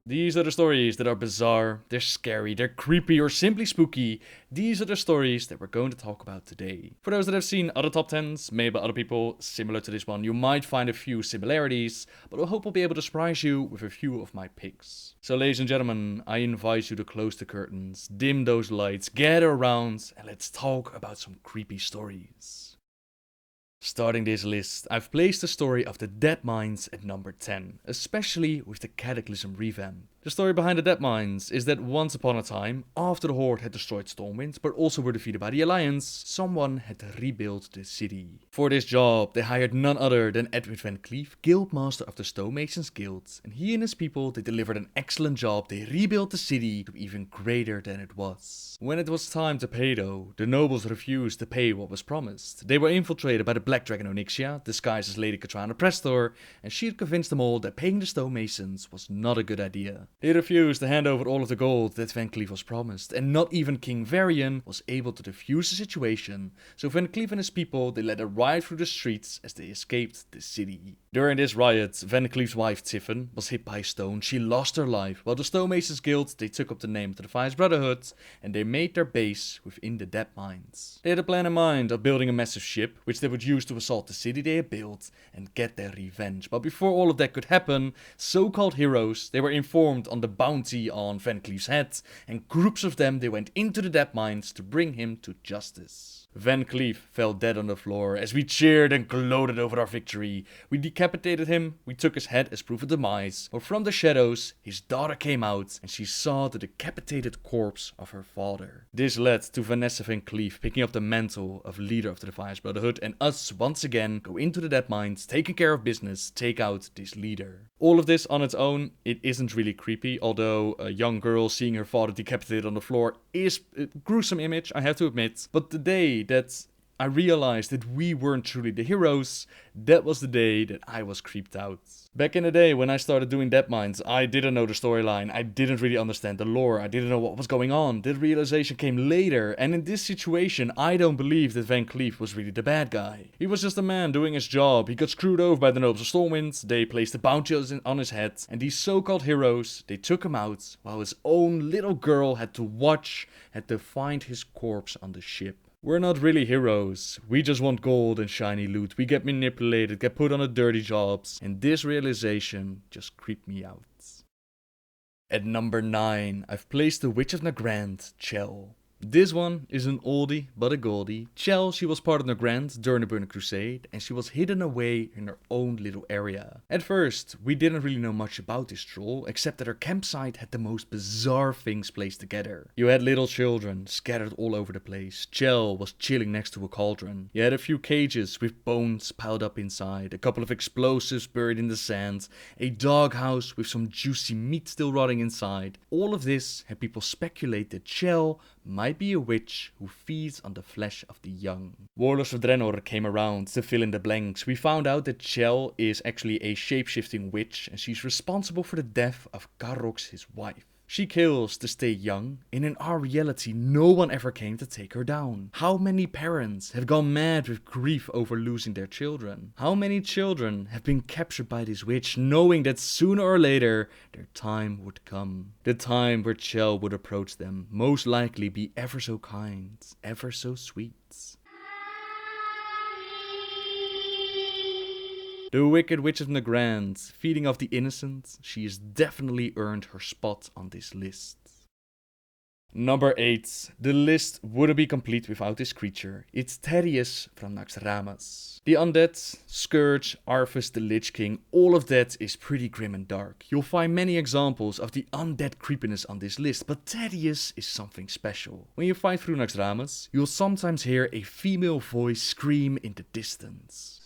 These are the stories that are bizarre, they're scary, they're creepy, or simply spooky. These are the stories that we're going to talk about today. For those that have seen other top 10s made by other people similar to this one, you might find a few similarities, but I hope I'll be able to surprise you with a few of my picks. So ladies and gentlemen, I invite you to close the curtains, dim those lights, gather around, and let's talk about some creepy stories. Starting this list, I've placed the story of the Dead Mines at number 10, especially with the Cataclysm revamp. The story behind the Dead Mines is that once upon a time, after the Horde had destroyed Stormwind, but also were defeated by the Alliance, someone had to rebuild the city. For this job, they hired none other than Edwin Van Cleef, Guildmaster of the Stonemasons Guild, and he and his people, they delivered an excellent job. They rebuilt the city to even greater than it was. When it was time to pay though, the nobles refused to pay what was promised. They were infiltrated by the Black Dragon Onyxia, disguised as Lady Katrana Prestor, and she had convinced them all that paying the Stonemasons was not a good idea. They refused to hand over all of the gold that Van Cleef was promised, and not even King Varian was able to defuse the situation, so Van Cleef and his people, they led a riot through the streets as they escaped the city. During this riot, Van Cleef's wife Tiffin was hit by a stone. She lost her life, while the Stonemasons Guild, they took up the name of the Defiance Brotherhood, and they made their base within the Dead Mines. They had a plan in mind of building a massive ship, which they would use to assault the city they had built and get their revenge. But before all of that could happen, so-called heroes, they were informed on the bounty on Van Cleef's head, and groups of them, they went into the Dead Mines to bring him to justice. Van Cleef fell dead on the floor as we cheered and gloated over our victory. We decapitated him, we took his head as proof of demise, but from the shadows, his daughter came out and she saw the decapitated corpse of her father. This led to Vanessa Van Cleef picking up the mantle of leader of the Defiance Brotherhood and us once again go into the Dead Mines, taking care of business, take out this leader. All of this on its own, it isn't really creepy, although a young girl seeing her father decapitated on the floor is a gruesome image, I have to admit. But the day that I realized that we weren't truly the heroes, that was the day that I was creeped out. Back in the day when I started doing Dead Mines, I didn't know the storyline, I didn't really understand the lore, I didn't know what was going on. The realization came later, and in this situation, I don't believe that Van Cleef was really the bad guy. He was just a man doing his job. He got screwed over by the nobles of Stormwind, they placed a bounty on his head, and these so-called heroes, they took him out, while his own little girl had to watch, had to find his corpse on the ship. We're not really heroes, we just want gold and shiny loot, we get manipulated, get put on the dirty jobs, and this realization just creeped me out. At number 9, I've placed the Witch of Nagrand, Chell. This one is an oldie but a goldie. Chell, she was part of Nagrand during the Burning Crusade, and she was hidden away in her own little area. At first, we didn't really know much about this troll, except that her campsite had the most bizarre things placed together. You had little children scattered all over the place. Chell was chilling next to a cauldron. You had a few cages with bones piled up inside, a couple of explosives buried in the sand, a doghouse with some juicy meat still rotting inside. All of this had people speculate that Chell might be a witch who feeds on the flesh of the young. Warlords of Draenor came around to fill in the blanks. We found out that Chell is actually a shape-shifting witch, and she's responsible for the death of Garrox, his wife. She kills to stay young, and in our reality no one ever came to take her down. How many parents have gone mad with grief over losing their children? How many children have been captured by this witch, knowing that sooner or later their time would come? The time where Chell would approach them, most likely be ever so kind, ever so sweet. The Wicked Witch of Nagrand, feeding off the innocent, she has definitely earned her spot on this list. Number 8. The list wouldn't be complete without this creature. It's Thaddeus from Naxxramas. The undead, Scourge, Arthas, the Lich King, all of that is pretty grim and dark. You'll find many examples of the undead creepiness on this list, but Thaddeus is something special. When you fight through Naxxramas, you'll sometimes hear a female voice scream in the distance.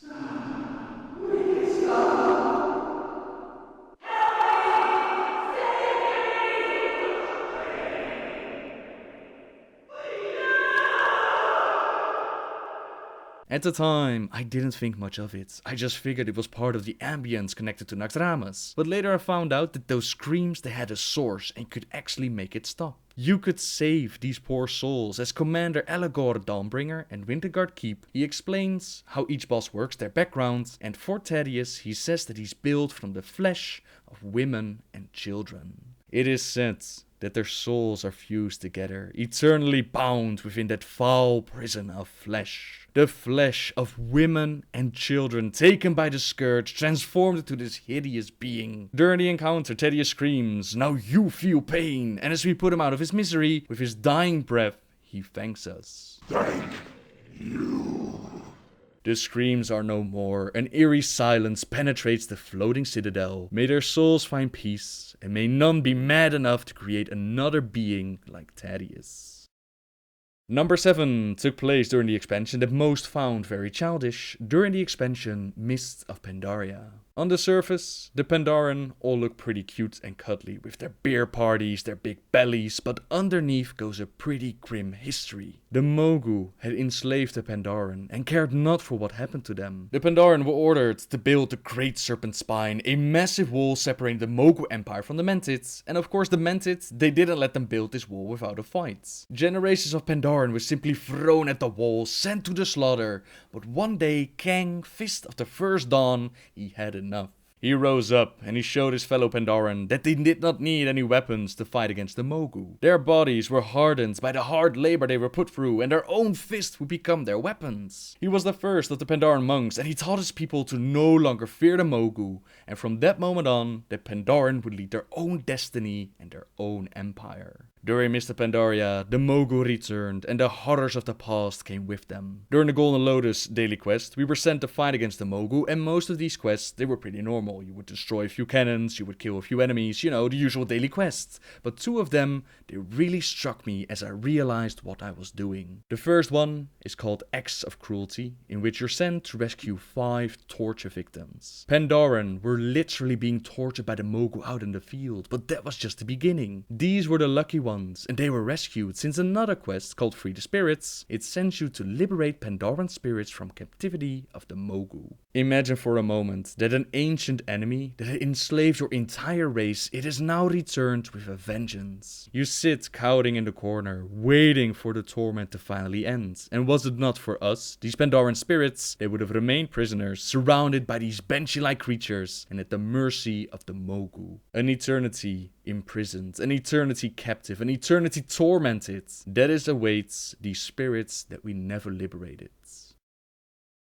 At the time, I didn't think much of it. I just figured it was part of the ambience connected to Naxxramas. But later I found out that those screams, they had a source and could actually make it stop. You could save these poor souls, as Commander Eligor Dawnbringer and Winterguard Keep. He explains how each boss works, their background, and for Thaddeus, he says that he's built from the flesh of women and children. It is said that their souls are fused together, eternally bound within that foul prison of flesh. The flesh of women and children taken by the scourge, transformed into this hideous being. During the encounter, Thaddeus screams, "Now you feel pain," and as we put him out of his misery, with his dying breath, he thanks us. Thank you. The screams are no more, an eerie silence penetrates the floating citadel. May their souls find peace, and may none be mad enough to create another being like Thaddeus. Number 7 took place during the expansion that most found very childish, during the expansion Mists of Pandaria. On the surface, the Pandaren all look pretty cute and cuddly with their beer parties, their big bellies, but underneath goes a pretty grim history. The Mogu had enslaved the Pandaren and cared not for what happened to them. The Pandaren were ordered to build the Great Serpent Spine, a massive wall separating the Mogu Empire from the Mantids, and of course the Mantids, they didn't let them build this wall without a fight. Generations of Pandaren were simply thrown at the wall, sent to the slaughter, but one day Kang, Fist of the First Dawn, he had enough. He rose up and he showed his fellow Pandaren that they did not need any weapons to fight against the Mogu. Their bodies were hardened by the hard labor they were put through, and their own fists would become their weapons. He was the first of the Pandaren monks, and he taught his people to no longer fear the Mogu, and from that moment on, the Pandaren would lead their own destiny and their own empire. During Mr. Pandaria, the Mogu returned, and the horrors of the past came with them. During the Golden Lotus daily quest, we were sent to fight against the Mogu, and most of these quests, they were pretty normal. You would destroy a few cannons, you would kill a few enemies, you know, the usual daily quests. But 2 of them, they really struck me as I realized what I was doing. The first one is called Acts of Cruelty, in which you're sent to rescue 5 torture victims. Pandaren were literally being tortured by the Mogu out in the field, but that was just the beginning. These were the lucky ones, and they were rescued, since another quest called Free the Spirits, it sends you to liberate Pandaren spirits from captivity of the Mogu. Imagine for a moment that an ancient enemy that had enslaved your entire race, it is now returned with a vengeance. You sit cowering in the corner, waiting for the torment to finally end. And was it not for us, these Pandaren spirits, they would have remained prisoners, surrounded by these banshee-like creatures, and at the mercy of the Mogu. An eternity imprisoned, an eternity captive, an eternity tormented. That is awaits these spirits that we never liberated.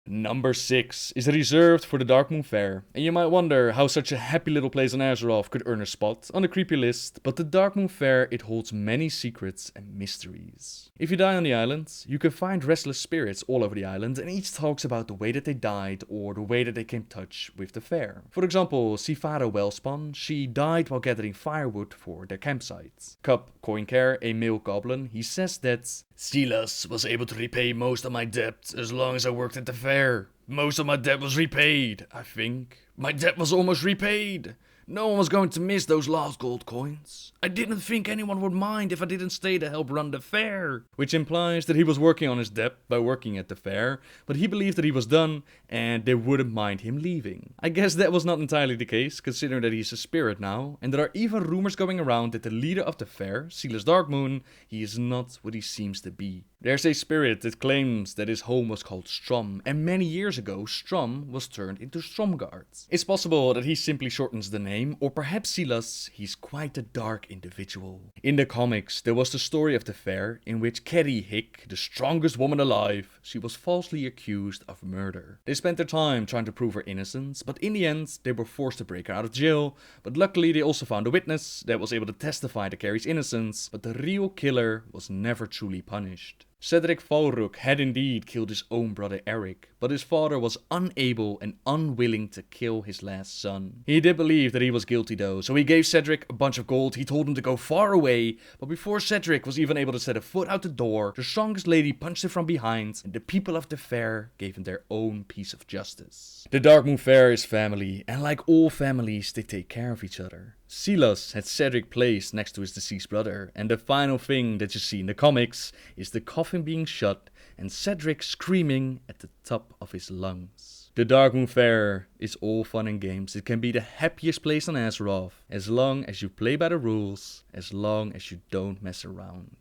Number 6 is reserved for the Darkmoon Fair, and you might wonder how such a happy little place on Azeroth could earn a spot on the creepy list, but the Darkmoon Fair, it holds many secrets and mysteries. If you die on the island, you can find restless spirits all over the island, and each talks about the way that they died or the way that they came in touch with the fair. For example, Sifara Wellspawn, she died while gathering firewood for their campsite. Cup Coincare, a male goblin, he says that Silas was able to repay most of my debt as long as I worked at the fair. Most of my debt was repaid, I think. My debt was almost repaid. No one was going to miss those last gold coins. I didn't think anyone would mind if I didn't stay to help run the fair. Which implies that he was working on his debt by working at the fair, but he believed that he was done and they wouldn't mind him leaving. I guess that was not entirely the case, considering that he's a spirit now, and there are even rumors going around that the leader of the fair, Silas Darkmoon, he is not what he seems to be. There's a spirit that claims that his home was called Strom, and many years ago Strom was turned into Stromgarde. It's possible that he simply shortens the name, or perhaps Silas, he's quite a dark individual. In the comics, there was the story of the fair, in which Kerry Hick, the strongest woman alive, she was falsely accused of murder. They spent their time trying to prove her innocence, but in the end, they were forced to break her out of jail, but luckily they also found a witness that was able to testify to Kerry's innocence, but the real killer was never truly punished. Cedric Falruk had indeed killed his own brother Eric, but his father was unable and unwilling to kill his last son. He did believe that he was guilty though, so he gave Cedric a bunch of gold, he told him to go far away, but before Cedric was even able to set a foot out the door, the strongest lady punched him from behind, and the people of the fair gave him their own piece of justice. The Darkmoon Fair is family, and like all families, they take care of each other. Silas had Cedric placed next to his deceased brother, and the final thing that you see in the comics is the coffin being shut and Cedric screaming at the top of his lungs. The Darkmoon Fair is all fun and games. It can be the happiest place on Azeroth, as long as you play by the rules, as long as you don't mess around.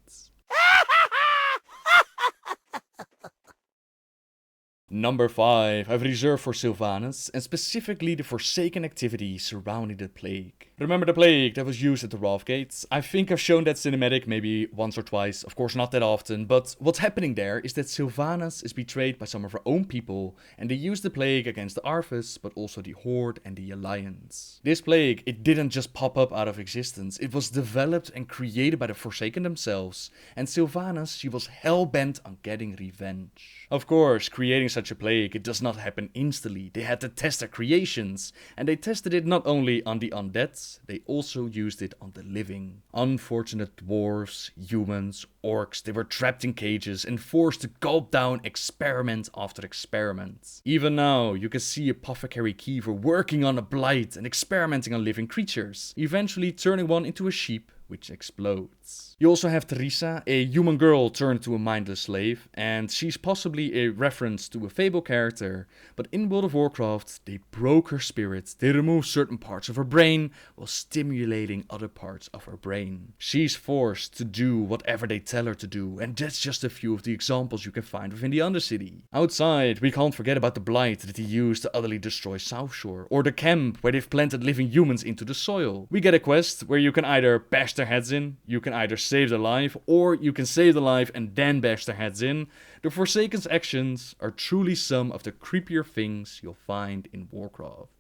Number 5, I've reserved for Sylvanas, and specifically the Forsaken activity surrounding the Plague. Remember the plague that was used at the Wrath Gates? I think I've shown that cinematic maybe once or twice, of course not that often, but what's happening there is that Sylvanas is betrayed by some of her own people, and they use the plague against the Arthas, but also the Horde and the Alliance. This plague, it didn't just pop up out of existence, it was developed and created by the Forsaken themselves, and Sylvanas, she was hell-bent on getting revenge. Of course, creating such a plague, it does not happen instantly, they had to test their creations, and they tested it not only on the undead, they also used it on the living. Unfortunate dwarves, humans, orcs, they were trapped in cages and forced to gulp down experiment after experiment. Even now, you can see Apothecary Kiefer working on a blight and experimenting on living creatures, eventually turning one into a sheep which explodes. You also have Teresa, a human girl turned to a mindless slave, and she's possibly a reference to a Fable character, but in World of Warcraft, they broke her spirit, they removed certain parts of her brain while stimulating other parts of her brain. She's forced to do whatever they tell her to do, and that's just a few of the examples you can find within the Undercity. Outside, we can't forget about the blight that he used to utterly destroy Southshore, or the camp where they've planted living humans into the soil. We get a quest where you can either bash their heads in, you can either save their life, or you can save their life and then bash their heads in. The Forsaken's actions are truly some of the creepier things you'll find in Warcraft.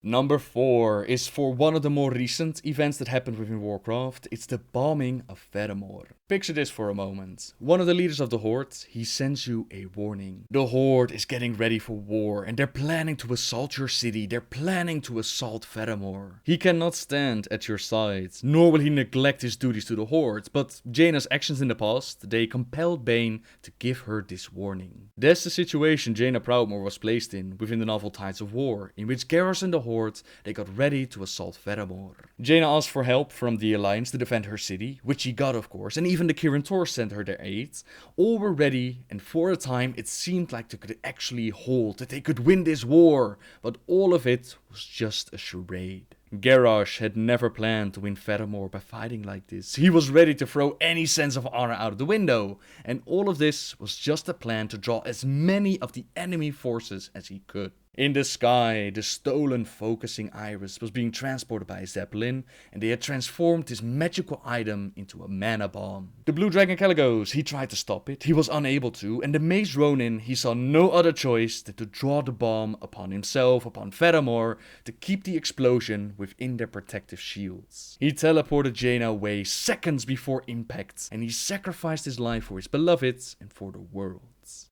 Number 4 is for one of the more recent events that happened within Warcraft. It's the bombing of Theramore. Picture this for a moment. One of the leaders of the Horde, he sends you a warning. The Horde is getting ready for war and they're planning to assault your city. They're planning to assault Theramore. He cannot stand at your side, nor will he neglect his duties to the Horde, but Jaina's actions in the past, they compelled Bane to give her this warning. That's the situation Jaina Proudmoore was placed in within the novel Tides of War, in which Garrus and the Horde, they got ready to assault Theramore. Jaina asked for help from the Alliance to defend her city, which she got of course, and even the Kirin Tor sent her their aid. All were ready, and for a time it seemed like they could actually hold, that they could win this war, but all of it was just a charade. Garrosh had never planned to win Theramore by fighting like this. He was ready to throw any sense of honor out of the window, and all of this was just a plan to draw as many of the enemy forces as he could. In the sky, the stolen focusing iris was being transported by a zeppelin, and they had transformed this magical item into a mana bomb. The Blue Dragon Caligos, he tried to stop it, he was unable to, and the Maze Ronin, he saw no other choice than to draw the bomb upon himself, upon Theramore, to keep the explosion within their protective shields. He teleported Jaina away seconds before impact, and he sacrificed his life for his beloved and for the world.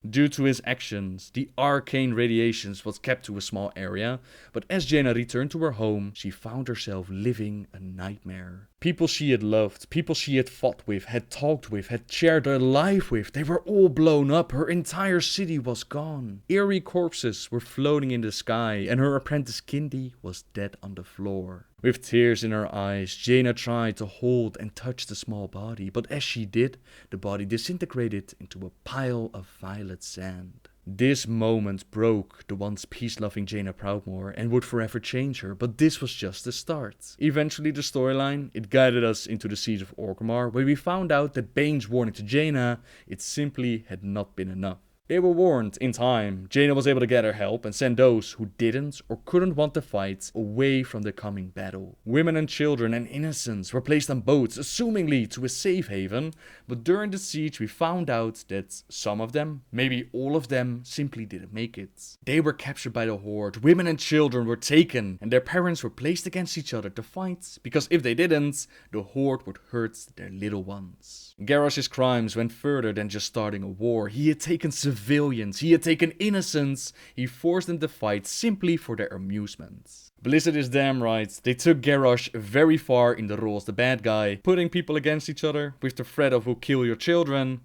Due to his actions, the arcane radiations was kept to a small area, but as Jaina returned to her home, she found herself living a nightmare. People she had loved, people she had fought with, had talked with, had shared their life with, they were all blown up, her entire city was gone. Eerie corpses were floating in the sky, and her apprentice Kindy was dead on the floor. With tears in her eyes, Jaina tried to hold and touch the small body, but as she did, the body disintegrated into a pile of violet sand. This moment broke the once peace-loving Jaina Proudmoore and would forever change her, but this was just the start. Eventually the storyline, it guided us into the Siege of Orgrimmar, where we found out that Bane's warning to Jaina, it simply had not been enough. They were warned in time. Jaina was able to get her help and send those who didn't or couldn't want to fight away from the coming battle. Women and children and innocents were placed on boats, assumingly to a safe haven, but during the siege we found out that some of them, maybe all of them, simply didn't make it. They were captured by the Horde, women and children were taken, and their parents were placed against each other to fight, because if they didn't, the Horde would hurt their little ones. Garrosh's crimes went further than just starting a war. He had taken civilians, he had taken innocents, he forced them to fight simply for their amusement. Blizzard is damn right, they took Garrosh very far in the role as the bad guy, putting people against each other with the threat of "we'll kill your children."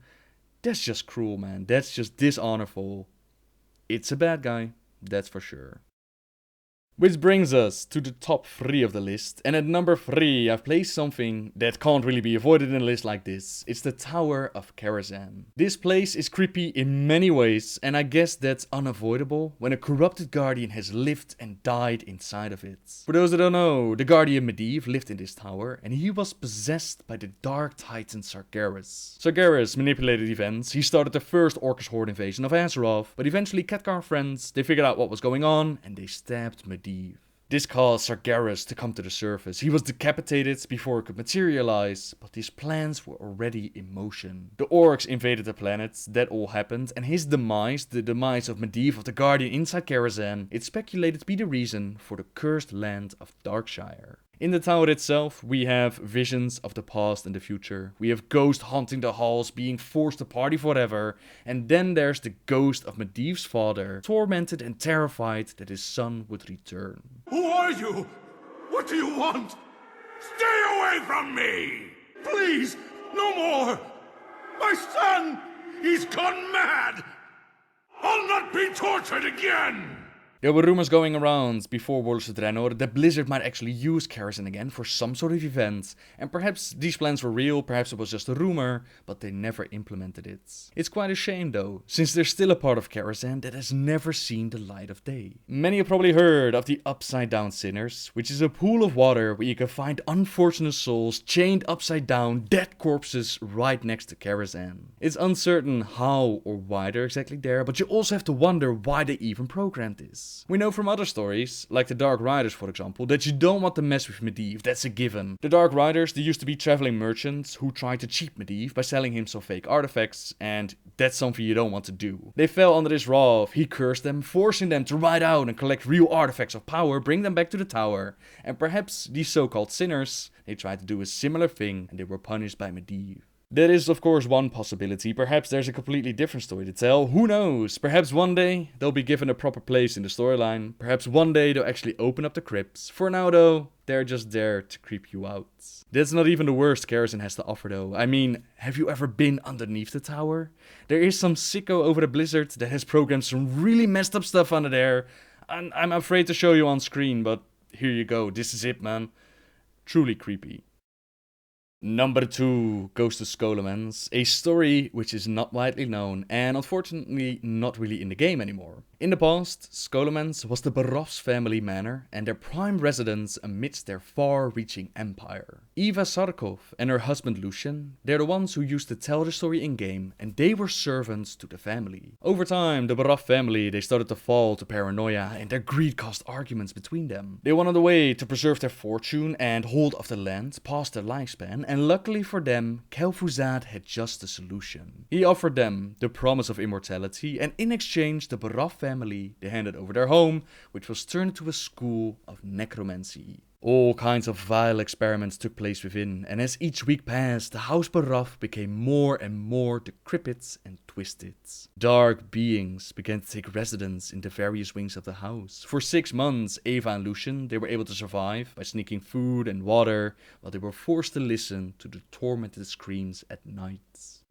That's just cruel, man, that's just dishonorable. It's a bad guy, that's for sure. Which brings us to the top 3 of the list, and at number 3 I've placed something that can't really be avoided in a list like this. It's the Tower of Karazhan. This place is creepy in many ways, and I guess that's unavoidable when a corrupted guardian has lived and died inside of it. For those that don't know, the guardian Medivh lived in this tower, and he was possessed by the dark titan Sargeras. Sargeras manipulated events, he started the first Orcish horde invasion of Azeroth, but eventually Khadgar and friends, they figured out what was going on, and they stabbed Medivh. This caused Sargeras to come to the surface. He was decapitated before it could materialize, but his plans were already in motion. The orcs invaded the planet, that all happened, and his demise, the demise of Medivh of the Guardian inside Karazhan, it's speculated to be the reason for the cursed land of Darkshire. In the tower itself, we have visions of the past and the future. We have ghosts haunting the halls, being forced to party forever. And then there's the ghost of Medivh's father, tormented and terrified that his son would return. Who are you? What do you want? Stay away from me! Please, no more! My son! He's gone mad! I'll not be tortured again! There were rumors going around before Warlords of Draenor that Blizzard might actually use Karazhan again for some sort of event, and perhaps these plans were real, perhaps it was just a rumor, but they never implemented it. It's quite a shame though, since there's still a part of Karazhan that has never seen the light of day. Many have probably heard of the Upside Down Sinners, which is a pool of water where you can find unfortunate souls chained upside down, dead corpses right next to Karazhan. It's uncertain how or why they're exactly there, but you also have to wonder why they even programmed this. We know from other stories, like the Dark Riders for example, that you don't want to mess with Medivh, that's a given. The Dark Riders, they used to be traveling merchants who tried to cheat Medivh by selling him some fake artifacts, and that's something you don't want to do. They fell under his wrath, he cursed them, forcing them to ride out and collect real artifacts of power, bring them back to the tower, and perhaps these so-called sinners, they tried to do a similar thing and they were punished by Medivh. That is of course one possibility, perhaps there's a completely different story to tell, who knows, perhaps one day they'll be given a proper place in the storyline, perhaps one day they'll actually open up the crypts. For now though, they're just there to creep you out. That's not even the worst Karazhan has to offer though. I mean, have you ever been underneath the tower? There is some sicko over the Blizzard that has programmed some really messed up stuff under there, and I'm afraid to show you on screen, but here you go, this is it man. Truly creepy. Number 2, Ghost of Scholomance, a story which is not widely known and unfortunately not really in the game anymore. In the past, Scholomance was the Baroff's family manor and their prime residence amidst their far-reaching empire. Eva Sarkov and her husband Lucian, they're the ones who used to tell the story in-game, and they were servants to the family. Over time, the Baroff family, they started to fall to paranoia and their greed caused arguments between them. They wanted a way to preserve their fortune and hold of the land past their lifespan, and luckily for them, Kel'Thuzad had just the solution. He offered them the promise of immortality, and in exchange the Baroff family, they handed over their home, which was turned into a school of necromancy. All kinds of vile experiments took place within, and as each week passed, the House Baroff became more and more decrepit and twisted. Dark beings began to take residence in the various wings of the house. For 6 months, Eva and Lucian, they were able to survive by sneaking food and water, while they were forced to listen to the tormented screams at night.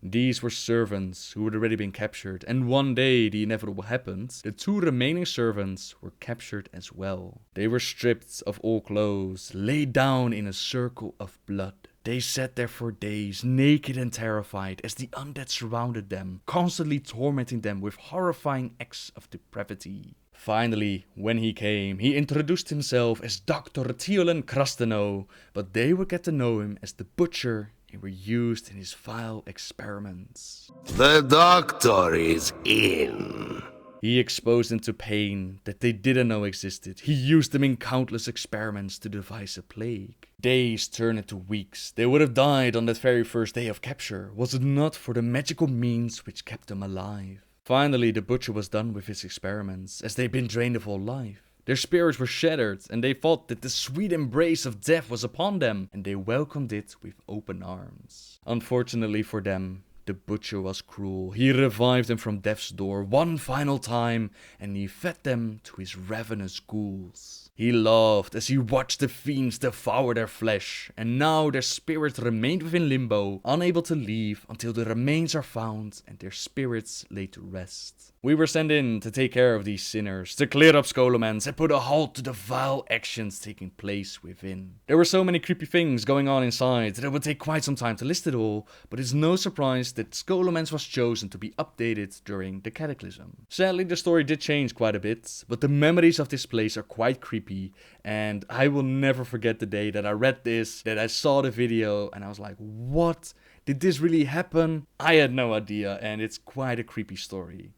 These were servants who had already been captured, and one day the inevitable happened. The 2 remaining servants were captured as well. They were stripped of all clothes, laid down in a circle of blood. They sat there for days, naked and terrified, as the undead surrounded them, constantly tormenting them with horrifying acts of depravity. Finally, when he came, he introduced himself as Dr. Teolan Krasteno, but they would get to know him as the Butcher and were used in his vile experiments. The doctor is in. He exposed them to pain that they didn't know existed. He used them in countless experiments to devise a plague. Days turned into weeks. They would have died on that very first day of capture, was it not for the magical means which kept them alive. Finally, the Butcher was done with his experiments, as they'd been drained of all life. Their spirits were shattered, and they thought that the sweet embrace of death was upon them, and they welcomed it with open arms. Unfortunately for them, the Butcher was cruel. He revived them from death's door one final time, and he fed them to his ravenous ghouls. He laughed as he watched the fiends devour their flesh, and now their spirits remained within limbo, unable to leave until the remains are found and their spirits laid to rest. We were sent in to take care of these sinners, to clear up Scholomance and put a halt to the vile actions taking place within. There were so many creepy things going on inside that it would take quite some time to list it all, but it's no surprise that Scholomance was chosen to be updated during the Cataclysm. Sadly, the story did change quite a bit, but the memories of this place are quite creepy, and I will never forget the day that I read this, that I saw the video, and I was like, what? Did this really happen? I had no idea, and it's quite a creepy story.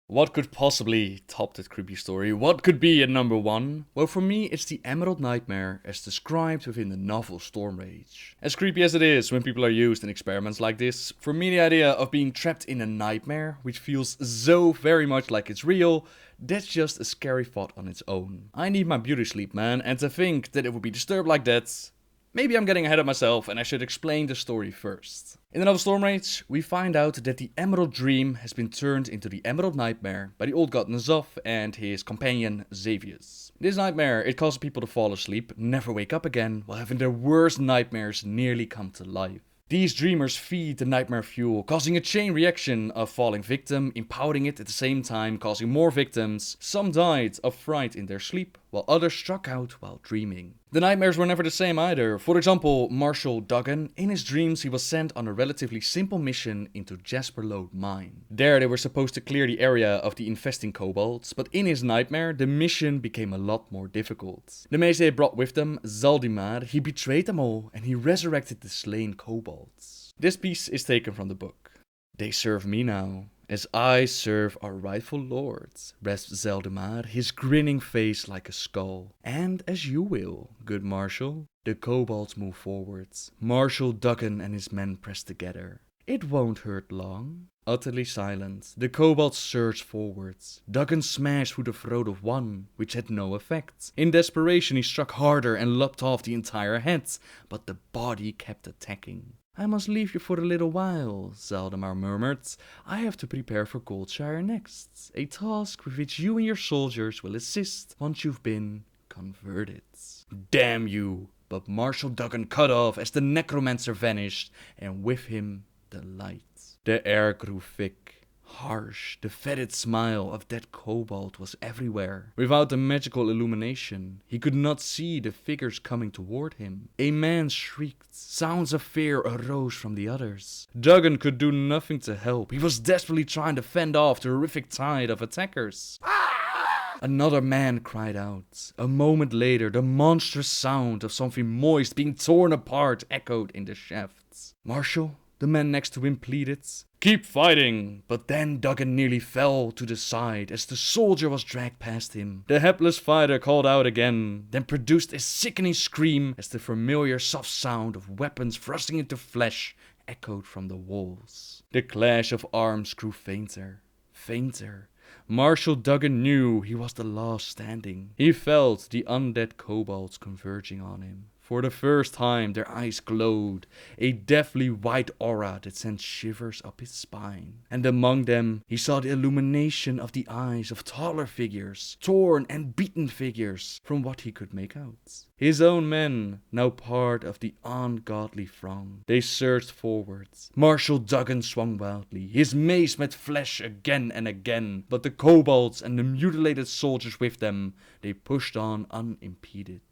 What could possibly top that creepy story? What could be at number 1? Well, for me, it's the Emerald Nightmare as described within the novel Stormrage. As creepy as it is when people are used in experiments like this, for me the idea of being trapped in a nightmare, which feels so very much like it's real, that's just a scary thought on its own. I need my beauty sleep, man, and to think that it would be disturbed like that, maybe I'm getting ahead of myself and I should explain the story first. In the novel Stormrage, we find out that the Emerald Dream has been turned into the Emerald Nightmare by the old god Nazov and his companion Xavius. This nightmare, it causes people to fall asleep, never wake up again, while having their worst nightmares nearly come to life. These dreamers feed the nightmare fuel, causing a chain reaction of falling victim, empowering it at the same time, causing more victims. Some died of fright in their sleep, while others struck out while dreaming. The nightmares were never the same either. For example, Marshall Duggan, in his dreams he was sent on a relatively simple mission into Jasper Lode Mine. There they were supposed to clear the area of the infesting kobolds, but in his nightmare the mission became a lot more difficult. The maze they brought with them, Zaldimar, he betrayed them all and he resurrected the slain kobolds. This piece is taken from the book. They serve me now, as I serve our rightful lords, rests Zaldimar, his grinning face like a skull. And as you will, good Marshal. The kobolds move forwards. Marshal Duggan and his men press together. It won't hurt long. Utterly silent, the kobolds surged forwards. Duggan smashed through the throat of one, which had no effect. In desperation he struck harder and lopped off the entire head, but the body kept attacking. I must leave you for a little while, Zaldimar murmured. I have to prepare for Goldshire next, a task with which you and your soldiers will assist once you've been converted. Damn you! But Marshal Duggan cut off as the necromancer vanished, and with him the light. The air grew thick. Harsh, the fetid smile of that kobold was everywhere. Without the magical illumination, he could not see the figures coming toward him. A man shrieked. Sounds of fear arose from the others. Duggan could do nothing to help. He was desperately trying to fend off the horrific tide of attackers. Another man cried out. A moment later, the monstrous sound of something moist being torn apart echoed in the shafts. Marshal? The man next to him pleaded. Keep fighting! But then Duggan nearly fell to the side as the soldier was dragged past him. The hapless fighter called out again, then produced a sickening scream as the familiar soft sound of weapons thrusting into flesh echoed from the walls. The clash of arms grew fainter, fainter. Marshal Duggan knew he was the last standing. He felt the undead kobolds converging on him. For the first time, their eyes glowed, a deathly white aura that sent shivers up his spine. And among them, he saw the illumination of the eyes of taller figures, torn and beaten figures, from what he could make out. His own men, now part of the ungodly throng. They surged forwards. Marshal Duggan swung wildly. His mace met flesh again and again, but the kobolds and the mutilated soldiers with them, they pushed on unimpeded.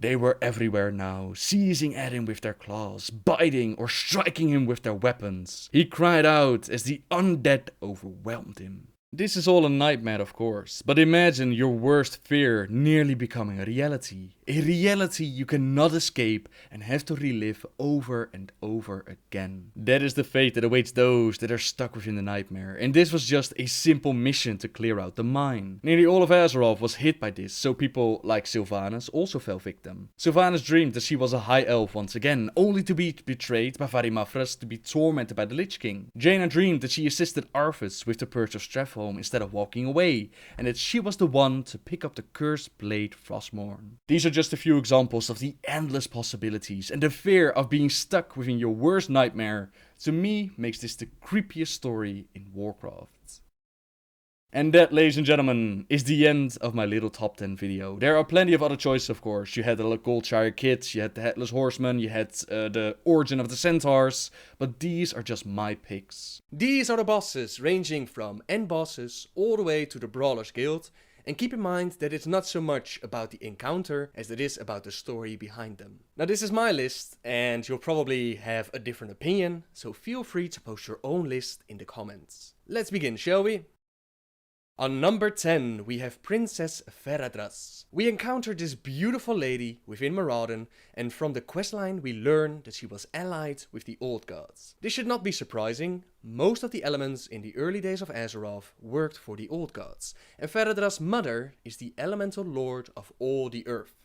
They were everywhere now, seizing at him with their claws, biting or striking him with their weapons. He cried out as the undead overwhelmed him. This is all a nightmare, of course, but imagine your worst fear nearly becoming a reality. A reality you cannot escape and have to relive over and over again. That is the fate that awaits those that are stuck within the nightmare, and this was just a simple mission to clear out the mine. Nearly all of Azeroth was hit by this, so people like Sylvanas also fell victim. Sylvanas dreamed that she was a high elf once again, only to be betrayed by Varimafras to be tormented by the Lich King. Jaina dreamed that she assisted Arthas with the Purge of Strathholm instead of walking away, and that she was the one to pick up the cursed blade Frostmourne. These are just a few examples of the endless possibilities, and the fear of being stuck within your worst nightmare, to me, makes this the creepiest story in Warcraft. And that, ladies and gentlemen, is the end of my little top 10 video. There are plenty of other choices, of course. You had the Goldshire Kids, you had the Headless Horseman, you had the origin of the Centaurs, but these are just my picks. These are the bosses, ranging from end bosses all the way to the Brawlers Guild, and keep in mind that it's not so much about the encounter as it is about the story behind them. Now this is my list, and you'll probably have a different opinion, so feel free to post your own list in the comments. Let's begin, shall we? On number 10, we have Princess Feradras. We encounter this beautiful lady within Maraudon, and from the questline we learn that she was allied with the Old Gods. This should not be surprising. Most of the elements in the early days of Azeroth worked for the Old Gods, and Feradras' mother is the elemental lord of all the earth,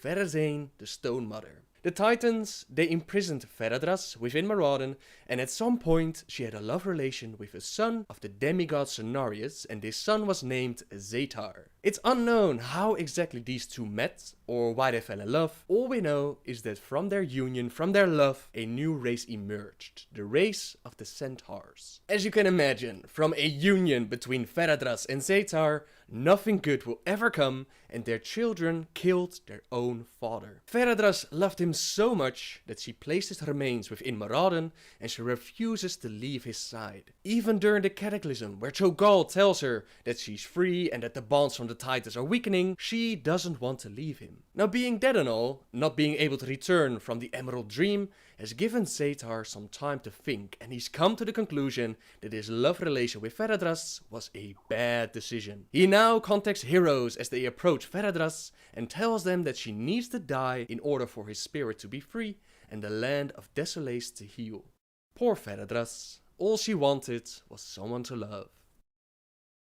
Ferazane, the Stone Mother. The Titans, they imprisoned Feradras within Maraudon, and at some point she had a love relation with a son of the demigod Cenarius, and this son was named Zetar. It's unknown how exactly these two met, or why they fell in love. All we know is that from their union, from their love, a new race emerged, the race of the Centaurs. As you can imagine, from a union between Feradras and Zetar, nothing good will ever come, and their children killed their own father. Feradras loved him so much that she placed his remains within Maraudon, and she refuses to leave his side. Even during the Cataclysm, where Cho'Gall tells her that she's free and that the bonds from the Titans are weakening, she doesn't want to leave him. Now being dead and all, not being able to return from the Emerald Dream, has given Zetar some time to think, and he's come to the conclusion that his love relation with Feradras was a bad decision. He now contacts heroes as they approach Feradras and tells them that she needs to die in order for his spirit to be free and the land of Desolace to heal. Poor Feradras, all she wanted was someone to love.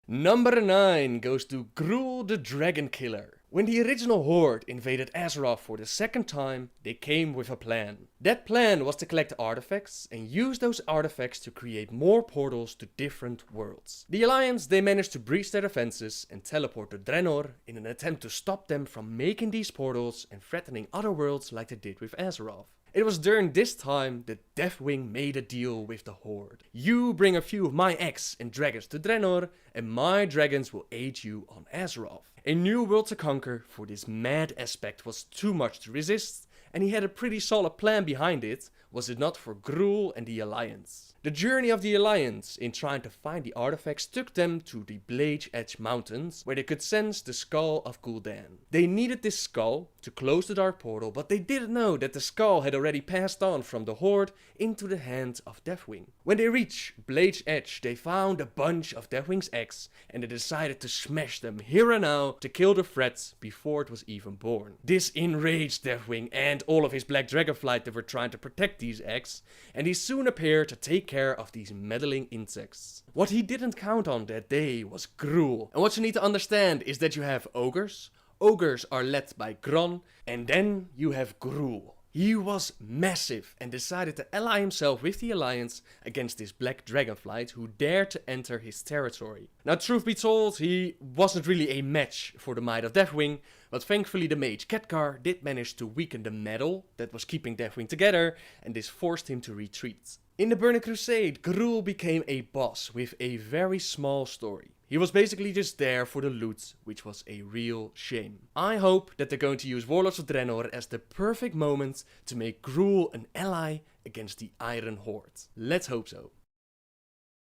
Number 9 goes to Gruul the Dragon Killer. When the original Horde invaded Azeroth for the second time, they came with a plan. That plan was to collect artifacts and use those artifacts to create more portals to different worlds. The Alliance, they managed to breach their defenses and teleport to Draenor in an attempt to stop them from making these portals and threatening other worlds like they did with Azeroth. It was during this time that Deathwing made a deal with the Horde. You bring a few of my eggs and dragons to Draenor, and my dragons will aid you on Azeroth. A new world to conquer for this mad aspect was too much to resist, and he had a pretty solid plan behind it, was it not for Gruul and the Alliance. The journey of the Alliance in trying to find the artifacts took them to the Blade Edge Mountains, where they could sense the skull of Gul'dan. They needed this skull to close the Dark Portal, but they didn't know that the skull had already passed on from the Horde into the hands of Deathwing. When they reached Blade Edge, they found a bunch of Deathwing's eggs, and they decided to smash them here and now to kill the threat before it was even born. This enraged Deathwing and all of his Black Dragonflight that were trying to protect these eggs, and he soon appeared to take care of these meddling insects. What he didn't count on that day was Gruul. And what you need to understand is that you have ogres. Ogres are led by Gron, and then you have Gruul. He was massive and decided to ally himself with the Alliance against this Black Dragonflight who dared to enter his territory. Now, truth be told, he wasn't really a match for the might of Deathwing, but thankfully the mage Khadgar did manage to weaken the metal that was keeping Deathwing together, and this forced him to retreat. In the Burning Crusade, Gruul became a boss with a very small story. He was basically just there for the loot, which was a real shame. I hope that they're going to use Warlords of Draenor as the perfect moment to make Gruul an ally against the Iron Horde. Let's hope so.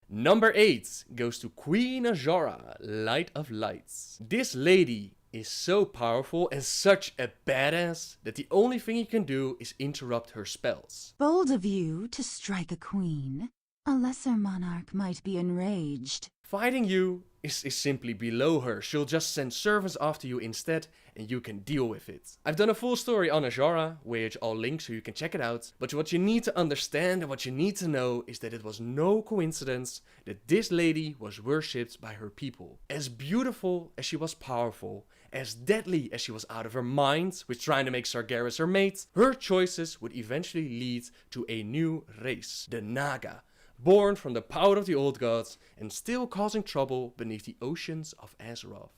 Number 8 goes to Queen Azshara, Light of Lights. This lady is so powerful and such a badass that the only thing you can do is interrupt her spells. Bold of you to strike a queen. A lesser monarch might be enraged. Fighting you is simply below her. She'll just send servants after you instead, and you can deal with it. I've done a full story on Azshara, which I'll link so you can check it out. But what you need to understand and what you need to know is that it was no coincidence that this lady was worshipped by her people. As beautiful as she was powerful, as deadly as she was out of her mind with trying to make Sargeras her mate, her choices would eventually lead to a new race, the Naga, born from the power of the old gods and still causing trouble beneath the oceans of Azeroth.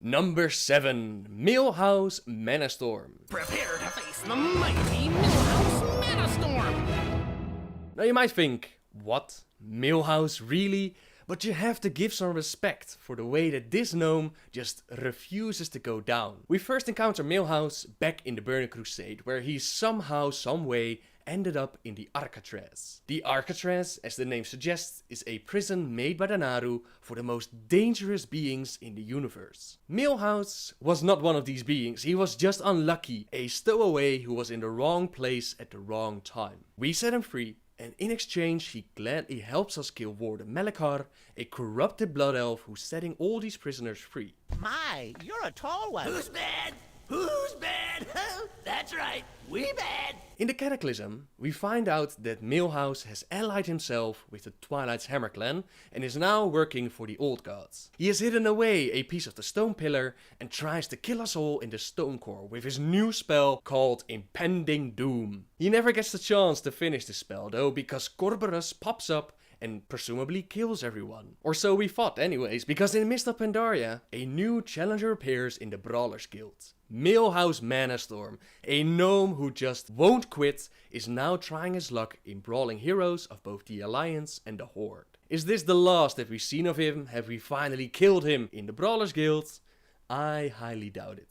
Number 7, Millhouse Manastorm. Prepare to face the mighty Millhouse Manastorm! Now you might think, what? Millhouse, really? But you have to give some respect for the way that this gnome just refuses to go down. We first encounter Milhouse back in the Burning Crusade, where he somehow, someway ended up in the Arcatraz. The Arcatraz, as the name suggests, is a prison made by the Naru for the most dangerous beings in the universe. Milhouse was not one of these beings, he was just unlucky, a stowaway who was in the wrong place at the wrong time. We set him free, and in exchange he gladly helps us kill Warden Malakar, a corrupted blood elf who's setting all these prisoners free. My, you're a tall one. Who's bad? Who's bad? That's right, we bad. In the Cataclysm, we find out that Milhouse has allied himself with the Twilight's Hammer clan and is now working for the Old Gods. He has hidden away a piece of the stone pillar and tries to kill us all in the stone core with his new spell called Impending Doom. He never gets the chance to finish the spell though, because Corberus pops up and presumably kills everyone. Or so we thought anyways, because in the midst of Pandaria, a new challenger appears in the Brawlers Guild. Milhouse Manastorm, a gnome who just won't quit, is now trying his luck in brawling heroes of both the Alliance and the Horde. Is this the last that we've seen of him? Have we finally killed him in the Brawlers Guild? I highly doubt it.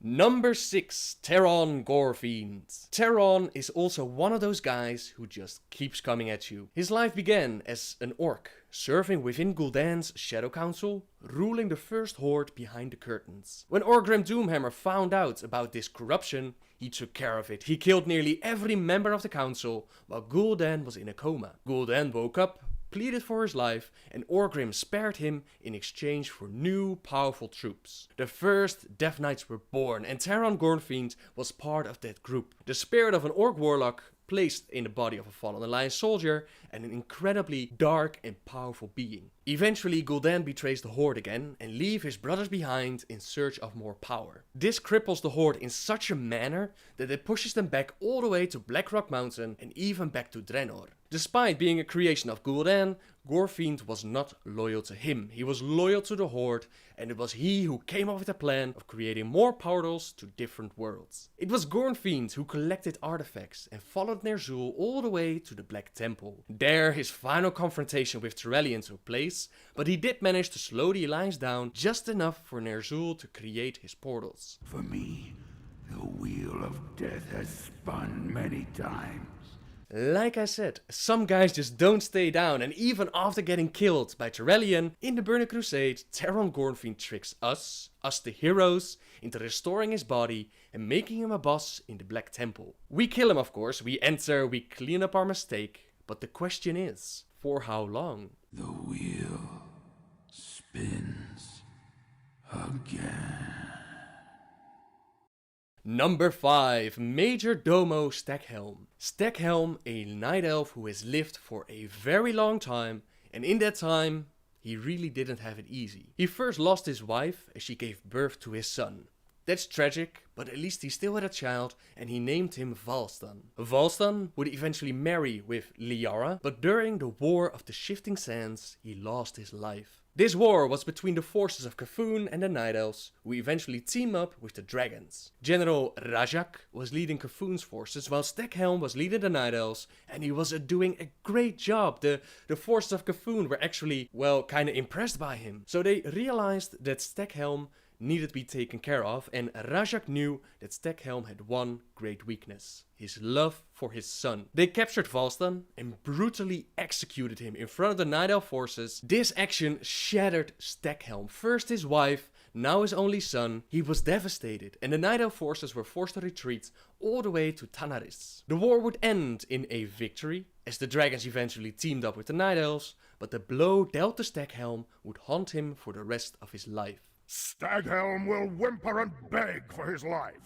Number 6, Terron Gorefiend. Terron is also one of those guys who just keeps coming at you. His life began as an orc, serving within Gul'dan's Shadow Council, ruling the first horde behind the curtains. When Orgrim Doomhammer found out about this corruption, he took care of it. He killed nearly every member of the council while Gul'dan was in a coma. Gul'dan woke up, pleaded for his life, and Orgrim spared him in exchange for new powerful troops. The first Death Knights were born, and Terron Gorefiend was part of that group. The spirit of an orc warlock placed in the body of a fallen Alliance soldier, and an incredibly dark and powerful being. Eventually, Gul'dan betrays the Horde again and leaves his brothers behind in search of more power. This cripples the Horde in such a manner that it pushes them back all the way to Blackrock Mountain and even back to Draenor. Despite being a creation of Gul'dan, Gorefiend was not loyal to him. He was loyal to the Horde, and it was he who came up with the plan of creating more portals to different worlds. It was Gorefiend who collected artifacts and followed Ner'zhul all the way to the Black Temple. There his final confrontation with Turellian took place, but he did manage to slow the Alliance down just enough for Ner'zhul to create his portals. For me, the wheel of death has spun many times. Like I said, some guys just don't stay down, and even after getting killed by Turellian in the Burning Crusade, Terron Gorefiend tricks us the heroes, into restoring his body and making him a boss in the Black Temple. We kill him of course, we enter, we clean up our mistake, but the question is, for how long? The wheel spins again. Number 5, Major Domo Stakhelm. Stakhelm, a night elf who has lived for a very long time, and in that time, he really didn't have it easy. He first lost his wife as she gave birth to his son. That's tragic, but at least he still had a child, and he named him Valstan. Valstan would eventually marry with Liara, but during the War of the Shifting Sands, he lost his life. This war was between the forces of Kafun and the Night Elves, who eventually teamed up with the dragons. General Rajak was leading Kafun's forces, while Stakhelm was leading the Night Elves, and he was doing a great job. The forces of Kafun were actually, well, kinda impressed by him. So they realized that Stakhelm needed to be taken care of, and Rajak knew that Stakhelm had one great weakness: his love for his son. They captured Valstan and brutally executed him in front of the Night Elf forces. This action shattered Stakhelm, first his wife, now his only son. He was devastated, and the Night Elf forces were forced to retreat all the way to Tanaris. The war would end in a victory, as the dragons eventually teamed up with the Night Elves, but the blow dealt to Stakhelm would haunt him for the rest of his life. Staghelm will whimper and beg for his life,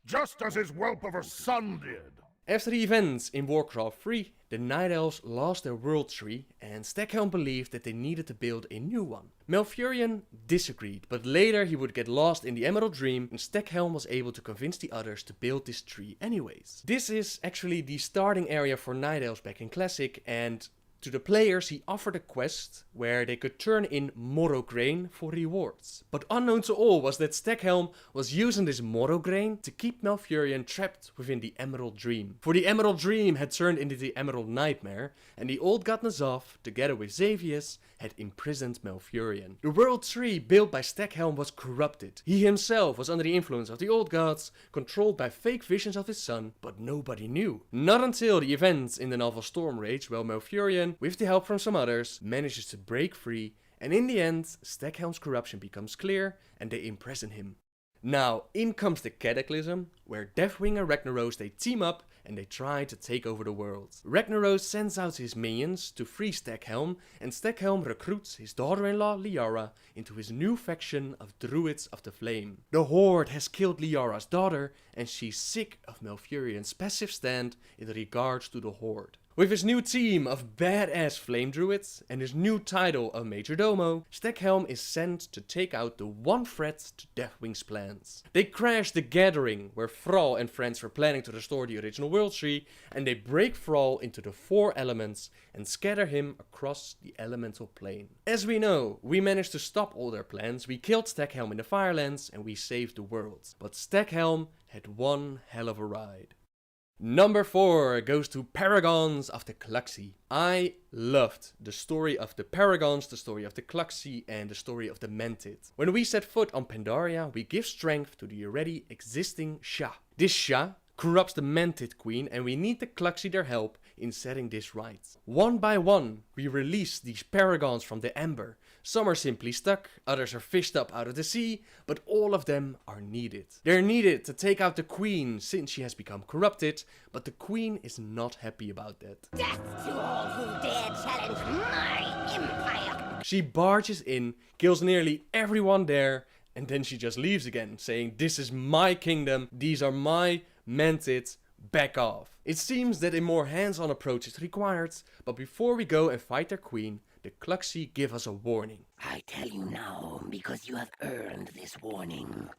just as his whelp of a son did. After the events in Warcraft 3, the Night Elves lost their world tree, and Stakhelm believed that they needed to build a new one. Malfurion disagreed, but later he would get lost in the Emerald Dream, and Stakhelm was able to convince the others to build this tree anyways. This is actually the starting area for Night Elves back in Classic, and To the players he offered a quest where they could turn in Morrow Grain for rewards. But unknown to all was that Steghelm was using this Morrow Grain to keep Malfurion trapped within the Emerald Dream. For the Emerald Dream had turned into the Emerald Nightmare, and the old god Nazaf, together with Xavius, had imprisoned Malfurion. The World Tree built by Steghelm was corrupted. He himself was under the influence of the old gods, controlled by fake visions of his son, but nobody knew. Not until the events in the novel Stormrage, where Malfurion, with the help from some others, manages to break free, and in the end, Steghelm's corruption becomes clear, and they imprison him. Now, in comes the Cataclysm, where Deathwing and Ragnaros they team up and they try to take over the world. Ragnaros sends out his minions to free Steghelm, and Steghelm recruits his daughter-in-law Liara into his new faction of Druids of the Flame. The Horde has killed Liara's daughter, and she's sick of Malfurion's passive stand in regards to the Horde. With his new team of badass flame druids and his new title of Major Domo, Steghelm is sent to take out the one threat to Deathwing's plans. They crash the Gathering, where Thrall and friends were planning to restore the original World Tree, and they break Thrall into the 4 elements and scatter him across the elemental plane. As we know, we managed to stop all their plans, we killed Steghelm in the Firelands, and we saved the world. But Steghelm had one hell of a ride. Number 4 goes to Paragons of the Cluxy. I loved the story of the Paragons, the story of the Cluxy, and the story of the Mantid. When we set foot on Pandaria, we give strength to the already existing Shah. This Shah corrupts the Mantid Queen, and we need the Cluxy their help in setting this right. One by one, we release these Paragons from the Ember. Some are simply stuck, others are fished up out of the sea, but all of them are needed. They're needed to take out the Queen since she has become corrupted, but the Queen is not happy about that. Death to all who dare challenge my empire! She barges in, kills nearly everyone there, and then she just leaves again, saying, "This is my kingdom, these are my Mantids, back off." It seems that a more hands-on approach is required, but before we go and fight their Queen, the Cluxy give us a warning. I tell you now, because you have earned this warning.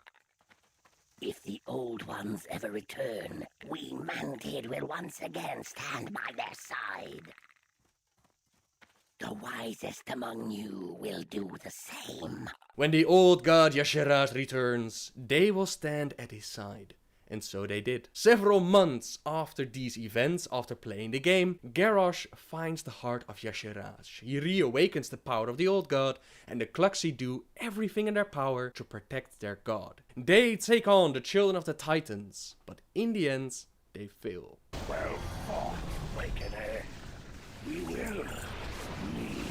If the Old Ones ever return, we Mantid will once again stand by their side. The wisest among you will do the same. When the old god Yasharaz returns, they will stand at his side. And so they did. Several months after these events, after playing the game, Garrosh finds the heart of Yasharaz. He reawakens the power of the old god, and the Cluxy do everything in their power to protect their god. They take on the Children of the Titans, but in the end, they fail. Well fought, Awakener. We will meet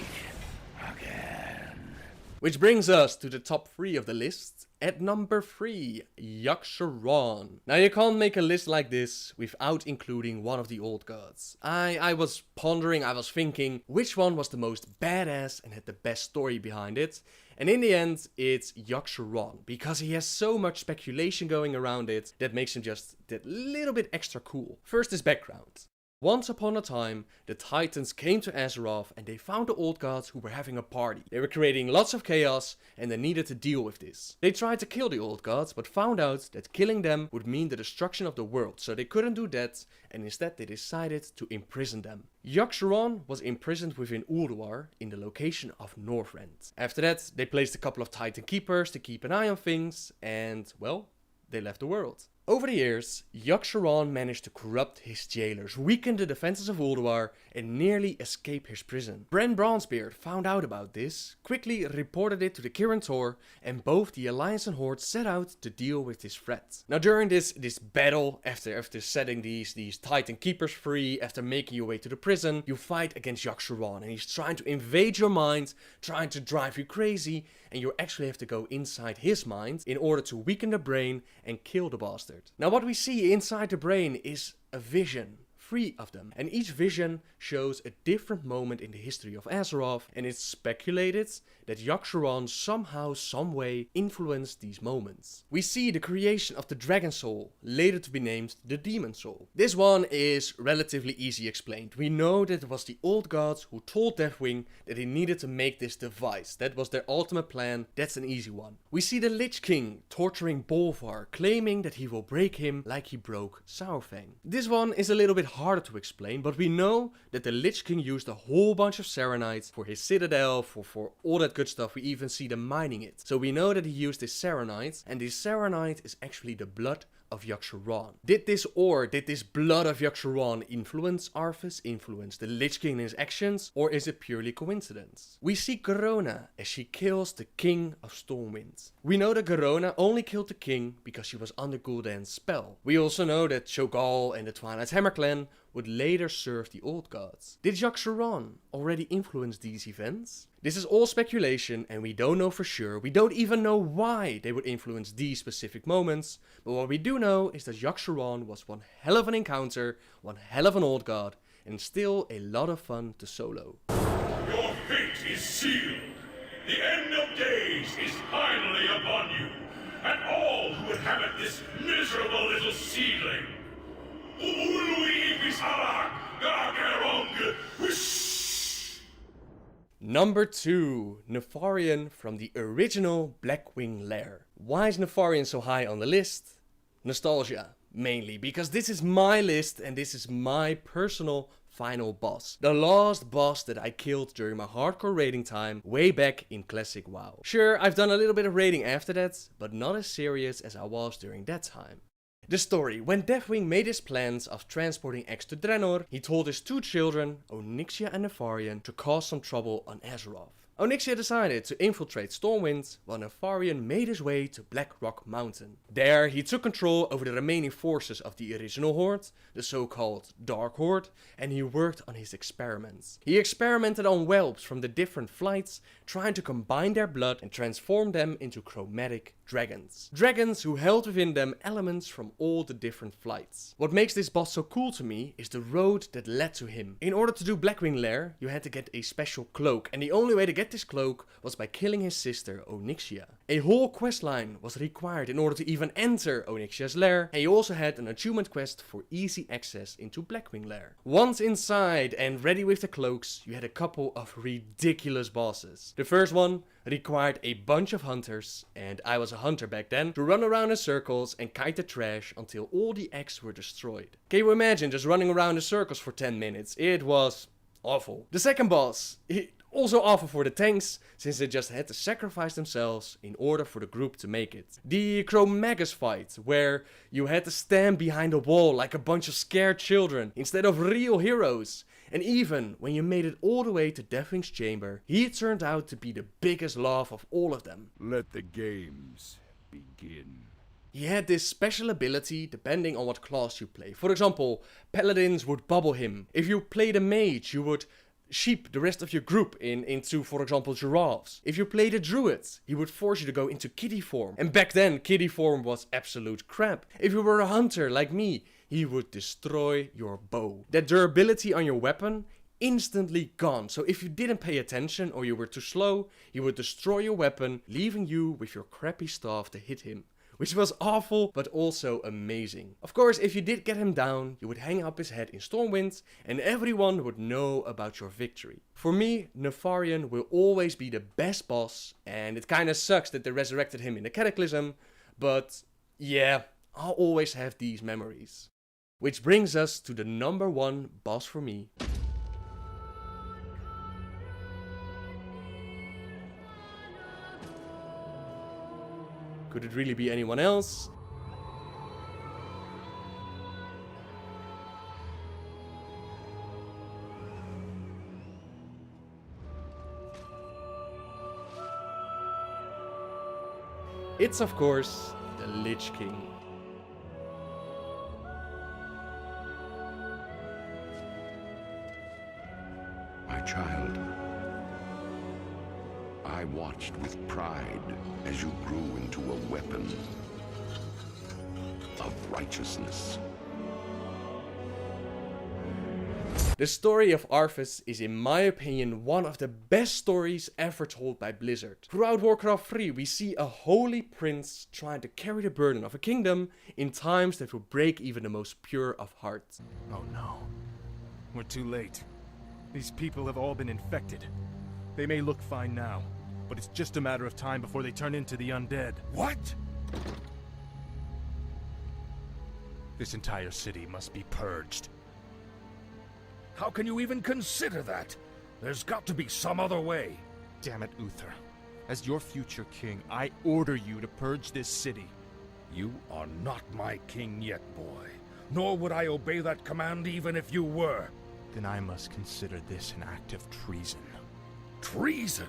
again. Which brings us to the top 3 of the list. At number 3, Yogg-Saron. Now you can't make a list like this without including one of the old gods. I was pondering, I was thinking which one was the most badass and had the best story behind it. And in the end, it's Yogg-Saron, because he has so much speculation going around it that makes him just that little bit extra cool. First, his background. Once upon a time, the Titans came to Azeroth and they found the old gods who were having a party. They were creating lots of chaos and they needed to deal with this. They tried to kill the old gods, but found out that killing them would mean the destruction of the world, so they couldn't do that, and instead they decided to imprison them. Yogg-Saron was imprisoned within Ulduar in the location of Northrend. After that, they placed a couple of Titan keepers to keep an eye on things, and well, they left the world. Over the years, Yogg-Saron managed to corrupt his jailers, weaken the defenses of Ulduar, and nearly escape his prison. Bran Bronzebeard found out about this, quickly reported it to the Kirin Tor, and both the Alliance and Horde set out to deal with this threat. Now during this battle, after setting these Titan Keepers free, after making your way to the prison, you fight against Yogg-Saron, and he's trying to invade your mind, trying to drive you crazy, and you actually have to go inside his mind in order to weaken the brain and kill the bastard. Now what we see inside the brain is a vision, 3 of them, and each vision shows a different moment in the history of Azeroth, and it's speculated that Yogg-Saron somehow, some way influenced these moments. We see the creation of the Dragon Soul, later to be named the Demon Soul. This one is relatively easy explained. We know that it was the old gods who told Deathwing that he needed to make this device. That was their ultimate plan. That's an easy one. We see the Lich King torturing Bolvar, claiming that he will break him like he broke Saurfang. This one is a little bit harder to explain, but we know that the Lich King used a whole bunch of Serenite for his citadel, for all that good stuff. We even see them mining it. So we know that he used this Serenite, and this Serenite is actually the blood of Yogg-Saron. Did this blood of Yogg-Saron influence Arthas, influence the Lich King in his actions, or is it purely coincidence? We see Garona as she kills the King of Stormwind. We know that Garona only killed the king because she was under Gul'dan's spell. We also know that Cho'Gall and the Twilight Hammer clan would later serve the Old Gods. Did Yogg-Saron already influence these events? This is all speculation and we don't know for sure. We don't even know why they would influence these specific moments. But what we do know is that Yogg-Saron was one hell of an encounter, one hell of an Old God, and still a lot of fun to solo. Your fate is sealed. The end of days is finally upon you, and all who inhabit this miserable little seedling. Number 2, Nefarian from the original Blackwing Lair. Why is Nefarian so high on the list? Nostalgia, mainly, because this is my list and this is my personal final boss. The last boss that I killed during my hardcore raiding time way back in Classic WoW. Sure, I've done a little bit of raiding after that, but not as serious as I was during that time. The story: when Deathwing made his plans of transporting X to Draenor, he told his 2 children, Onyxia and Nefarian, to cause some trouble on Azeroth. Onyxia decided to infiltrate Stormwind, while Nefarian made his way to Blackrock Mountain. There, he took control over the remaining forces of the original Horde, the so-called Dark Horde, and he worked on his experiments. He experimented on whelps from the different flights, trying to combine their blood and transform them into chromatic dragons. Dragons who held within them elements from all the different flights. What makes this boss so cool to me is the road that led to him. In order to do Blackwing Lair, you had to get a special cloak, and the only way to get this cloak was by killing his sister Onyxia. A whole questline was required in order to even enter Onyxia's lair, and you also had an achievement quest for easy access into Blackwing Lair. Once inside and ready with the cloaks, you had a couple of ridiculous bosses. The first one required a bunch of hunters, and I was a hunter back then, to run around in circles and kite the trash until all the eggs were destroyed. Can you imagine just running around in circles for 10 minutes? It was awful. The second boss, also awful for the tanks, since they just had to sacrifice themselves in order for the group to make it. The Chromagus fight, where you had to stand behind a wall like a bunch of scared children instead of real heroes. And even when you made it all the way to Deathwing's chamber, he turned out to be the biggest laugh of all of them. Let the games begin. He had this special ability depending on what class you play. For example, paladins would bubble him. If you played a mage, you would sheep the rest of your group into, for example, giraffes. If you played a druid, he would force you to go into kitty form. And back then, kitty form was absolute crap. If you were a hunter like me, he would destroy your bow. That durability on your weapon, instantly gone. So if you didn't pay attention or you were too slow, he would destroy your weapon, leaving you with your crappy staff to hit him. Which was awful, but also amazing. Of course, if you did get him down, you would hang up his head in Stormwind, and everyone would know about your victory. For me, Nefarian will always be the best boss, and it kinda sucks that they resurrected him in the Cataclysm, but yeah, I'll always have these memories. Which brings us to the number 1 boss for me. Could it really be anyone else? It's of course the Lich King. My child, I watched with pride as you grew into a weapon of righteousness. The story of Arthas is, in my opinion, one of the best stories ever told by Blizzard. Throughout Warcraft 3, we see a holy prince trying to carry the burden of a kingdom in times that will break even the most pure of heart. Oh no. We're too late. These people have all been infected. They may look fine now, but it's just a matter of time before they turn into the undead. What? This entire city must be purged. How can you even consider that? There's got to be some other way. Damn it, Uther. As your future king, I order you to purge this city. You are not my king yet, boy. Nor would I obey that command even if you were. Then I must consider this an act of treason. Treason?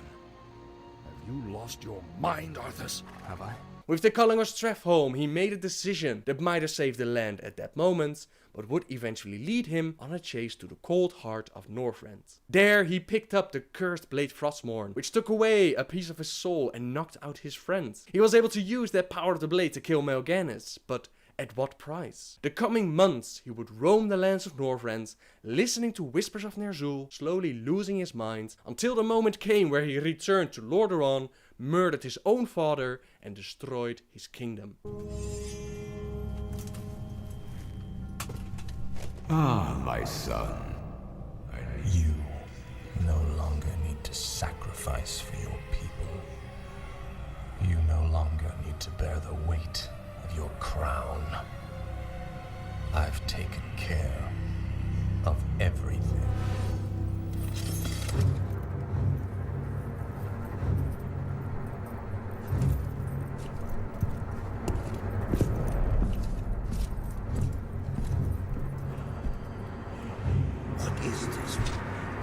Have you lost your mind, Arthas? Have I? With the calling of Strath home, he made a decision that might have saved the land at that moment, but would eventually lead him on a chase to the cold heart of Northrend. There he picked up the cursed blade Frostmourne, which took away a piece of his soul and knocked out his friend. He was able to use that power of the blade to kill Mal'Ganis, but at what price? The coming months he would roam the lands of Northrend, listening to whispers of Ner'zhul, slowly losing his mind, until the moment came where he returned to Lordaeron, murdered his own father, and destroyed his kingdom. Ah, my son. You no longer need to sacrifice for your people. You no longer need to bear the weight of your crown. I've taken care of everything. What is this?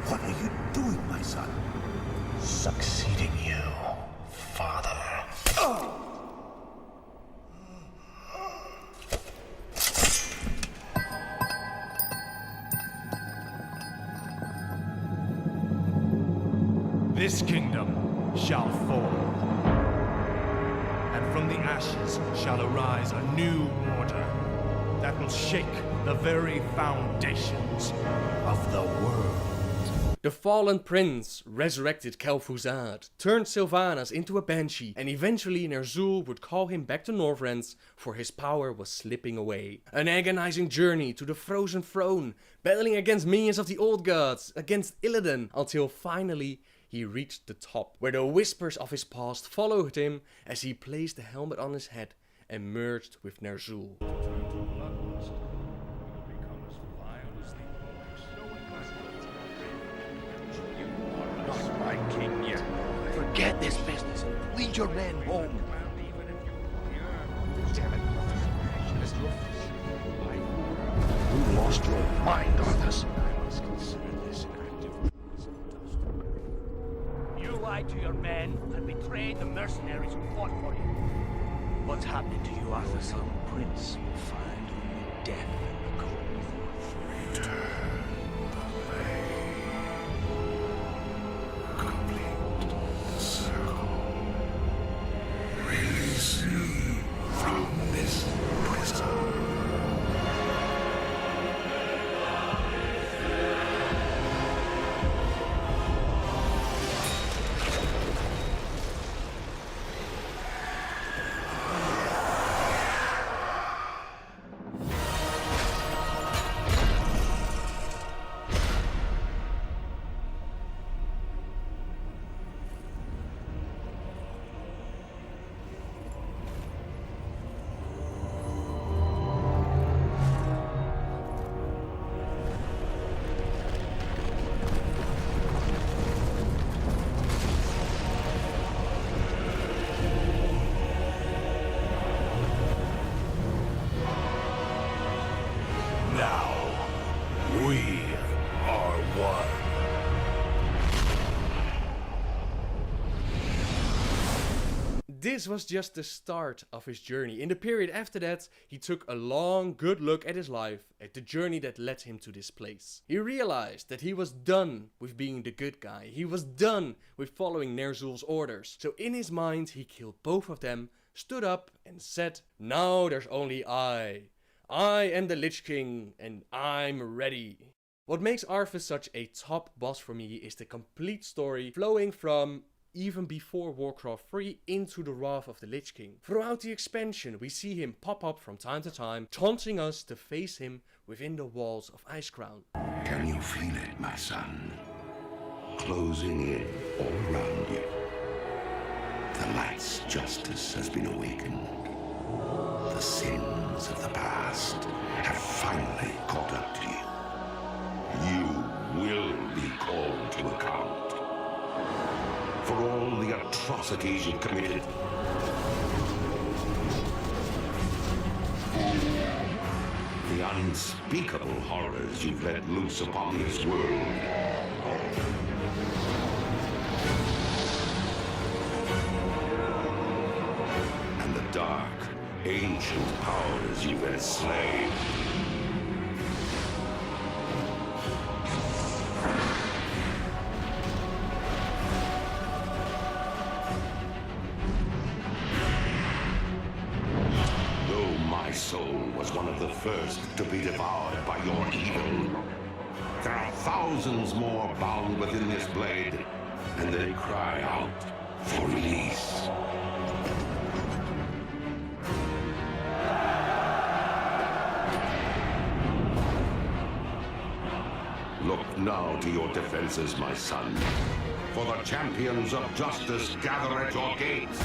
What are you doing, my son? Succeeding you, father. This kingdom shall fall, and from the ashes shall arise a new order that will shake the very foundations of the world. The fallen prince resurrected Kel'Thuzad, turned Sylvanas into a banshee, and eventually Ner'zhul would call him back to Northrend, for his power was slipping away. An agonizing journey to the frozen throne, battling against minions of the old gods, against Illidan, until finally he reached the top, where the whispers of his past followed him as he placed the helmet on his head and merged with Ner'zhul. Not my king yet. Forget this business. Lead your men home. Damn it. You lost your mind, Arthas. I must consider this an act of You lied to your men and betrayed the mercenaries who fought for you. What's happening to you, Arthas? Some prince will find only death in the cold. Release me from this prison. This was just the start of his journey. In the period after that, he took a long, good look at his life, at the journey that led him to this place. He realized that he was done with being the good guy. He was done with following Ner'zhul's orders. So in his mind, he killed both of them, stood up and said, "Now there's only I. I am the Lich King and I'm ready." What makes Arthas such a top boss for me is the complete story flowing from even before Warcraft 3 into the wrath of the Lich King. Throughout the expansion, we see him pop up from time to time, taunting us to face him within the walls of Icecrown. Can you feel it, my son? Closing in all around you. The light's justice has been awakened. The sins of the past have finally caught up to you. You be called to account. For all the atrocities you've committed. The unspeakable horrors you've let loose upon this world. And the dark, ancient powers you've enslaved. Though my soul was one of the first to be devoured by your evil, there are thousands more bound within this blade, and they cry out for release. Look now to your defenses, my son, for the champions of justice gather at your gates.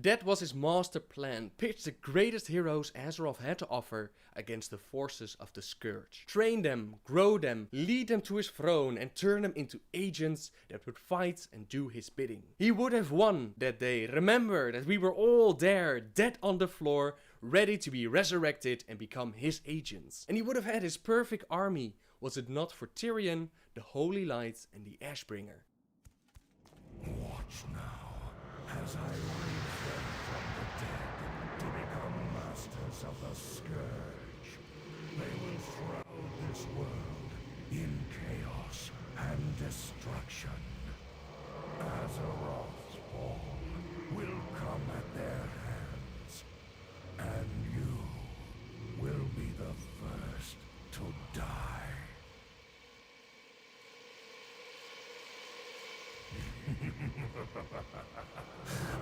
That was his master plan, pitch the greatest heroes Azeroth had to offer against the forces of the Scourge. Train them, grow them, lead them to his throne and turn them into agents that would fight and do his bidding. He would have won that day. Remember that we were all there, dead on the floor, ready to be resurrected and become his agents. And he would have had his perfect army, was it not for Tyrion, the Holy Light and the Ashbringer. Watch now as I raise them from the dead to become masters of the Scourge. They will shroud this world in chaos and destruction. Azeroth's fall will come at their hands, and you will be the first to die.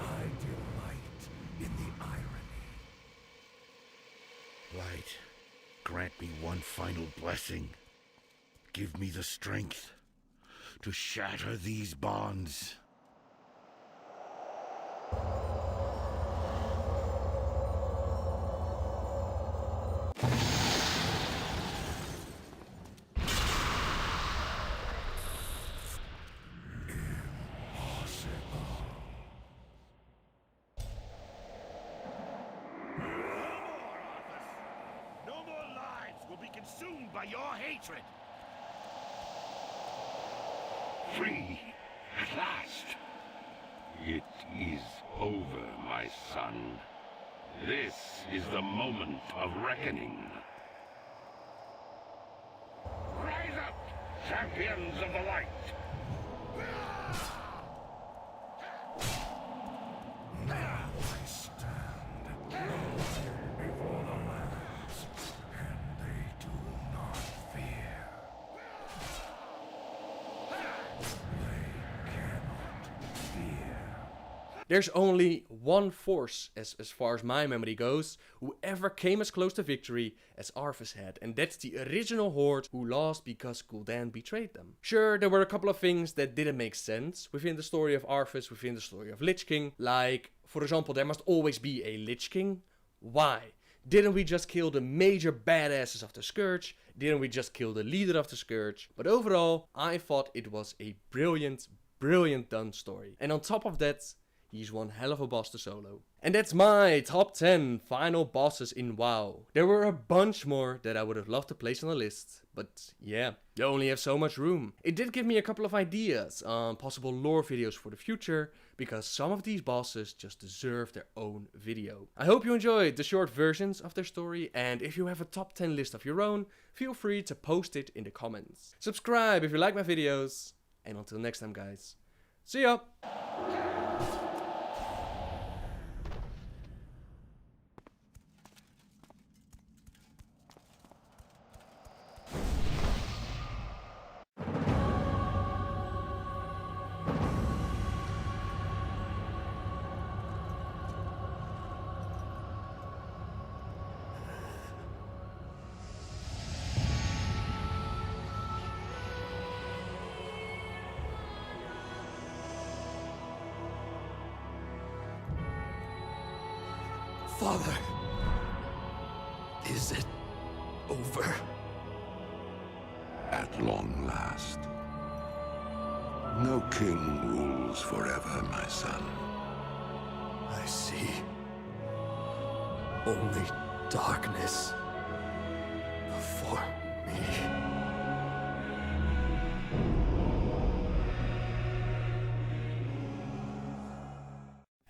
I delight in the irony. Light, grant me one final blessing. Give me the strength to shatter these bonds. Consumed by your hatred. Free, at last. It is over, my son. This is the moment of reckoning. Rise up, champions of the light! Now I stand before the lands, and they do not fear. They cannot fear. There's only one force, as far as my memory goes, who ever came as close to victory as Arthas had, and that's the original Horde who lost because Gul'dan betrayed them. Sure, there were a couple of things that didn't make sense within the story of Arthas, within the story of Lich King, like, for example, there must always be a Lich King. Why? Didn't we just kill the major badasses of the Scourge? Didn't we just kill the leader of the Scourge? But overall, I thought it was a brilliant done story. And on top of that, he's one hell of a boss to solo. And that's my top 10 final bosses in WoW. There were a bunch more that I would have loved to place on the list, but yeah, you only have so much room. It did give me a couple of ideas on possible lore videos for the future, because some of these bosses just deserve their own video. I hope you enjoyed the short versions of their story, and if you have a top 10 list of your own, feel free to post it in the comments. Subscribe if you like my videos, and until next time guys, see ya! Father, is it over? At long last. No king rules forever, my son. I see. Only darkness before me.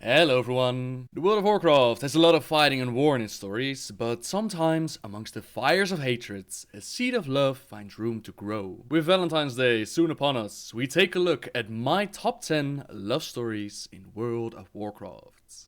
Hello everyone! The world of Warcraft has a lot of fighting and war in its stories, but sometimes amongst the fires of hatred, a seed of love finds room to grow. With Valentine's Day soon upon us, we take a look at my top 10 love stories in World of Warcraft.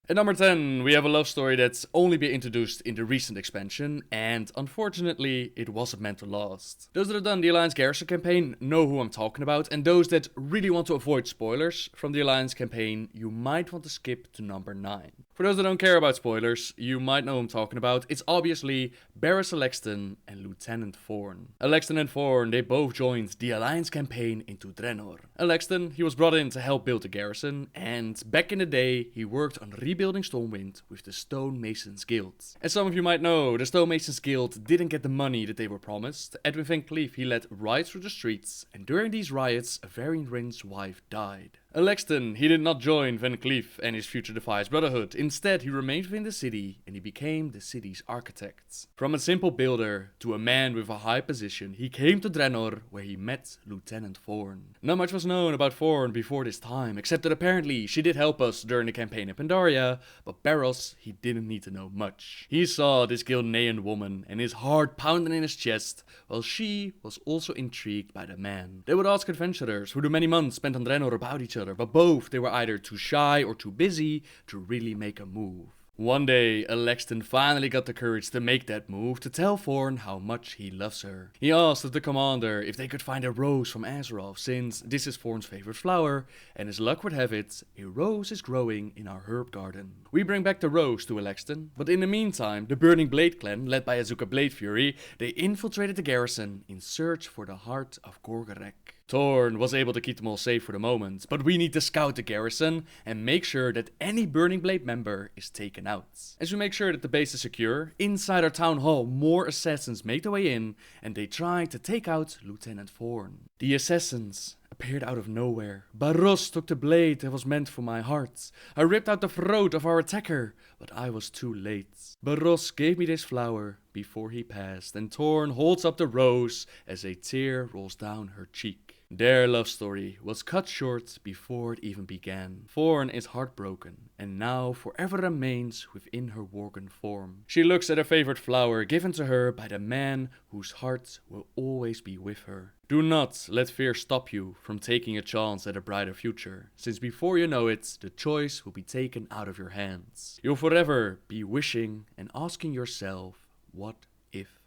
At number 10, we have a love story that's only been introduced in the recent expansion, and unfortunately, it wasn't meant to last. Those that have done the Alliance Garrison campaign know who I'm talking about, and those that really want to avoid spoilers from the Alliance campaign, you might want to skip to number 9. For those that don't care about spoilers, you might know who I'm talking about. It's obviously Barriss Alexston and Lieutenant Thorn. Alexston and Thorn, they both joined the Alliance campaign into Draenor. Alexston, he was brought in to help build the garrison, and back in the day, he worked on rebuilding Stormwind with the Stonemasons Guild. As some of you might know, the Stonemasons Guild didn't get the money that they were promised. Edwin Van Cleef, he led riots through the streets, and during these riots, a Varian Rin's wife died. Alexston, he did not join Van Cleef and his future Defiance Brotherhood. Instead, he remained within the city and he became the city's architect. From a simple builder to a man with a high position, he came to Draenor where he met Lieutenant Thorn. Not much was known about Thorn before this time, except that apparently she did help us during the campaign in Pandaria, but Barriss, he didn't need to know much. He saw this Gilnean woman and his heart pounding in his chest, while she was also intrigued by the man. They would ask adventurers who the many months spent on Draenor about each other, but both they were either too shy or too busy to really make a move. One day, Alexston finally got the courage to make that move to tell Thorn how much he loves her. He asked of the commander if they could find a rose from Azeroth, since this is Thorn's favorite flower, and as luck would have it, a rose is growing in our herb garden. We bring back the rose to Alexston, but in the meantime, the Burning Blade clan, led by Azuka Bladefury, they infiltrated the garrison in search for the heart of Gorgorek. Thorn was able to keep them all safe for the moment, but we need to scout the garrison and make sure that any Burning Blade member is taken out. As we make sure that the base is secure, inside our town hall more assassins make their way in and they try to take out Lieutenant Thorn. The assassins appeared out of nowhere. Barros took the blade that was meant for my heart. I ripped out the throat of our attacker, but I was too late. Barros gave me this flower before he passed, and Thorn holds up the rose as a tear rolls down her cheek. Their love story was cut short before it even began. Thorn is heartbroken, and now forever remains within her Worgen form. She looks at her favorite flower given to her by the man whose heart will always be with her. Do not let fear stop you from taking a chance at a brighter future, since before you know it, the choice will be taken out of your hands. You'll forever be wishing and asking yourself, what if?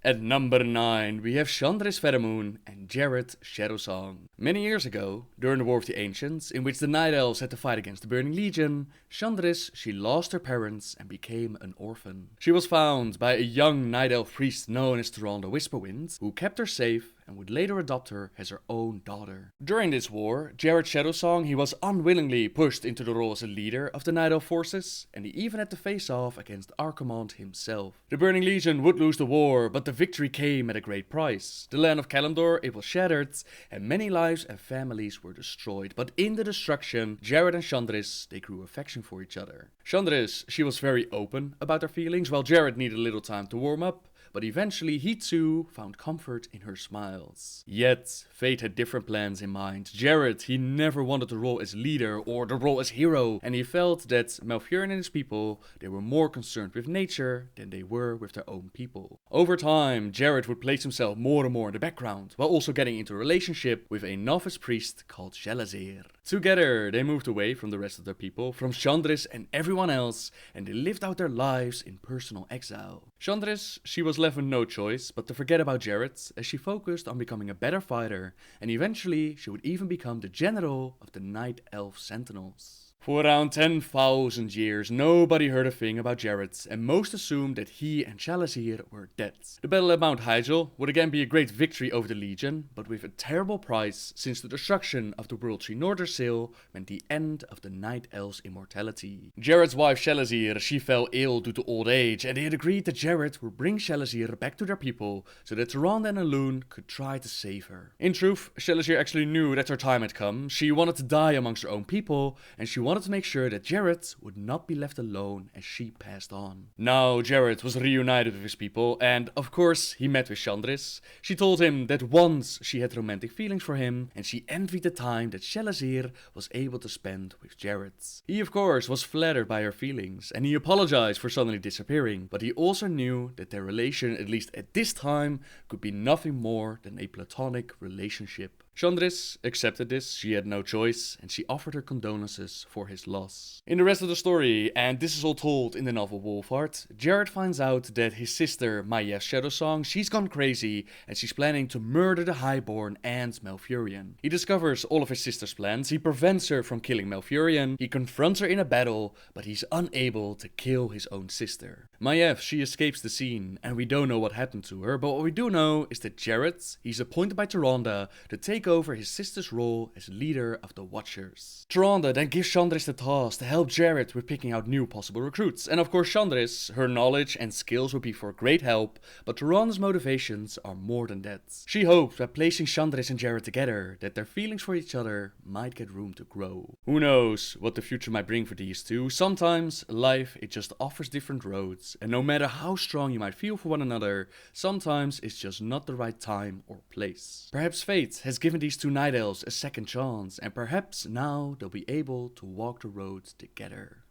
At number 9, we have Chandris Pheromone and Jared Shadowsong. Many years ago, during the War of the Ancients, in which the Night Elves had to fight against the Burning Legion, Chandris, she lost her parents and became an orphan. She was found by a young Night Elf priest known as Tyrande Whisperwind, who kept her safe and would later adopt her as her own daughter. During this war, Jared Shadowsong, he was unwillingly pushed into the role as a leader of the Night Elf forces, and he even had to face off against Archimonde himself. The Burning Legion would lose the war, but the victory came at a great price. The land of Kalimdor, it was shattered, and many lives and families were destroyed. But in the destruction, Jared and Chandris, they grew affection for each other. Chandris, she was very open about her feelings, while Jared needed a little time to warm up, but eventually he too found comfort in her smiles. Yet, fate had different plans in mind. Jared, he never wanted the role as leader or the role as hero, and he felt that Malfurion and his people, they were more concerned with nature than they were with their own people. Over time, Jared would place himself more and more in the background, while also getting into a relationship with a novice priest called Gelazir. Together, they moved away from the rest of their people, from Chandris and everyone else, and they lived out their lives in personal exile. Chandris, she was left with no choice but to forget about Jared, as she focused on becoming a better fighter, and eventually she would even become the general of the Night Elf Sentinels. For around 10,000 years, nobody heard a thing about Jared, and most assumed that he and Shalazir were dead. The battle at Mount Hyjal would again be a great victory over the Legion, but with a terrible price, since the destruction of the World Tree Nordersil meant the end of the Night Elf's immortality. Jared's wife Shalazir, she fell ill due to old age, and they had agreed that Jared would bring Shalazir back to their people, so that Tyrande and Elune could try to save her. In truth, Shalazir actually knew that her time had come. She wanted to die amongst her own people, and she wanted to make sure that Jared would not be left alone as she passed on. Now Jared was reunited with his people, and of course he met with Chandris. She told him that once she had romantic feelings for him, and she envied the time that Shalazir was able to spend with Jared. He of course was flattered by her feelings, and he apologized for suddenly disappearing, but he also knew that their relation, at least at this time, could be nothing more than a platonic relationship. Chandris accepted this, she had no choice, and she offered her condolences for his loss. In the rest of the story, and this is all told in the novel Wolfheart, Jared finds out that his sister Mayev's Shadow Song, she's gone crazy, and she's planning to murder the Highborn and Malfurion. He discovers all of his sister's plans, he prevents her from killing Malfurion, he confronts her in a battle, but he's unable to kill his own sister. Maiev, she escapes the scene, and we don't know what happened to her, but what we do know is that Jared, he's appointed by Tyrande to take over his sister's role as leader of the Watchers. Tyrande then gives Chandris the task to help Jared with picking out new possible recruits, and of course Chandris, her knowledge and skills would be for great help, but Tyrande's motivations are more than that. She hopes that placing Chandris and Jared together, that their feelings for each other might get room to grow. Who knows what the future might bring for these two? Sometimes life, it just offers different roads, and no matter how strong you might feel for one another, sometimes it's just not the right time or place. Perhaps fate has given these two Night Elves a second chance, and perhaps now they'll be able to walk the road together.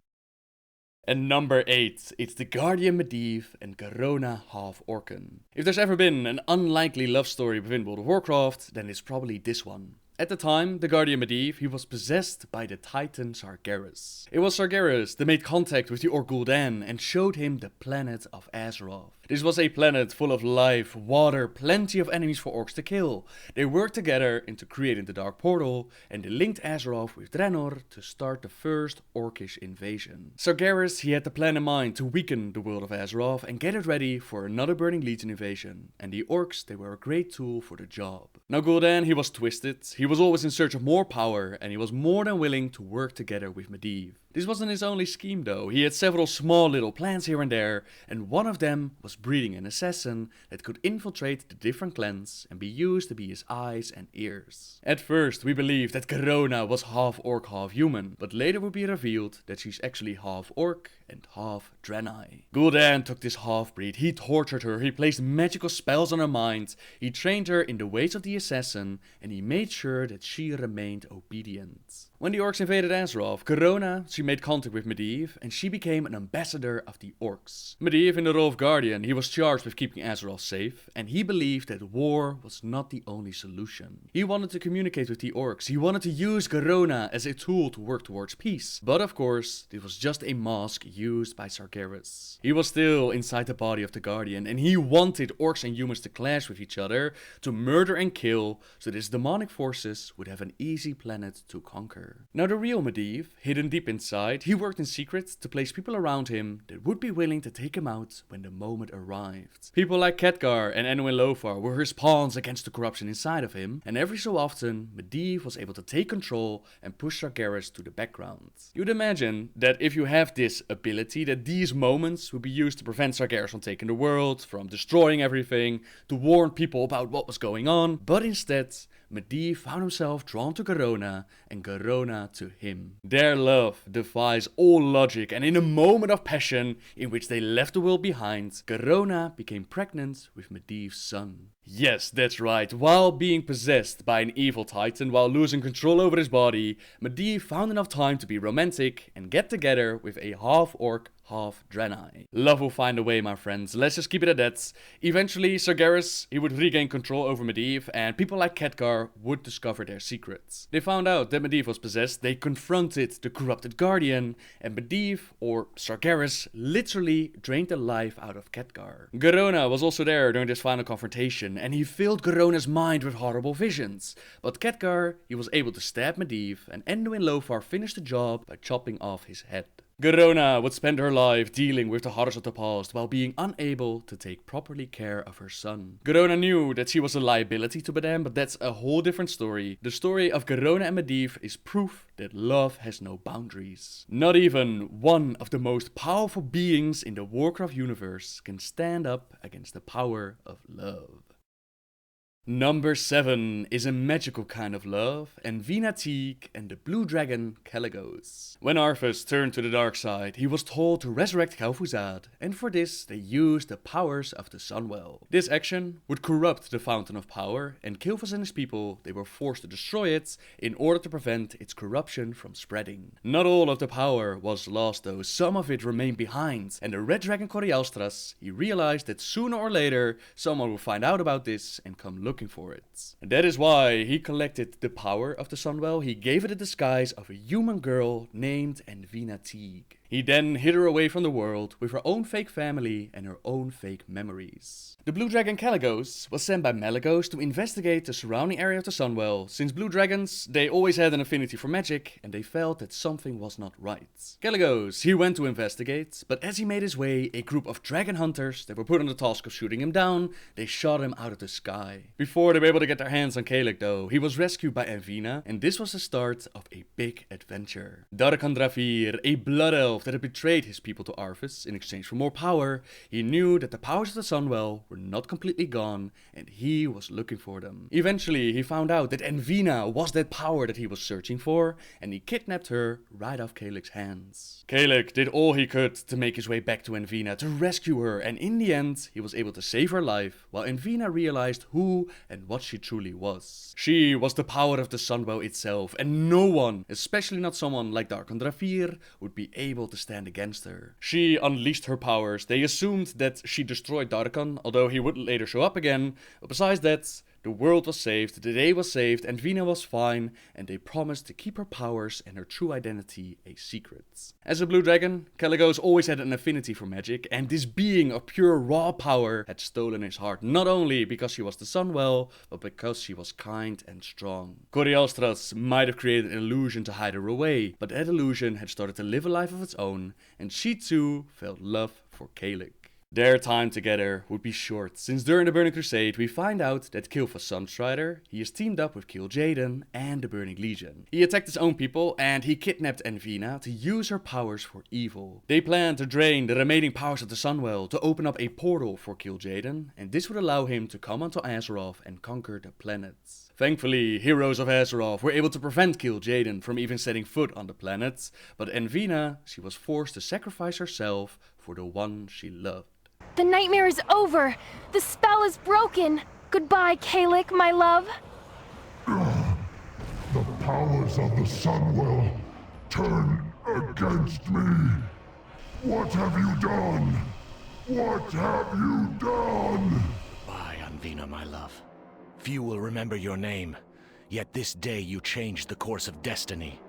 And number 8, it's the Guardian Medivh and Garona Half-Orcan. If there's ever been an unlikely love story within World of Warcraft, then it's probably this one. At the time, the Guardian Medivh, he was possessed by the Titan Sargeras. It was Sargeras that made contact with the Orc Gul'dan and showed him the planet of Azeroth. This was a planet full of life, water, plenty of enemies for orcs to kill. They worked together into creating the Dark Portal, and they linked Azeroth with Draenor to start the first orcish invasion. Sargeras, he had the plan in mind to weaken the world of Azeroth and get it ready for another Burning Legion invasion, and the orcs, they were a great tool for the job. Now Gul'dan, he was twisted, he was always in search of more power, and he was more than willing to work together with Medivh. This wasn't his only scheme though, he had several small little plans here and there, and one of them was breeding an assassin that could infiltrate the different clans and be used to be his eyes and ears. At first we believed that Garona was half orc, half human, but later would be revealed that she's actually half orc and half Draenei. Gul'dan took this half-breed, he tortured her, he placed magical spells on her mind, he trained her in the ways of the assassin, and he made sure that she remained obedient. When the orcs invaded Azeroth, Garona, she made contact with Medivh, and she became an ambassador of the orcs. Medivh, in the role of Guardian, he was charged with keeping Azeroth safe, and he believed that war was not the only solution. He wanted to communicate with the orcs, he wanted to use Garona as a tool to work towards peace. But of course, this was just a mask used by Sargeras. He was still inside the body of the Guardian, and he wanted orcs and humans to clash with each other, to murder and kill, so these demonic forces would have an easy planet to conquer. Now the real Medivh, hidden deep inside, he worked in secret to place people around him that would be willing to take him out when the moment arrived. People like Khadgar and Anduin Lothar were his pawns against the corruption inside of him, and every so often Medivh was able to take control and push Sargeras to the background. You'd imagine that if you have this ability, that these moments would be used to prevent Sargeras from taking the world, from destroying everything, to warn people about what was going on, but instead Medivh found himself drawn to Garona, and Garona to him. Their love defies all logic, and in a moment of passion, in which they left the world behind, Garona became pregnant with Medivh's son. Yes, that's right, while being possessed by an evil titan, while losing control over his body, Medivh found enough time to be romantic and get together with a half-orc, half Draenei. Love will find a way, my friends. Let's just keep it at that. Eventually, Sargeras, he would regain control over Medivh, and people like Khadgar would discover their secrets. They found out that Medivh was possessed, they confronted the corrupted Guardian, and Medivh, or Sargeras, literally drained the life out of Khadgar. Garona was also there during this final confrontation, and he filled Garona's mind with horrible visions. But Khadgar, he was able to stab Medivh, and Anduin Lothar finished the job by chopping off his head. Garona would spend her life dealing with the horrors of the past while being unable to take properly care of her son. Garona knew that she was a liability to Badam, but that's a whole different story. The story of Garona and Medivh is proof that love has no boundaries. Not even one of the most powerful beings in the Warcraft universe can stand up against the power of love. Number 7 is a magical kind of love, and Vina Teague and the blue dragon Caligos. When Arthas turned to the dark side, he was told to resurrect Kel'Thuzad, and for this they used the powers of the Sunwell. This action would corrupt the Fountain of Power, and Kil'Thuzad and his people, they were forced to destroy it in order to prevent its corruption from spreading. Not all of the power was lost though, some of it remained behind, and the red dragon Corialstras, he realized that sooner or later someone would find out about this and come looking for it. And that is why he collected the power of the Sunwell. He gave it a disguise of a human girl named Vina Teague. He then hid her away from the world with her own fake family and her own fake memories. The blue dragon Caligos was sent by Malygos to investigate the surrounding area of the Sunwell, since blue dragons, they always had an affinity for magic and they felt that something was not right. Caligos, he went to investigate, but as he made his way, a group of dragon hunters that were put on the task of shooting him down, they shot him out of the sky. Before they were able to get their hands on Calig though, he was rescued by Anvina, and this was the start of a big adventure. Darkan Drafir, a blood elf that had betrayed his people to Arthas in exchange for more power, he knew that the powers of the Sunwell were not completely gone, and he was looking for them. Eventually, he found out that Anvina was that power that he was searching for, and he kidnapped her right off Calig's hands. Calig did all he could to make his way back to Anvina, to rescue her, and in the end, he was able to save her life, while Anvina realized who and what she truly was. She was the power of the Sunwell itself, and no one, especially not someone like Darkan Drafir, would be able to stand against her. She unleashed her powers. They assumed that she destroyed Darkan, although he would later show up again. But besides that, the world was saved, the day was saved, and Vina was fine, and they promised to keep her powers and her true identity a secret. As a blue dragon, Caligos always had an affinity for magic, and this being of pure raw power had stolen his heart, not only because she was the Sunwell, but because she was kind and strong. Corialstras might have created an illusion to hide her away, but that illusion had started to live a life of its own, and she too felt love for Calig. Their time together would be short, since during the Burning Crusade we find out that Kil'Thuzad Sunstrider, he is teamed up with Kil'jaeden and the Burning Legion. He attacked his own people and he kidnapped Anvina to use her powers for evil. They planned to drain the remaining powers of the Sunwell to open up a portal for Kil'jaeden, and this would allow him to come onto Azeroth and conquer the planets. Thankfully, heroes of Azeroth were able to prevent Kil'jaeden from even setting foot on the planet, but Anvina, she was forced to sacrifice herself for the one she loved. The nightmare is over! The spell is broken! Goodbye, Calig, my love! The powers of the Sunwell turn against me. What have you done? What have you done? Bye, Anvina, my love. Few will remember your name, yet this day you changed the course of destiny.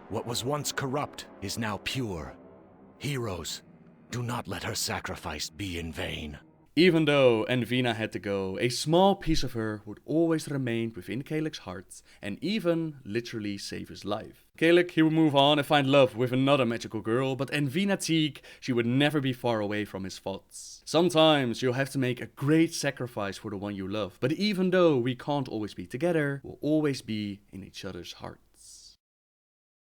What was once corrupt is now pure. Heroes, do not let her sacrifice be in vain. Even though Anvina had to go, a small piece of her would always remain within Calig's heart, and even literally save his life. Calig, he would move on and find love with another magical girl, but Anvina Teague, she would never be far away from his thoughts. Sometimes you'll have to make a great sacrifice for the one you love, but even though we can't always be together, we'll always be in each other's hearts.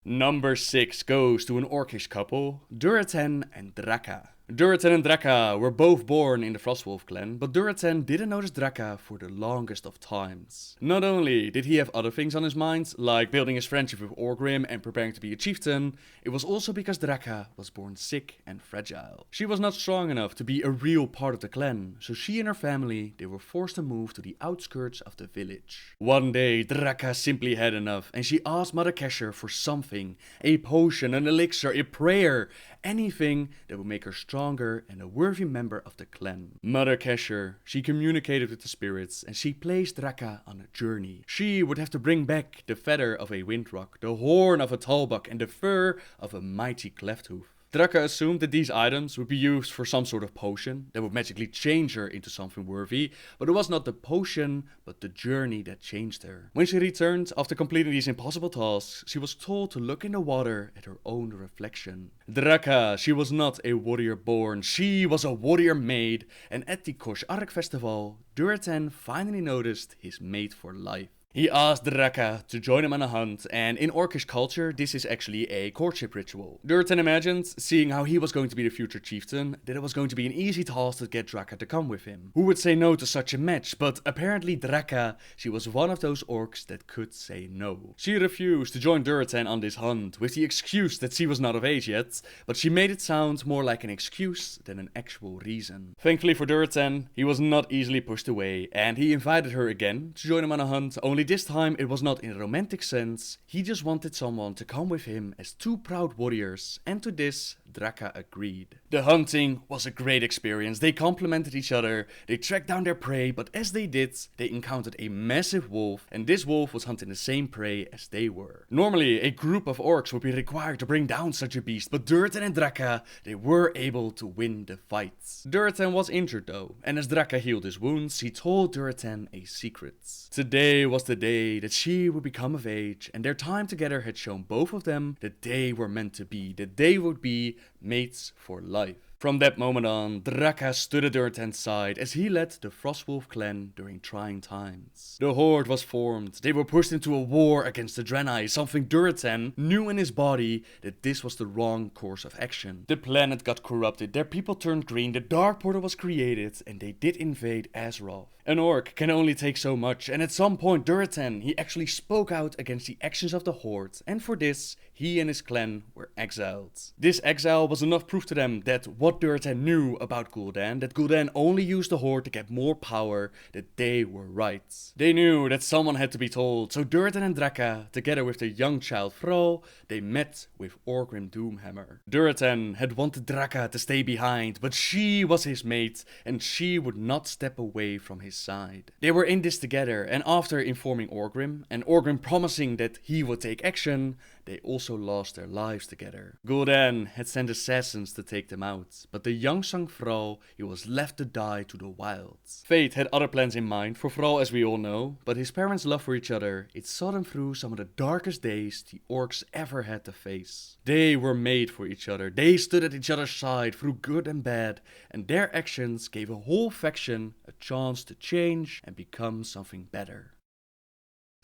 Number 6 goes to an orcish couple, Durathan and Draka. Durathan and Draka were both born in the Frostwolf clan, but Durathan didn't notice Draka for the longest of times. Not only did he have other things on his mind, like building his friendship with Orgrim and preparing to be a chieftain, it was also because Draka was born sick and fragile. She was not strong enough to be a real part of the clan, so she and her family, they were forced to move to the outskirts of the village. One day, Draka simply had enough, and she asked Mother Kesher for something, a potion, an elixir, a prayer, anything that would make her stronger and a worthy member of the clan. Mother Kesher, she communicated with the spirits and she placed Draka on a journey. She would have to bring back the feather of a windrock, the horn of a talbuk and the fur of a mighty clefthoof. Draka assumed that these items would be used for some sort of potion that would magically change her into something worthy, but it was not the potion, but the journey that changed her. When she returned after completing these impossible tasks, she was told to look in the water at her own reflection. Draka, she was not a warrior born, she was a warrior made, and at the Kosh Ark festival, Durotan finally noticed his mate for life. He asked Draka to join him on a hunt, and in Orcish culture, this is actually a courtship ritual. Durotan imagined, seeing how he was going to be the future chieftain, that it was going to be an easy task to get Draka to come with him. Who would say no to such a match? But apparently Draka, she was one of those orcs that could say no. She refused to join Durotan on this hunt, with the excuse that she was not of age yet, but she made it sound more like an excuse than an actual reason. Thankfully for Durotan, he was not easily pushed away, and he invited her again to join him on a hunt, only this time it was not in a romantic sense. He just wanted someone to come with him as two proud warriors, and to this Draka agreed. The hunting was a great experience. They complemented each other, they tracked down their prey, but as they did, they encountered a massive wolf, and this wolf was hunting the same prey as they were. Normally, a group of orcs would be required to bring down such a beast, but Durotan and Draka, they were able to win the fight. Durotan was injured though, and as Draka healed his wounds, he told Durotan a secret. Today was the day that she would become of age, and their time together had shown both of them that they were meant to be, that they would be mates for life. From that moment on, Draka stood at Durotan's side as he led the Frostwolf clan during trying times. The Horde was formed, they were pushed into a war against the Draenei, something Durotan knew in his body that this was the wrong course of action. The planet got corrupted, their people turned green, the Dark Portal was created, and they did invade Azeroth. An orc can only take so much, and at some point Durotan, he actually spoke out against the actions of the Horde, and for this, he and his clan were exiled. This exile was enough proof to them that what Durotan knew about Gul'dan, that Gul'dan only used the Horde to get more power, that they were right. They knew that someone had to be told, so Durotan and Draka, together with their young child Thrall, they met with Orgrim Doomhammer. Durotan had wanted Draka to stay behind, but she was his mate, and she would not step away from his side. They were in this together, and after informing Orgrim, and Orgrim promising that he would take action, they also lost their lives together. Gul'dan had sent assassins to take them out, but the young son Thrall, he was left to die to the wilds. Fate had other plans in mind for Thrall, as we all know, but his parents' love for each other, it saw them through some of the darkest days the orcs ever had to face. They were made for each other, they stood at each other's side through good and bad, and their actions gave a whole faction a chance to change and become something better.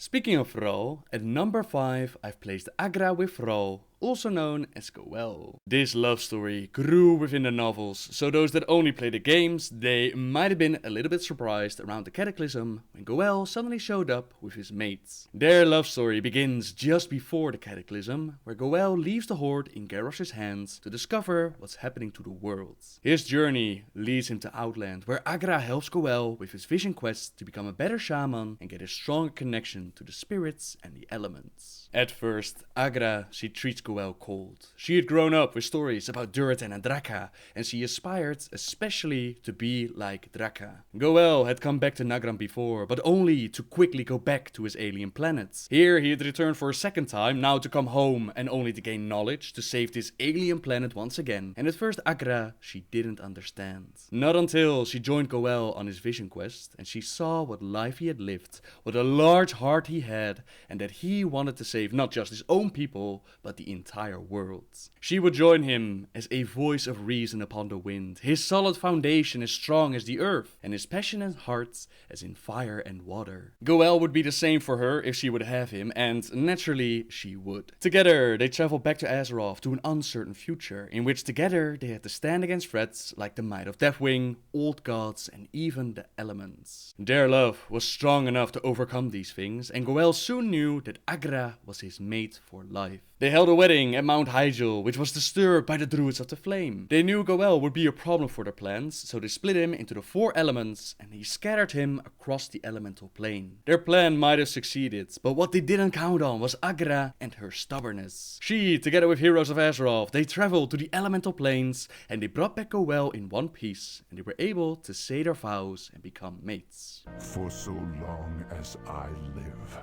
Speaking of Thrall, at number 5 I've placed Agra with Thrall, also known as Goel. This love story grew within the novels, so those that only play the games, they might have been a little bit surprised around the Cataclysm when Goel suddenly showed up with his mates. Their love story begins just before the Cataclysm, where Goel leaves the Horde in Garrosh's hands to discover what's happening to the world. His journey leads him to Outland, where Agra helps Goel with his vision quest to become a better shaman and get a stronger connection to the spirits and the elements. At first, Agra, she treats Goel cold. She had grown up with stories about Durotan and Draka, and she aspired especially to be like Draka. Goel had come back to Nagram before, but only to quickly go back to his alien planet. Here he had returned for a second time, now to come home and only to gain knowledge to save this alien planet once again. And at first Agra, she didn't understand. Not until she joined Goel on his vision quest, and she saw what life he had lived, what a large heart he had, and that he wanted to save not just his own people, but the entire world. She would join him as a voice of reason upon the wind, his solid foundation as strong as the earth, and his passion and heart as in fire and water. Goel would be the same for her if she would have him, and naturally she would. Together they traveled back to Azeroth to an uncertain future, in which together they had to stand against threats like the might of Deathwing, old gods, and even the elements. Their love was strong enough to overcome these things, and Goel soon knew that Agra was his mate for life. They held a wedding at Mount Hyjal, which was disturbed by the Druids of the Flame. They knew Goel would be a problem for their plans, so they split him into the 4 elements and he scattered him across the elemental plane. Their plan might have succeeded, but what they didn't count on was Agra and her stubbornness. She, together with heroes of Azeroth, they traveled to the elemental planes and they brought back Goel in one piece, and they were able to say their vows and become mates. For so long as I live,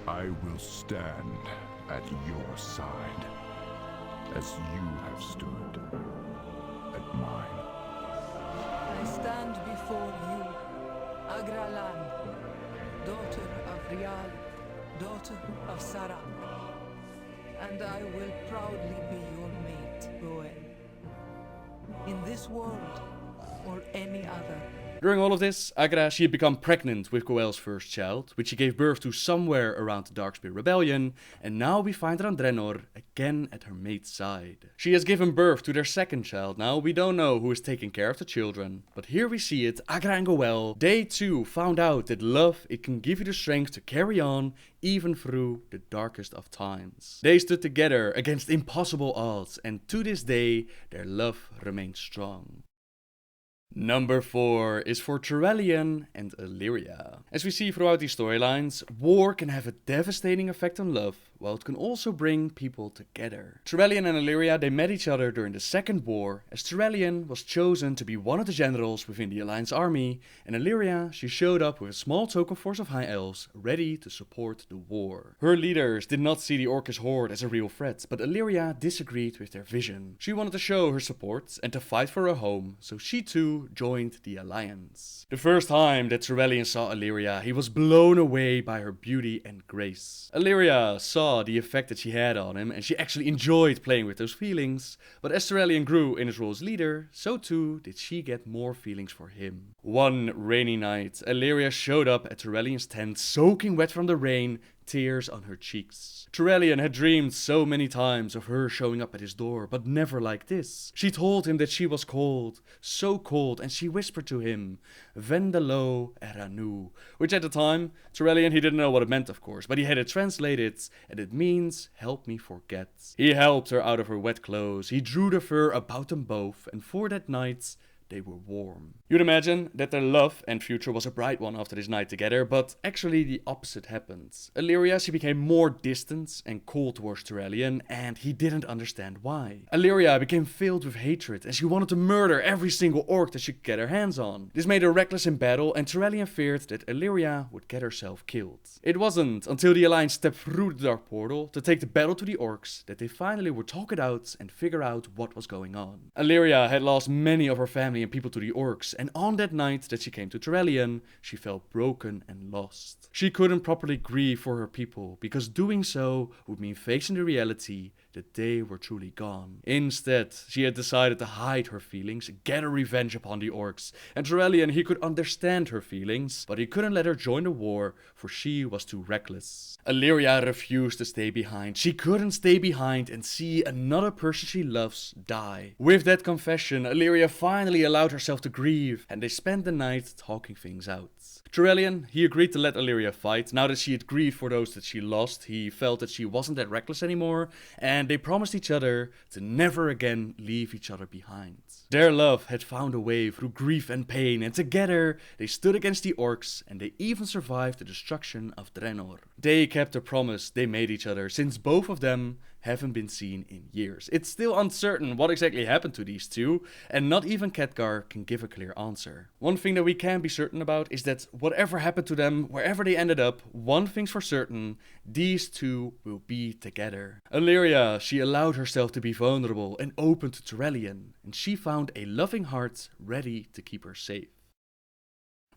I will stand at your side. as you have stood at mine. I stand before you, Agralan, daughter of Rial, daughter of Sarah, and I will proudly be your mate, Rowan, in this world or any other. During all of this, Agra, she had become pregnant with Goel's first child, which she gave birth to somewhere around the Darkspear Rebellion, and now we find her on Draenor, again at her mate's side. She has given birth to their second child now, we don't know who is taking care of the children, but here we see it, Agra and Goel, they too found out that love, it can give you the strength to carry on, even through the darkest of times. They stood together against impossible odds, and to this day, their love remains strong. Number 4 is for Turalyon and Illyria. As we see throughout these storylines, war can have a devastating effect on love, while it can also bring people together. Turalyon and Illyria, they met each other during the Second War, as Turalyon was chosen to be one of the generals within the Alliance army, and Illyria, she showed up with a small token force of High Elves, ready to support the war. Her leaders did not see the Orcish horde as a real threat, but Illyria disagreed with their vision. She wanted to show her support and to fight for her home, so she too joined the Alliance. The first time that Turalyon saw Illyria, he was blown away by her beauty and grace. Illyria saw the effect that she had on him, and she actually enjoyed playing with those feelings, but as Turalyon grew in his role as leader, so too did she get more feelings for him. One rainy night, Illyria showed up at Turalyon's tent, soaking wet from the rain, tears on her cheeks. Turalyon had dreamed so many times of her showing up at his door, but never like this. She told him that she was cold, so cold, and she whispered to him, Vendalo Eranu, which at the time, Turalyon, he didn't know what it meant of course, but he had it translated, and it means, help me forget. He helped her out of her wet clothes, he drew the fur about them both, and for that night, they were warm. You'd imagine that their love and future was a bright one after this night together, but actually the opposite happened. Illyria, she became more distant and cold towards Turalyon, and he didn't understand why. Illyria became filled with hatred, and she wanted to murder every single orc that she could get her hands on. This made her reckless in battle, and Turalyon feared that Illyria would get herself killed. It wasn't until the Alliance stepped through the Dark Portal to take the battle to the orcs that they finally would talk it out and figure out what was going on. Illyria had lost many of her family and people to the orcs, and on that night that she came to Turalyon, she felt broken and lost. She couldn't properly grieve for her people, because doing so would mean facing the reality that they were truly gone. Instead, she had decided to hide her feelings, get a revenge upon the orcs, and Turalyon, he could understand her feelings, but he couldn't let her join the war, for she was too reckless. Illyria refused to stay behind. She couldn't stay behind and see another person she loves die. With that confession, Illyria finally allowed herself to grieve, and they spent the night talking things out. Turalyon, he agreed to let Illyria fight. Now that she had grieved for those that she lost, he felt that she wasn't that reckless anymore, and they promised each other to never again leave each other behind. Their love had found a way through grief and pain, and together they stood against the orcs, and they even survived the destruction of Draenor. They kept the promise they made each other, since both of them haven't been seen in years. It's still uncertain what exactly happened to these two, and not even Khadgar can give a clear answer. One thing that we can be certain about is that whatever happened to them, wherever they ended up, one thing's for certain, these two will be together. Illyria, she allowed herself to be vulnerable and open to Turalyon, and she found a loving heart ready to keep her safe.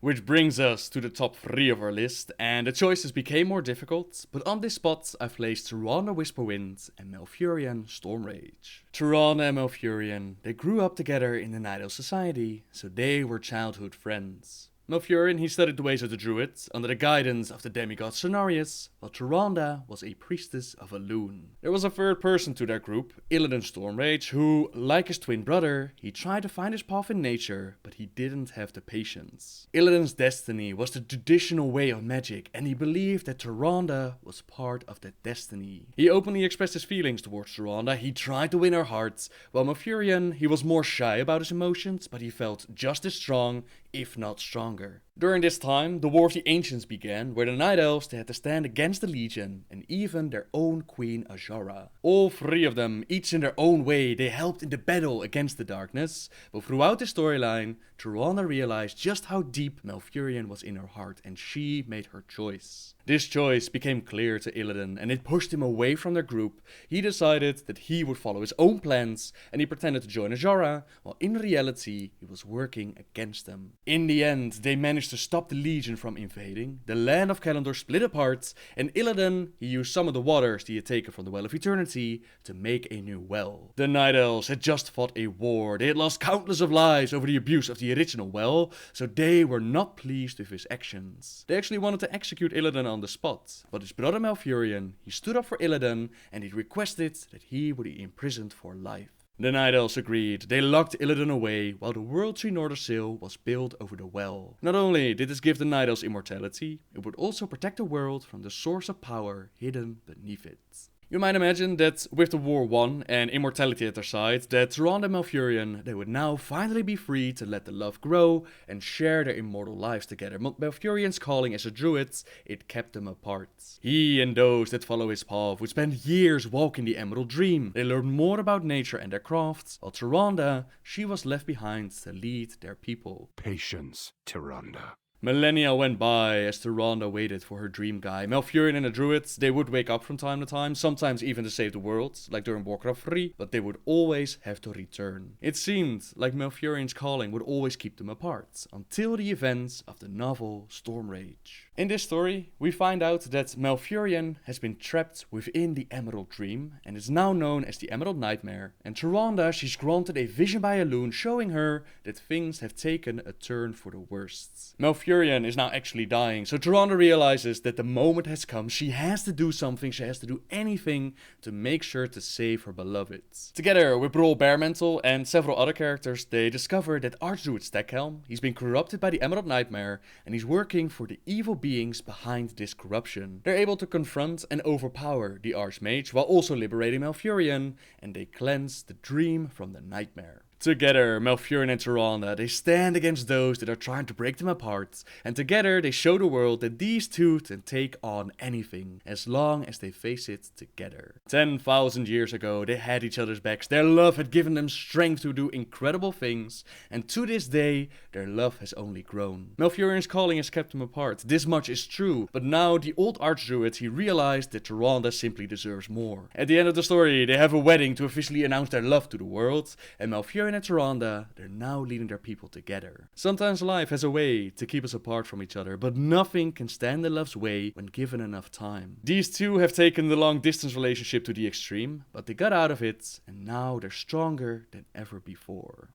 Which brings us to the top 3 of our list, and the choices became more difficult, but on this spot I've placed Tyrande Whisperwind and Malfurion Stormrage. Tyrande and Malfurion, they grew up together in the Night Elf Society, so they were childhood friends. Malfurion, he studied the ways of the Druids under the guidance of the demigod Cenarius, while Tyrande was a priestess of Elune. There was a third person to their group, Illidan Stormrage, who, like his twin brother, he tried to find his path in nature, but he didn't have the patience. Illidan's destiny was the traditional way of magic, and he believed that Tyrande was part of that destiny. He openly expressed his feelings towards Tyrande, he tried to win her heart, while Malfurion, he was more shy about his emotions, but he felt just as strong, if not stronger. During this time, the War of the Ancients began, where the Night Elves they had to stand against the Legion and even their own Queen Azshara. All three of them, each in their own way, they helped in the battle against the darkness, but throughout the storyline, Tyrande realized just how deep Malfurion was in her heart and she made her choice. This choice became clear to Illidan and it pushed him away from their group. He decided that he would follow his own plans and he pretended to join Azshara, while in reality he was working against them. In the end, they managed to stop the Legion from invading, the land of Kalimdor split apart, and Illidan, he used some of the waters he had taken from the Well of Eternity to make a new well. The Night Elves had just fought a war, they had lost countless of lives over the abuse of the original well, so they were not pleased with his actions. They actually wanted to execute Illidan on the spot, but his brother Malfurion, he stood up for Illidan and he requested that he would be imprisoned for life. The Night Elves agreed. They locked Illidan away while the World Tree Nordersil was built over the well. Not only did this give the Night Elves immortality, it would also protect the world from the source of power hidden beneath it. You might imagine that with the war won and immortality at their side, that Tyrande and Malfurion, they would now finally be free to let the love grow and share their immortal lives together. But Malfurion's calling as a druid, it kept them apart. He and those that follow his path would spend years walking the Emerald Dream. They learned more about nature and their crafts, while Tyrande, she was left behind to lead their people. Patience, Tyrande. Millennia went by as Tyrande waited for her dream guy. Malfurion and the druids, they would wake up from time to time, sometimes even to save the world, like during Warcraft 3, but they would always have to return. It seemed like Malfurion's calling would always keep them apart, until the events of the novel Stormrage. In this story, we find out that Malfurion has been trapped within the Emerald Dream, and is now known as the Emerald Nightmare, and Tyrande, she's granted a vision by a loon showing her that things have taken a turn for the worst. Malfurion is now actually dying, so Tyrande realizes that the moment has come. She has to do something, she has to do anything to make sure to save her beloved. Together with Brawl Baremantle and several other characters, they discover that Archdruid Stackhelm, he's been corrupted by the Emerald Nightmare, and he's working for the evil beings behind this corruption. They're able to confront and overpower the Archmage while also liberating Malfurion, and they cleanse the dream from the nightmare. Together, Malfurion and Tyrande, they stand against those that are trying to break them apart, and together they show the world that these two can take on anything, as long as they face it together. 10,000 years ago, they had each other's backs, their love had given them strength to do incredible things, and to this day, their love has only grown. Malfurion's calling has kept them apart, this much is true, but now the old Archdruid, he realized that Tyrande simply deserves more. At the end of the story, they have a wedding to officially announce their love to the world, and Malfurion and Tyrande, they're now leading their people together. Sometimes life has a way to keep us apart from each other, but nothing can stand in love's way when given enough time. These two have taken the long distance relationship to the extreme, but they got out of it, and now they're stronger than ever before.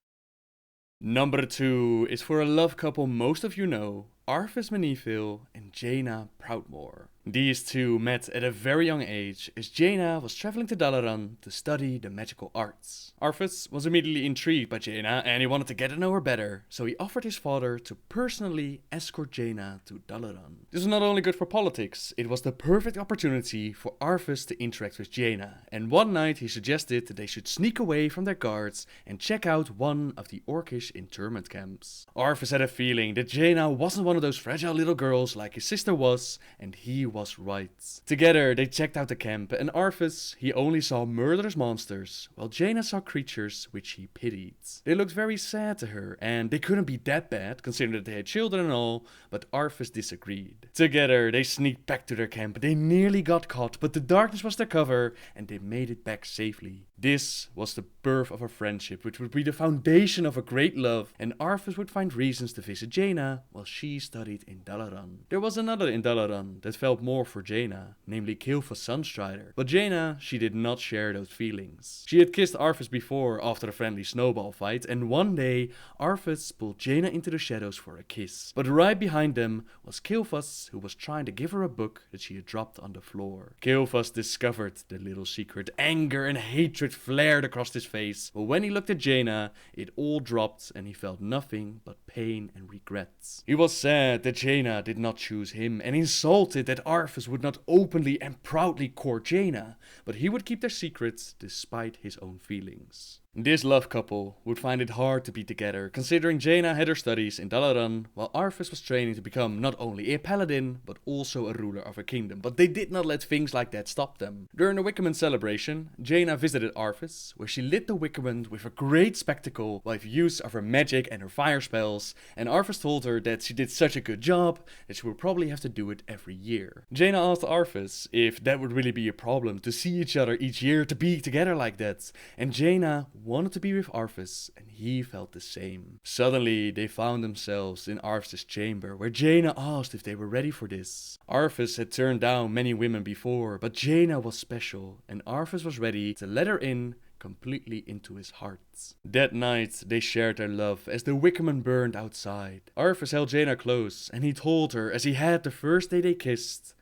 Number 2 is for a love couple most of you know, Arthas Menethil and Jaina Proudmoore. These two met at a very young age as Jaina was traveling to Dalaran to study the magical arts. Arthas was immediately intrigued by Jaina and he wanted to get to know her better, so he offered his father to personally escort Jaina to Dalaran. This was not only good for politics, it was the perfect opportunity for Arthas to interact with Jaina, and one night he suggested that they should sneak away from their guards and check out one of the Orcish internment camps. Arthas had a feeling that Jaina wasn't one of those fragile little girls like his sister was, and he was right. Together they checked out the camp, and Arthas, he only saw murderous monsters, while Jaina saw creatures which he pitied. They looked very sad to her, and they couldn't be that bad, considering that they had children and all, but Arthas disagreed. Together they sneaked back to their camp. They nearly got caught, but the darkness was their cover, and they made it back safely. This was the birth of a friendship, which would be the foundation of a great love, and Arthas would find reasons to visit Jaina while she studied in Dalaran. There was another in Dalaran that felt more for Jaina, namely Kilfa Sunstrider, but Jaina, she did not share those feelings. She had kissed Arthas before after a friendly snowball fight, and one day Arthas pulled Jaina into the shadows for a kiss. But right behind them was Kilfas, who was trying to give her a book that she had dropped on the floor. Kilfas discovered the little secret. Anger and hatred flared across his face, but when he looked at Jaina, it all dropped and he felt nothing but pain and regrets. He was sad that Jaina did not choose him, and insulted that Arthas would not openly and proudly court Jaina, but he would keep their secrets despite his own feelings. This love couple would find it hard to be together, considering Jaina had her studies in Dalaran, while Arthas was training to become not only a paladin, but also a ruler of a kingdom. But they did not let things like that stop them. During the Wickerman celebration, Jaina visited Arthas, where she lit the Wickerman with a great spectacle with use of her magic and her fire spells, and Arthas told her that she did such a good job that she would probably have to do it every year. Jaina asked Arthas if that would really be a problem to see each other each year, to be together like that, and Jaina wanted to be with Arthas, and he felt the same. Suddenly, they found themselves in Arthas' chamber, where Jaina asked if they were ready for this. Arthas had turned down many women before, but Jaina was special, and Arthas was ready to let her in completely into his heart. That night, they shared their love as the Wickerman burned outside. Arthas held Jaina close, and he told her, as he had the first day they kissed,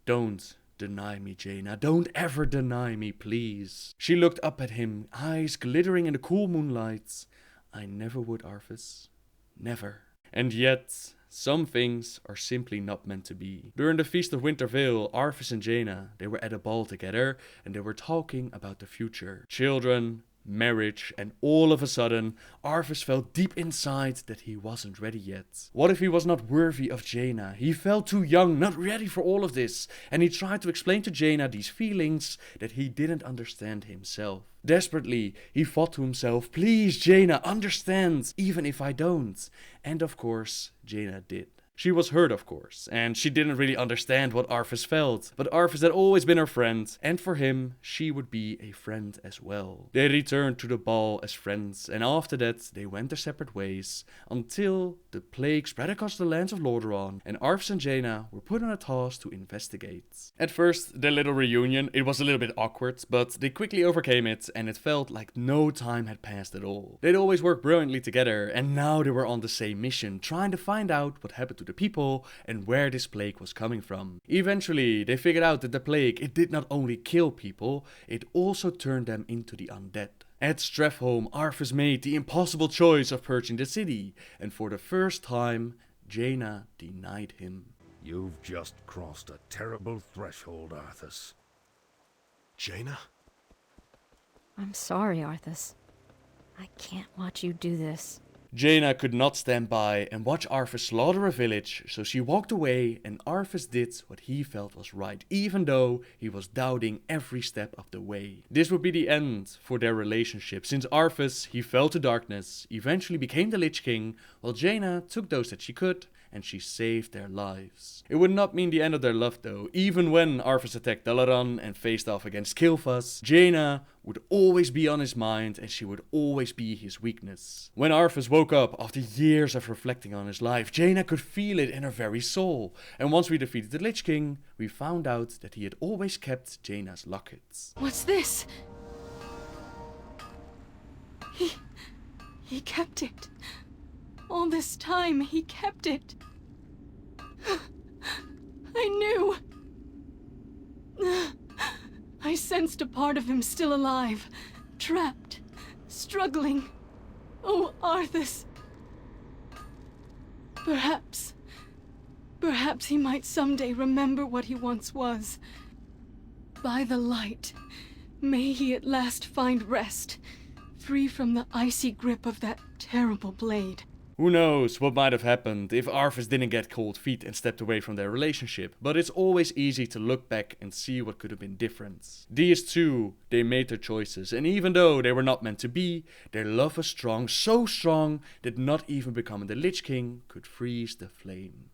"Don't deny me, Jaina. Don't ever deny me, please." She looked up at him, eyes glittering in the cool moonlight. "I never would, Arthas. Never." And yet, some things are simply not meant to be. During the Feast of Winter Veil, Arthas and Jaina, they were at a ball together, and they were talking about the future. Children, marriage, and all of a sudden, Arthas felt deep inside that he wasn't ready yet. What if he was not worthy of Jaina? He felt too young, not ready for all of this, and he tried to explain to Jaina these feelings that he didn't understand himself. Desperately, he thought to himself, "Please, Jaina, understand, even if I don't." And of course, Jaina did. She was hurt, of course, and she didn't really understand what Arthas felt, but Arthas had always been her friend, and for him, she would be a friend as well. They returned to the ball as friends, and after that, they went their separate ways, until the plague spread across the lands of Lordaeron, and Arthas and Jaina were put on a task to investigate. At first, their little reunion, it was a little bit awkward, but they quickly overcame it, and it felt like no time had passed at all. They'd always worked brilliantly together, and now they were on the same mission, trying to find out what happened to the people and where this plague was coming from. Eventually, they figured out that the plague, it did not only kill people, it also turned them into the undead. At Strefholm, Arthas made the impossible choice of purging the city, and for the first time, Jaina denied him. You've just crossed a terrible threshold, Arthas. Jaina? I'm sorry, Arthas. I can't watch you do this. Jaina could not stand by and watch Arthas slaughter a village, so she walked away, and Arthas did what he felt was right, even though he was doubting every step of the way. This would be the end for their relationship, since Arthas, he fell to darkness, eventually became the Lich King, while Jaina took those that she could, and she saved their lives. It would not mean the end of their love though. Even when Arthas attacked Dalaran and faced off against Kil'Thas, Jaina would always be on his mind, and she would always be his weakness. When Arthas woke up after years of reflecting on his life, Jaina could feel it in her very soul. And once we defeated the Lich King, we found out that he had always kept Jaina's lockets. What's this? He kept it. All this time, he kept it. I knew. I sensed a part of him still alive, trapped, struggling. Oh, Arthas. Perhaps he might someday remember what he once was. By the light, may he at last find rest, free from the icy grip of that terrible blade. Who knows what might have happened if Arthas didn't get cold feet and stepped away from their relationship, but it's always easy to look back and see what could have been different. These two, they made their choices, and even though they were not meant to be, their love was strong, so strong that not even becoming the Lich King could freeze the flame.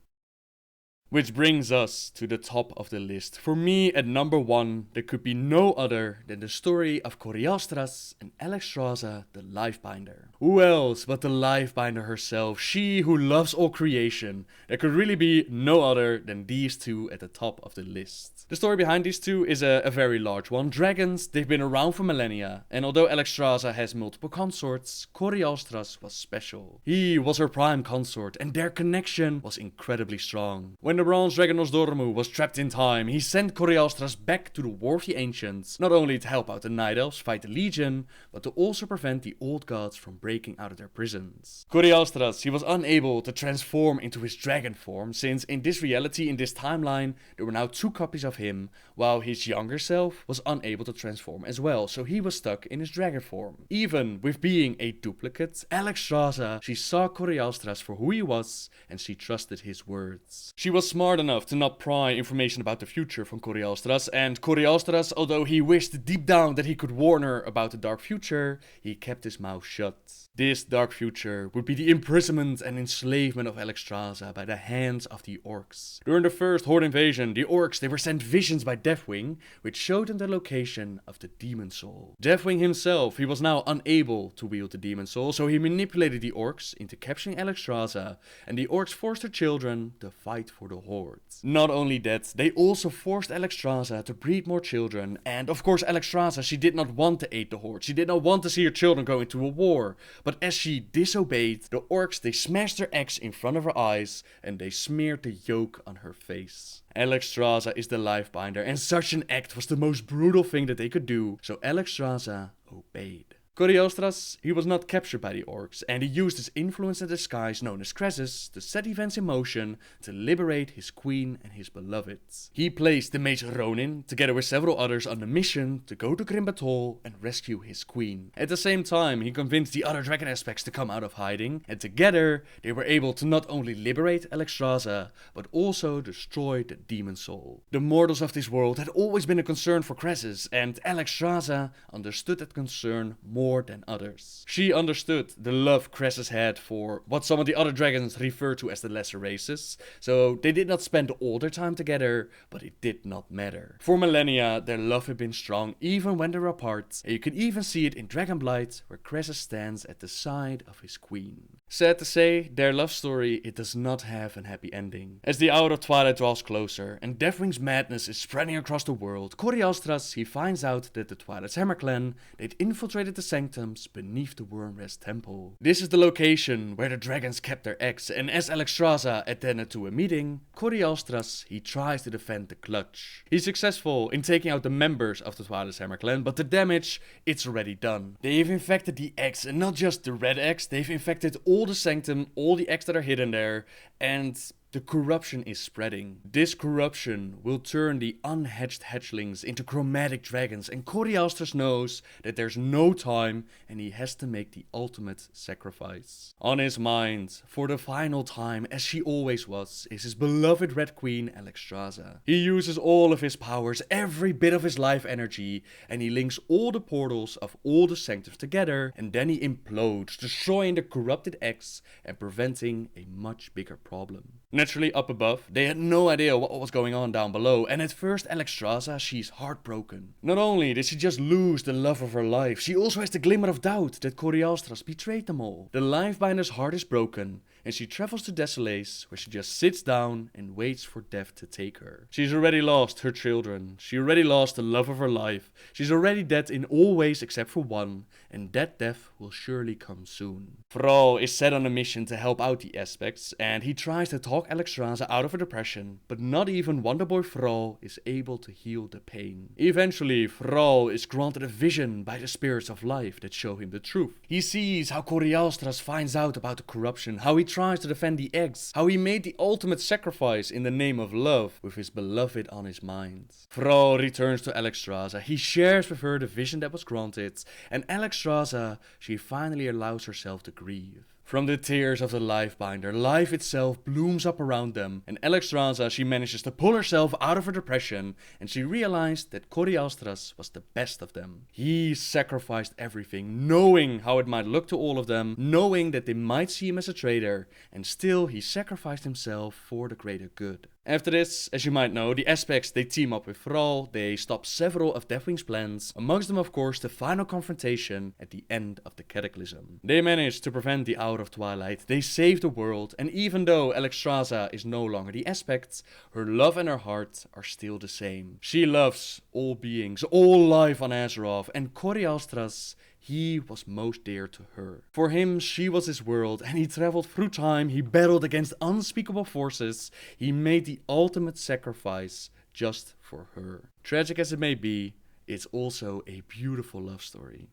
Which brings us to the top of the list. For me, at number 1, there could be no other than the story of Coriastras and Alexstrasza, the Lifebinder. Who else but the Lifebinder herself, she who loves all creation? There could really be no other than these two at the top of the list. The story behind these two is a very large one. Dragons, they've been around for millennia, and although Alexstrasza has multiple consorts, Coriastras was special. He was her prime consort, and their connection was incredibly strong. When the the bronze dragon Nosdormu was trapped in time, he sent Corialstras back to the War of the Ancients, not only to help out the Night Elves fight the Legion, but to also prevent the old gods from breaking out of their prisons. Corialstras, he was unable to transform into his dragon form, since in this reality, in this timeline, there were now 2 copies of him, while his younger self was unable to transform as well, so he was stuck in his dragon form. Even with being a duplicate, Alexstrasza, she saw Corialstras for who he was, and she trusted his words. She was smart enough to not pry information about the future from Corialstras, and Corialstras, although he wished deep down that he could warn her about the dark future, he kept his mouth shut. This dark future would be the imprisonment and enslavement of Alexstrasza by the hands of the orcs. During the first Horde invasion, the orcs, they were sent visions by Deathwing, which showed them the location of the Demon Soul. Deathwing himself, he was now unable to wield the Demon Soul, so he manipulated the orcs into capturing Alexstrasza, and the orcs forced their children to fight for the Horde. Not only that, they also forced Alexstrasza to breed more children, and of course Alexstrasza, she did not want to aid the Horde, she did not want to see her children go into a war. But as she disobeyed, the orcs, they smashed their axe in front of her eyes and they smeared the yoke on her face. Alexstrasza is the Lifebinder, and such an act was the most brutal thing that they could do, so Alexstrasza obeyed. Corialstras, he was not captured by the orcs, and he used his influence and disguise known as Cressus to set events in motion to liberate his queen and his beloved. He placed the mage Ronin, together with several others, on the mission to go to Grimbatol and rescue his queen. At the same time, he convinced the other dragon aspects to come out of hiding, and together they were able to not only liberate Alexstrasza, but also destroy the Demon Soul. The mortals of this world had always been a concern for Cressus, and Alexstrasza understood that concern more than others. She understood the love Cressus had for what some of the other dragons refer to as the lesser races, so they did not spend all their time together, but it did not matter. For millennia, their love had been strong even when they were apart, and you can even see it in Dragonblight, where Cressus stands at the side of his queen. Sad to say, their love story, it does not have a happy ending. As the hour of twilight draws closer, and Deathwing's madness is spreading across the world, Corialstras, he finds out that the Twilight's Hammer clan, they'd infiltrated the sanctums beneath the Wormrest Temple. This is the location where the dragons kept their eggs, and as Alexstrasza attended to a meeting, Corialstras, he tries to defend the clutch. He's successful in taking out the members of the Twilight's Hammer clan, but the damage, it's already done. They've infected the eggs, and not just the red eggs, they've infected all the sanctum, all the eggs that are hidden there, and the corruption is spreading. This corruption will turn the unhatched hatchlings into chromatic dragons, and Corialstras knows that there's no time and he has to make the ultimate sacrifice. On his mind, for the final time, as she always was, is his beloved Red Queen Alexstrasza. He uses all of his powers, every bit of his life energy, and he links all the portals of all the sanctums together, and then he implodes, destroying the corrupted eggs and preventing a much bigger problem. Naturally, up above, they had no idea what was going on down below, and at first Alexstrasza, she's heartbroken. Not only did she just lose the love of her life, she also has the glimmer of doubt that Corialstras betrayed them all. The Lifebinder's heart is broken, and she travels to Desolace, where she just sits down and waits for death to take her. She's already lost her children, she already lost the love of her life, she's already dead in all ways except for one, and that death will surely come soon. Thrall is set on a mission to help out the aspects, and he tries to talk Alexstrasza out of her depression, but not even Wonderboy Thrall is able to heal the pain. Eventually, Thrall is granted a vision by the spirits of life that show him the truth. He sees how Corialstras finds out about the corruption, how he tries to defend the eggs, how he made the ultimate sacrifice in the name of love with his beloved on his mind. Thrall returns to Alexstrasza, he shares with her the vision that was granted, and Alexstrasza, she finally allows herself to grieve. From the tears of the Lifebinder, life itself blooms up around them, and Alexstrasza, she manages to pull herself out of her depression, and she realized that Corialstras was the best of them. He sacrificed everything, knowing how it might look to all of them, knowing that they might see him as a traitor, and still he sacrificed himself for the greater good. After this, as you might know, the aspects, they team up with Thrall, they stop several of Deathwing's plans, amongst them of course the final confrontation at the end of the Cataclysm. They manage to prevent the Hour of Twilight, they save the world, and even though Alexstrasza is no longer the aspect, her love and her heart are still the same. She loves all beings, all life on Azeroth, and Corialstras, he was most dear to her. For him, she was his world, and he traveled through time, he battled against unspeakable forces, he made the ultimate sacrifice just for her. Tragic as it may be, it's also a beautiful love story.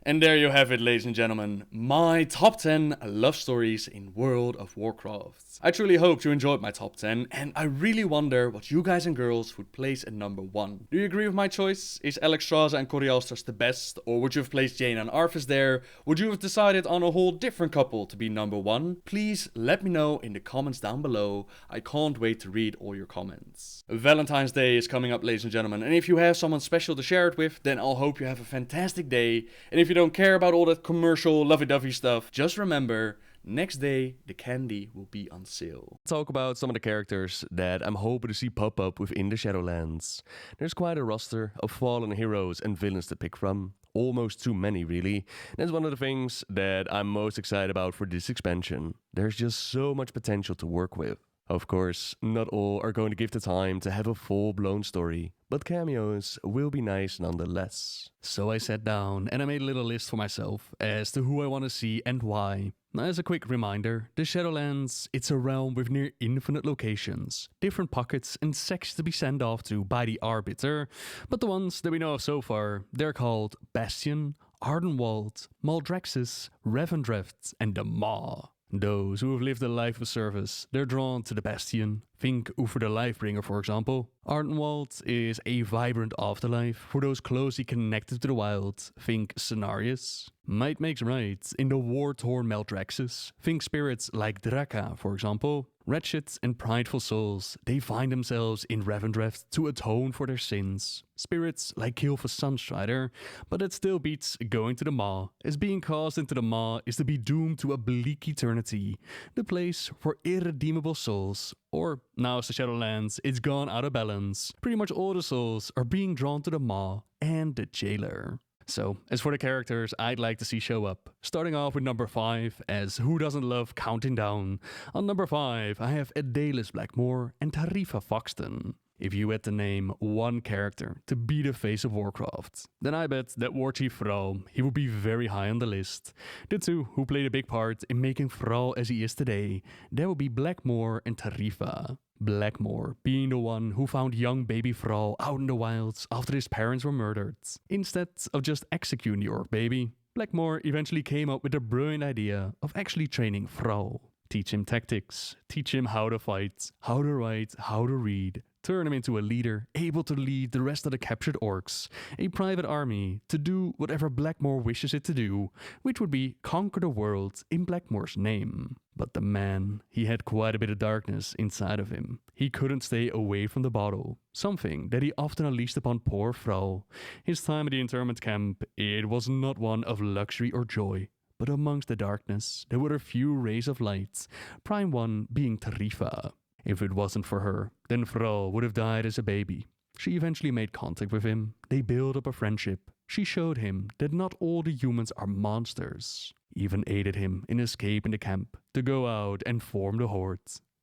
And there you have it, ladies and gentlemen, my top 10 love stories in World of Warcraft. I truly hope you enjoyed my top 10, and I really wonder what you guys and girls would place at number 1. Do you agree with my choice? Is Alexstrasza and Corialstros the best, or would you have placed Jaina and Arthas there? Would you have decided on a whole different couple to be number 1? Please let me know in the comments down below. I can't wait to read all your comments. Valentine's Day is coming up, ladies and gentlemen, and if you have someone special to share it with, then I'll hope you have a fantastic day. And if you don't care about all that commercial lovey-dovey stuff, just remember, next day the candy will be on sale. Talk about some of the characters that I'm hoping to see pop up within the Shadowlands. There's quite a roster of fallen heroes and villains to pick from. Almost too many, really. That's one of the things that I'm most excited about for this expansion. There's just so much potential to work with. Of course, not all are going to give the time to have a full-blown story, but cameos will be nice nonetheless. So I sat down and I made a little list for myself as to who I want to see and why. Now, as a quick reminder, the Shadowlands, it's a realm with near infinite locations, different pockets and sects to be sent off to by the Arbiter, but the ones that we know of so far, they're called Bastion, Ardenwald, Maldraxxus, Revendreth, and the Maw. Those who have lived a life of service, they're drawn to the Bastion. Think Uther the Lifebringer, for example. Ardenwald is a vibrant afterlife for those closely connected to the wild. Think Cenarius. Might makes right in the war-torn Maldraxxus. Think spirits like Draka, for example. Wretched and prideful souls, they find themselves in Revendreth to atone for their sins. Spirits like Kilfus Sunstrider, but it still beats going to the Maw, as being cast into the Maw is to be doomed to a bleak eternity, the place for irredeemable souls. Or, now as the Shadowlands, it's gone out of balance. Pretty much all the souls are being drawn to the Maw and the Jailer. So, as for the characters I'd like to see show up, starting off with number 5, as who doesn't love counting down? On number 5, I have Adalys Blackmore and Tarifa Foxton. If you had to name one character to be the face of Warcraft, then I bet that Warchief Thrall, he would be very high on the list. The two who played a big part in making Thrall as he is today, that would be Blackmore and Tarifa. Blackmore being the one who found young baby Thrall out in the wilds after his parents were murdered. Instead of just executing the orc baby, Blackmore eventually came up with the brilliant idea of actually training Thrall. Teach him tactics, teach him how to fight, how to write, how to read, turn him into a leader, able to lead the rest of the captured orcs, a private army, to do whatever Blackmore wishes it to do, which would be conquer the world in Blackmore's name. But the man, he had quite a bit of darkness inside of him. He couldn't stay away from the bottle, something that he often unleashed upon poor Thrall. His time at the internment camp, it was not one of luxury or joy. But amongst the darkness, there were a few rays of light, prime one being Tarifa. If it wasn't for her, then Thrall would have died as a baby. She eventually made contact with him. They built up a friendship. She showed him that not all the humans are monsters. Even aided him in escaping the camp to go out and form the Horde.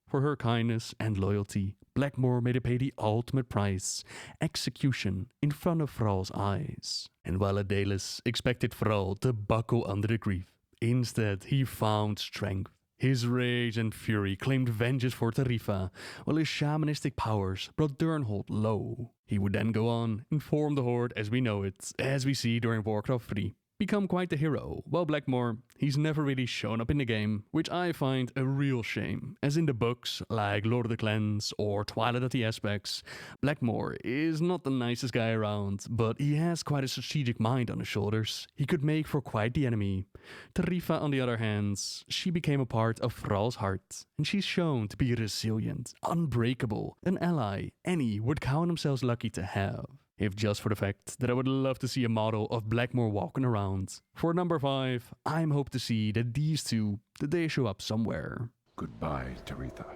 For her kindness and loyalty, Blackmore made her pay the ultimate price, execution in front of Thrall's eyes. And while Adalys expected Thrall to buckle under the grief, instead he found strength. His rage and fury claimed vengeance for Tarifa, while his shamanistic powers brought Durnhold low. He would then go on and form the Horde as we know it, as we see during Warcraft 3. Become quite the hero, while Blackmore, he's never really shown up in the game, which I find a real shame, as in the books like Lord of the Clans or Twilight of the Aspects, Blackmore is not the nicest guy around, but he has quite a strategic mind on his shoulders. He could make for quite the enemy. Tarifa, on the other hand, she became a part of Thrall's heart, and she's shown to be resilient, unbreakable, an ally any would count themselves lucky to have. If just for the fact that I would love to see a model of Blackmore walking around. For number 5, I'm hope to see that these two, that they show up somewhere. Goodbye, Tarifa.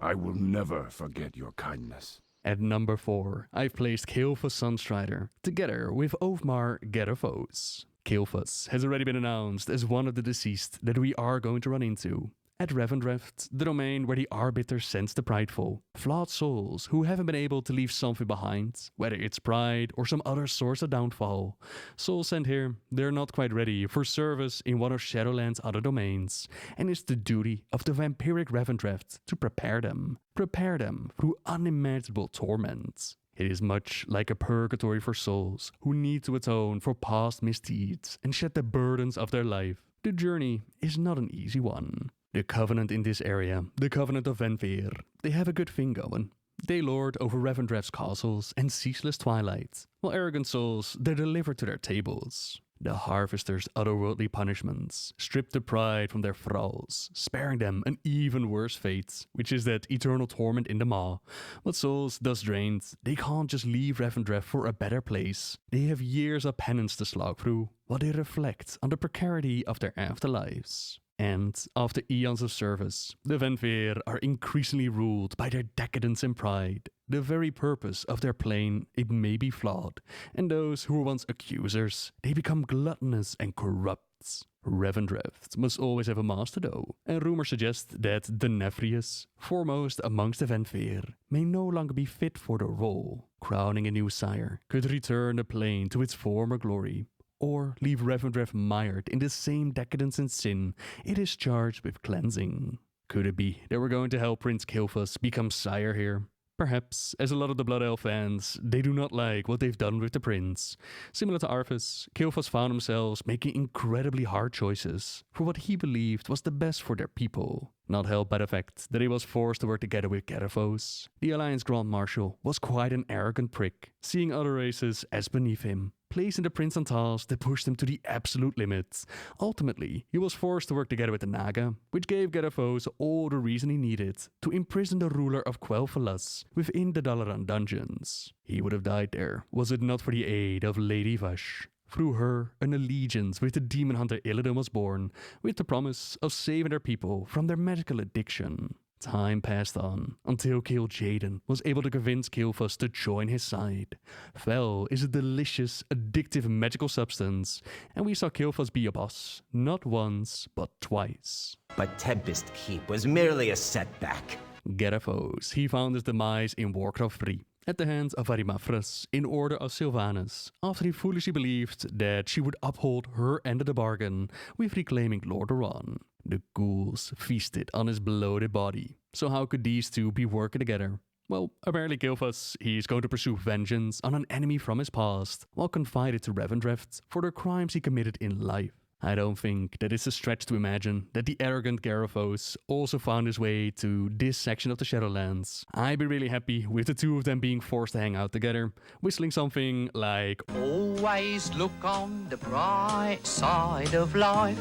I will never forget your kindness. At number 4, I've placed Kilfus Sunstrider, together with Ovmar Gerafos. Kilfus has already been announced as one of the deceased that we are going to run into. At Revendreth, the domain where the Arbiter sends the prideful, flawed souls who haven't been able to leave something behind, whether it's pride or some other source of downfall. Souls sent here, they're not quite ready for service in one of Shadowlands' other domains, and it's the duty of the vampiric Revendreth to prepare them through unimaginable torment. It is much like a purgatory for souls who need to atone for past misdeeds and shed the burdens of their life. The journey is not an easy one. The Covenant in this area, the Covenant of Venveer, they have a good thing going. They lord over Revendreth's castles and ceaseless twilight, while arrogant souls, they're delivered to their tables. The Harvester's otherworldly punishments strip the pride from their thralls, sparing them an even worse fate, which is that eternal torment in the maw. But souls thus drained, they can't just leave Revendreth for a better place. They have years of penance to slog through, while they reflect on the precarity of their afterlives. And after eons of service, the Venveer are increasingly ruled by their decadence and pride. The very purpose of their plane, it may be flawed, and those who were once accusers, they become gluttonous and corrupt. Revendreth must always have a master though, and rumors suggest that the Nefrius, foremost amongst the Venveer, may no longer be fit for the role. Crowning a new sire could return the plane to its former glory, or leave Revendreth mired in the same decadence and sin it is charged with cleansing. Could it be that we're going to help Prince Kilfas become sire here? Perhaps, as a lot of the Blood Elf fans, they do not like what they've done with the prince. Similar to Arthas, Kilfas found themselves making incredibly hard choices for what he believed was the best for their people. Not helped by the fact that he was forced to work together with Garithos. The Alliance Grand Marshal was quite an arrogant prick, seeing other races as beneath him, placing the prince on tasks that pushed him to the absolute limits. Ultimately, he was forced to work together with the Naga, which gave Garithos all the reason he needed to imprison the ruler of Quel'Thalas within the Dalaran dungeons. He would have died there, was it not for the aid of Lady Vash. Through her, an allegiance with the demon hunter Illidan was born, with the promise of saving their people from their magical addiction. Time passed on, until Kil'jaeden was able to convince Kil'fas to join his side. Fel is a delicious, addictive magical substance, and we saw Kil'fas be a boss, not once, but twice. But Tempest Keep was merely a setback. Garithos, he found his demise in Warcraft 3. At the hands of Varimafras, in order of Sylvanas, after he foolishly believed that she would uphold her end of the bargain with reclaiming Lordaeron. The ghouls feasted on his bloated body, so how could these two be working together? Well, apparently Kilfas, he's going to pursue vengeance on an enemy from his past, while confided to Revendreth for the crimes he committed in life. I don't think that it's a stretch to imagine that the arrogant Garithos also found his way to this section of the Shadowlands. I'd be really happy with the two of them being forced to hang out together, whistling something like "Always look on the bright side of life."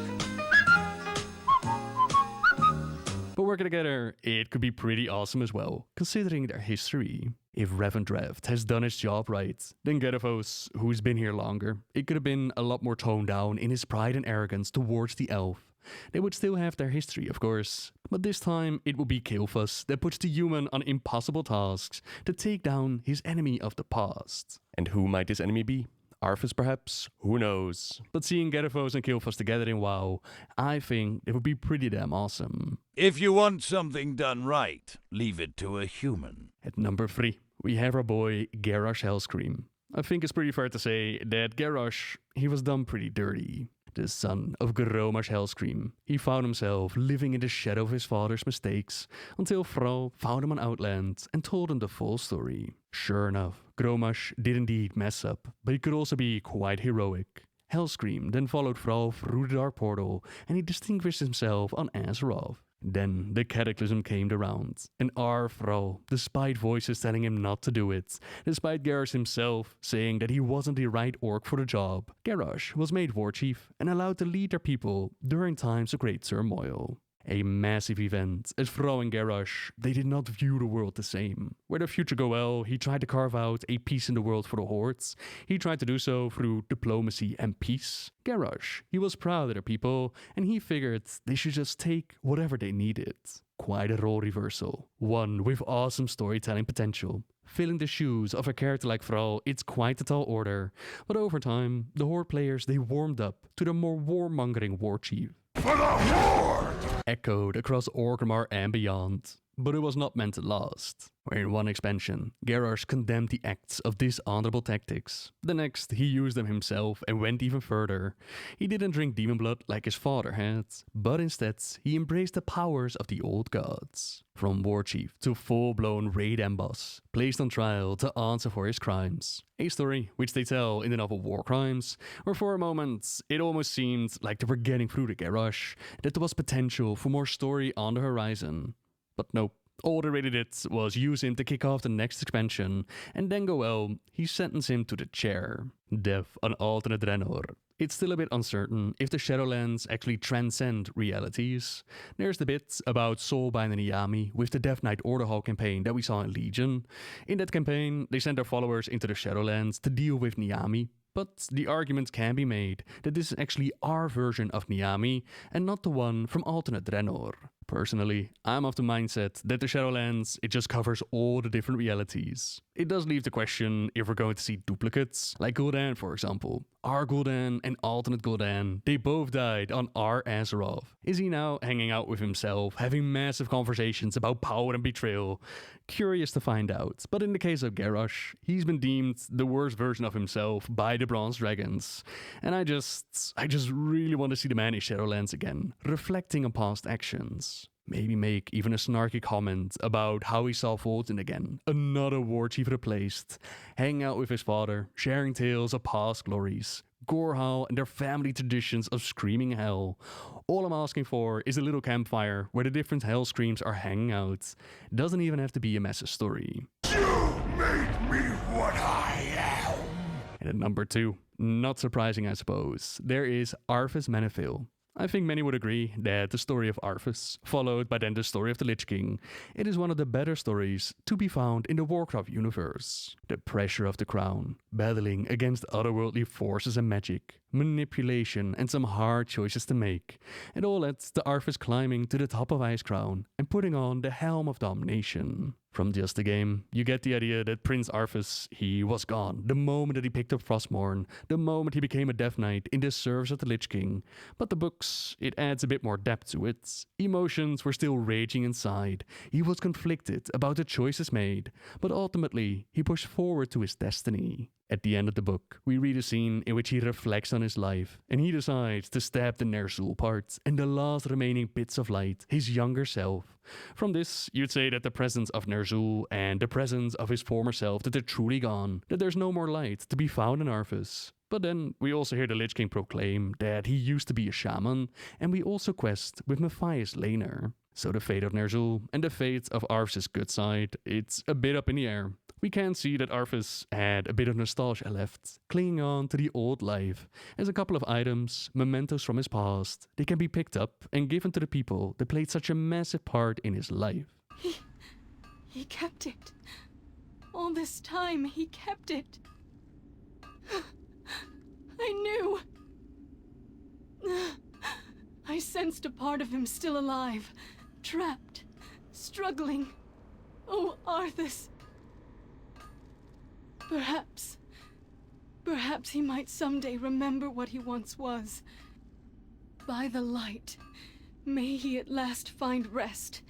But working together, it could be pretty awesome as well, considering their history. If Revendreth has done his job right, then Garithos, who's been here longer, it could have been a lot more toned down in his pride and arrogance towards the elf. They would still have their history, of course, but this time it will be Kilfas that puts the human on impossible tasks to take down his enemy of the past. And who might this enemy be? Arthas perhaps? Who knows? But seeing Garithos and Kilfas together in WoW, I think it would be pretty damn awesome. If you want something done right, leave it to a human. At number 3, we have our boy Garrosh Hellscream. I think it's pretty fair to say that Garrosh, he was done pretty dirty. The son of Gromash Hellscream, he found himself living in the shadow of his father's mistakes until Thrall found him on Outland and told him the full story. Sure enough, Gromash did indeed mess up, but he could also be quite heroic. Hellscream then followed Thrall through the Dark Portal, and he distinguished himself on Azeroth. Then the Cataclysm came around, and our Thrall, despite voices telling him not to do it, despite Garrosh himself saying that he wasn't the right orc for the job, Garrosh was made war chief and allowed to lead their people during times of great turmoil. A massive event, as Thrall and Garrosh, they did not view the world the same. Where the future go well, he tried to carve out a peace in the world for the Hordes. He tried to do so through diplomacy and peace. Garrosh, he was proud of their people, and he figured they should just take whatever they needed. Quite a role reversal, one with awesome storytelling potential. Filling the shoes of a character like Thrall, it's quite a tall order, but over time, the Horde players, they warmed up to the more warmongering war chief. For the Horde! echoed across Orgrimmar and beyond, but it was not meant to last. Where in one expansion, Garrosh condemned the acts of dishonorable tactics. The next, he used them himself and went even further. He didn't drink demon blood like his father had, but instead, he embraced the powers of the old gods. From war chief to full-blown raid boss, placed on trial to answer for his crimes. A story which they tell in the novel War Crimes, where for a moment, it almost seemed like they were getting through to Garrosh, that there was potential for more story on the horizon. But nope. All they really did was use him to kick off the next expansion, and then go well, he sentenced him to the chair. Death on alternate Draenor. It's still a bit uncertain if the Shadowlands actually transcend realities. There's the bit about Soulbind and Niami with the Death Knight Order Hall campaign that we saw in Legion. In that campaign, they sent their followers into the Shadowlands to deal with Niami, but the argument can be made that this is actually our version of Niami and not the one from alternate Draenor. Personally, I'm of the mindset that the Shadowlands, it just covers all the different realities. It does leave the question if we're going to see duplicates, like Gul'dan for example. Our Gul'dan and alternate Gul'dan, they both died on our Azeroth. Is he now hanging out with himself, having massive conversations about power and betrayal? Curious to find out, but in the case of Garrosh, he's been deemed the worst version of himself by the Bronze Dragons. And I just really want to see the man in Shadowlands again, reflecting on past actions. Maybe make even a snarky comment about how he saw Fulton again, another war chief replaced, hanging out with his father, sharing tales of past glories, Gorehal and their family traditions of screaming hell. All I'm asking for is a little campfire where the different hell screams are hanging out. Doesn't even have to be a massive story. You made me what I am! And at number 2, not surprising I suppose, there is Arthas Menethil. I think many would agree that the story of Arthas, followed by then the story of the Lich King, it is one of the better stories to be found in the Warcraft universe. The pressure of the crown, battling against otherworldly forces and magic, manipulation and some hard choices to make. It all led to Arthas climbing to the top of Icecrown and putting on the Helm of Domination. From just the game, you get the idea that Prince Arthas, he was gone the moment that he picked up Frostmourne, the moment he became a Death Knight in the service of the Lich King. But the books, it adds a bit more depth to it. Emotions were still raging inside. He was conflicted about the choices made, but ultimately, he pushed forward to his destiny. At the end of the book, we read a scene in which he reflects on his life, and he decides to stab the Ner'zhul part and the last remaining bits of light, his younger self. From this, you'd say that the presence of Ner'zhul and the presence of his former self, that they're truly gone, that there's no more light to be found in Arthas. But then, we also hear the Lich King proclaim that he used to be a shaman, and we also quest with Matthias Laner. So the fate of Ner'zhul and the fate of Arthas' good side, it's a bit up in the air. We can see that Arthas had a bit of nostalgia left, clinging on to the old life, as a couple of items, mementos from his past, they can be picked up and given to the people that played such a massive part in his life. He kept it. All this time, he kept it. I knew. I sensed a part of him still alive, trapped, struggling. Oh, Arthas. Perhaps he might someday remember what he once was. By the light, may he at last find rest,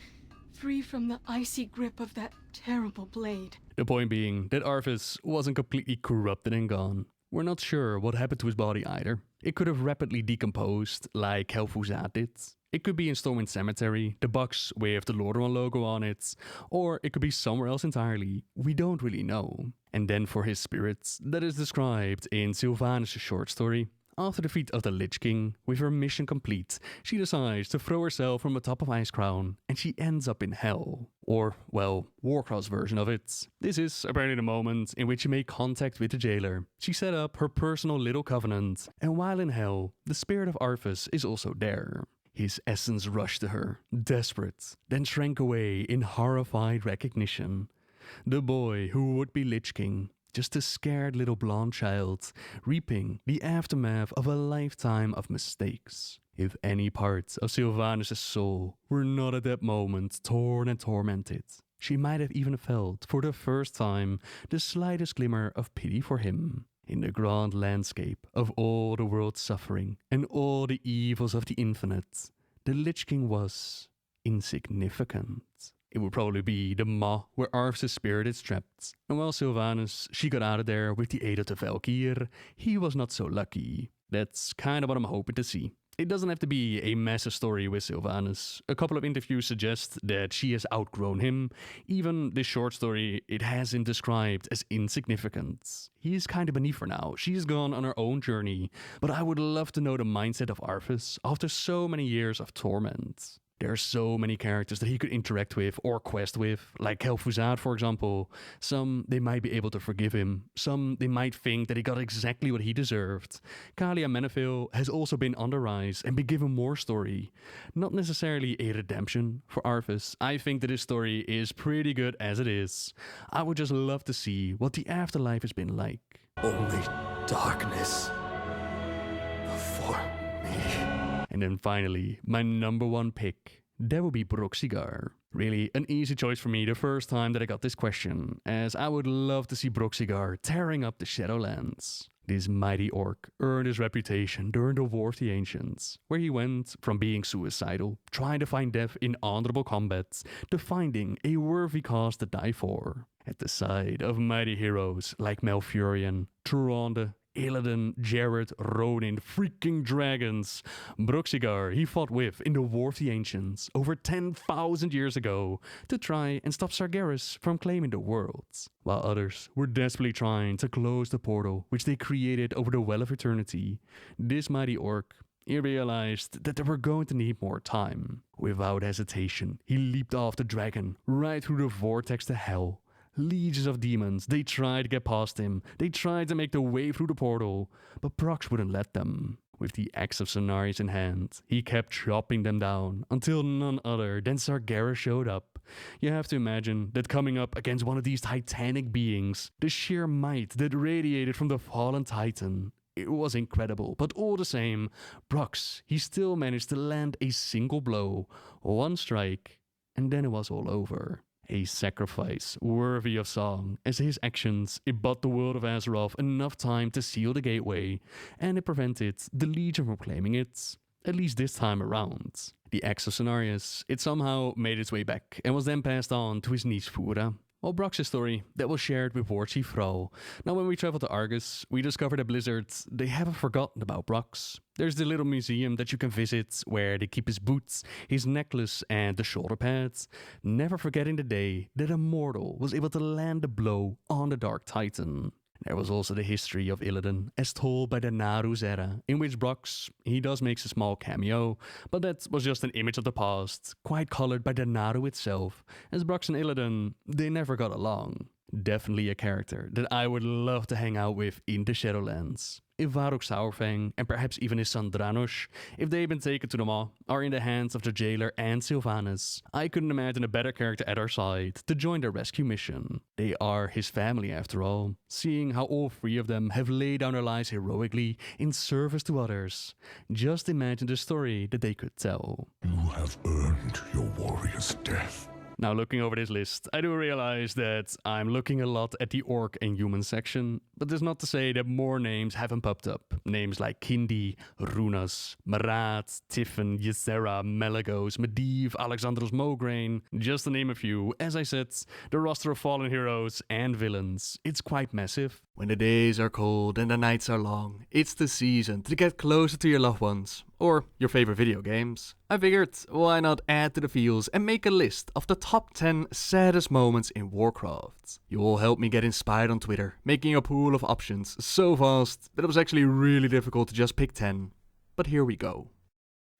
free from the icy grip of that terrible blade. The point being that Arthas wasn't completely corrupted and gone. We're not sure what happened to his body either. It could have rapidly decomposed, like Hel'Thuzad did. It could be in Stormwind Cemetery, the box with the Lordaeron logo on it, or it could be somewhere else entirely. We don't really know. And then for his spirits, that is described in Sylvanas' short story. After the defeat of the Lich King, with her mission complete, she decides to throw herself from the top of Icecrown, and she ends up in Hell. Or, well, Warcraft's version of it. This is apparently the moment in which she made contact with the jailer. She set up her personal little covenant, and while in Hell, the spirit of Arthas is also there. His essence rushed to her, desperate, then shrank away in horrified recognition. The boy who would be Lich King, just a scared little blonde child, reaping the aftermath of a lifetime of mistakes. If any parts of Sylvanas' soul were not at that moment torn and tormented, she might have even felt for the first time the slightest glimmer of pity for him. In the grand landscape of all the world's suffering and all the evils of the infinite, the Lich King was insignificant. It would probably be the Maw where Arthas' spirit is trapped. And while Sylvanas, she got out of there with the aid of the Valkyr, he was not so lucky. That's kind of what I'm hoping to see. It doesn't have to be a massive story with Sylvanas. A couple of interviews suggest that she has outgrown him. Even this short story, it has him described as insignificant. He is kind of beneath her now. She's gone on her own journey. But I would love to know the mindset of Arthas after so many years of torment. There are so many characters that he could interact with or quest with, like Kel'Thuzad, for example. Some, they might be able to forgive him. Some, they might think that he got exactly what he deserved. Kalia Menethil has also been on the rise and been given more story. Not necessarily a redemption for Arthas. I think that his story is pretty good as it is. I would just love to see what the afterlife has been like. Only darkness before me. And then finally, my number one pick, that would be Broxigar. Really, an easy choice for me the first time that I got this question, as I would love to see Broxigar tearing up the Shadowlands. This mighty orc earned his reputation during the War of the Ancients, where he went from being suicidal, trying to find death in honorable combat, to finding a worthy cause to die for. At the side of mighty heroes like Malfurion, Tyrande, Illidan, Jared, Ronin, freaking dragons. Broxigar, he fought with in the War of the Ancients over 10,000 years ago to try and stop Sargeras from claiming the world, while others were desperately trying to close the portal which they created over the Well of Eternity. This mighty orc, he realized that they were going to need more time. Without hesitation, he leaped off the dragon right through the vortex to hell. Legions of demons, they tried to get past him. They tried to make their way through the portal, but Brox wouldn't let them. With the axe of Cenarius in hand, he kept chopping them down until none other than Sargeras showed up. You have to imagine that coming up against one of these titanic beings, the sheer might that radiated from the fallen titan, it was incredible, but all the same, Brox, he still managed to land a single blow, one strike, and then it was all over. A sacrifice worthy of song, as his actions, it bought the world of Azeroth enough time to seal the gateway, and it prevented the Legion from claiming it, at least this time around. The axe of Cenarius, it somehow made its way back, and was then passed on to his niece Fura. Well, Brox's story, that was shared with Warchief Thrall. Now when we traveled to Argus, we discovered that Blizzard, they haven't forgotten about Brox. There's the little museum that you can visit, where they keep his boots, his necklace and the shoulder pads, never forgetting the day that a mortal was able to land a blow on the Dark Titan. There was also the history of Illidan, as told by the Naru's era, in which Brox, he does make a small cameo, but that was just an image of the past, quite colored by the Naru itself, as Brox and Illidan, they never got along. Definitely a character that I would love to hang out with in the Shadowlands. If Varuk Saurfang, and perhaps even his son Dranosh, if they've been taken to the Maw, are in the hands of the jailer and Sylvanas, I couldn't imagine a better character at our side to join their rescue mission. They are his family after all, seeing how all three of them have laid down their lives heroically in service to others. Just imagine the story that they could tell. You have earned your warrior's death. Now looking over this list, I do realize that I'm looking a lot at the orc and human section, but that's not to say that more names haven't popped up. Names like Kindi, Runas, Marat, Tiffin, Ysera, Melagos, Medivh, Alexandros Mograine, just to name a few. As I said, the roster of fallen heroes and villains, it's quite massive. When the days are cold and the nights are long, it's the season to get closer to your loved ones, or your favorite video games. I figured, why not add to the feels and make a list of the top 10 saddest moments in Warcraft. You all helped me get inspired on Twitter, making a pool of options so vast that it was actually really difficult to just pick 10. But here we go.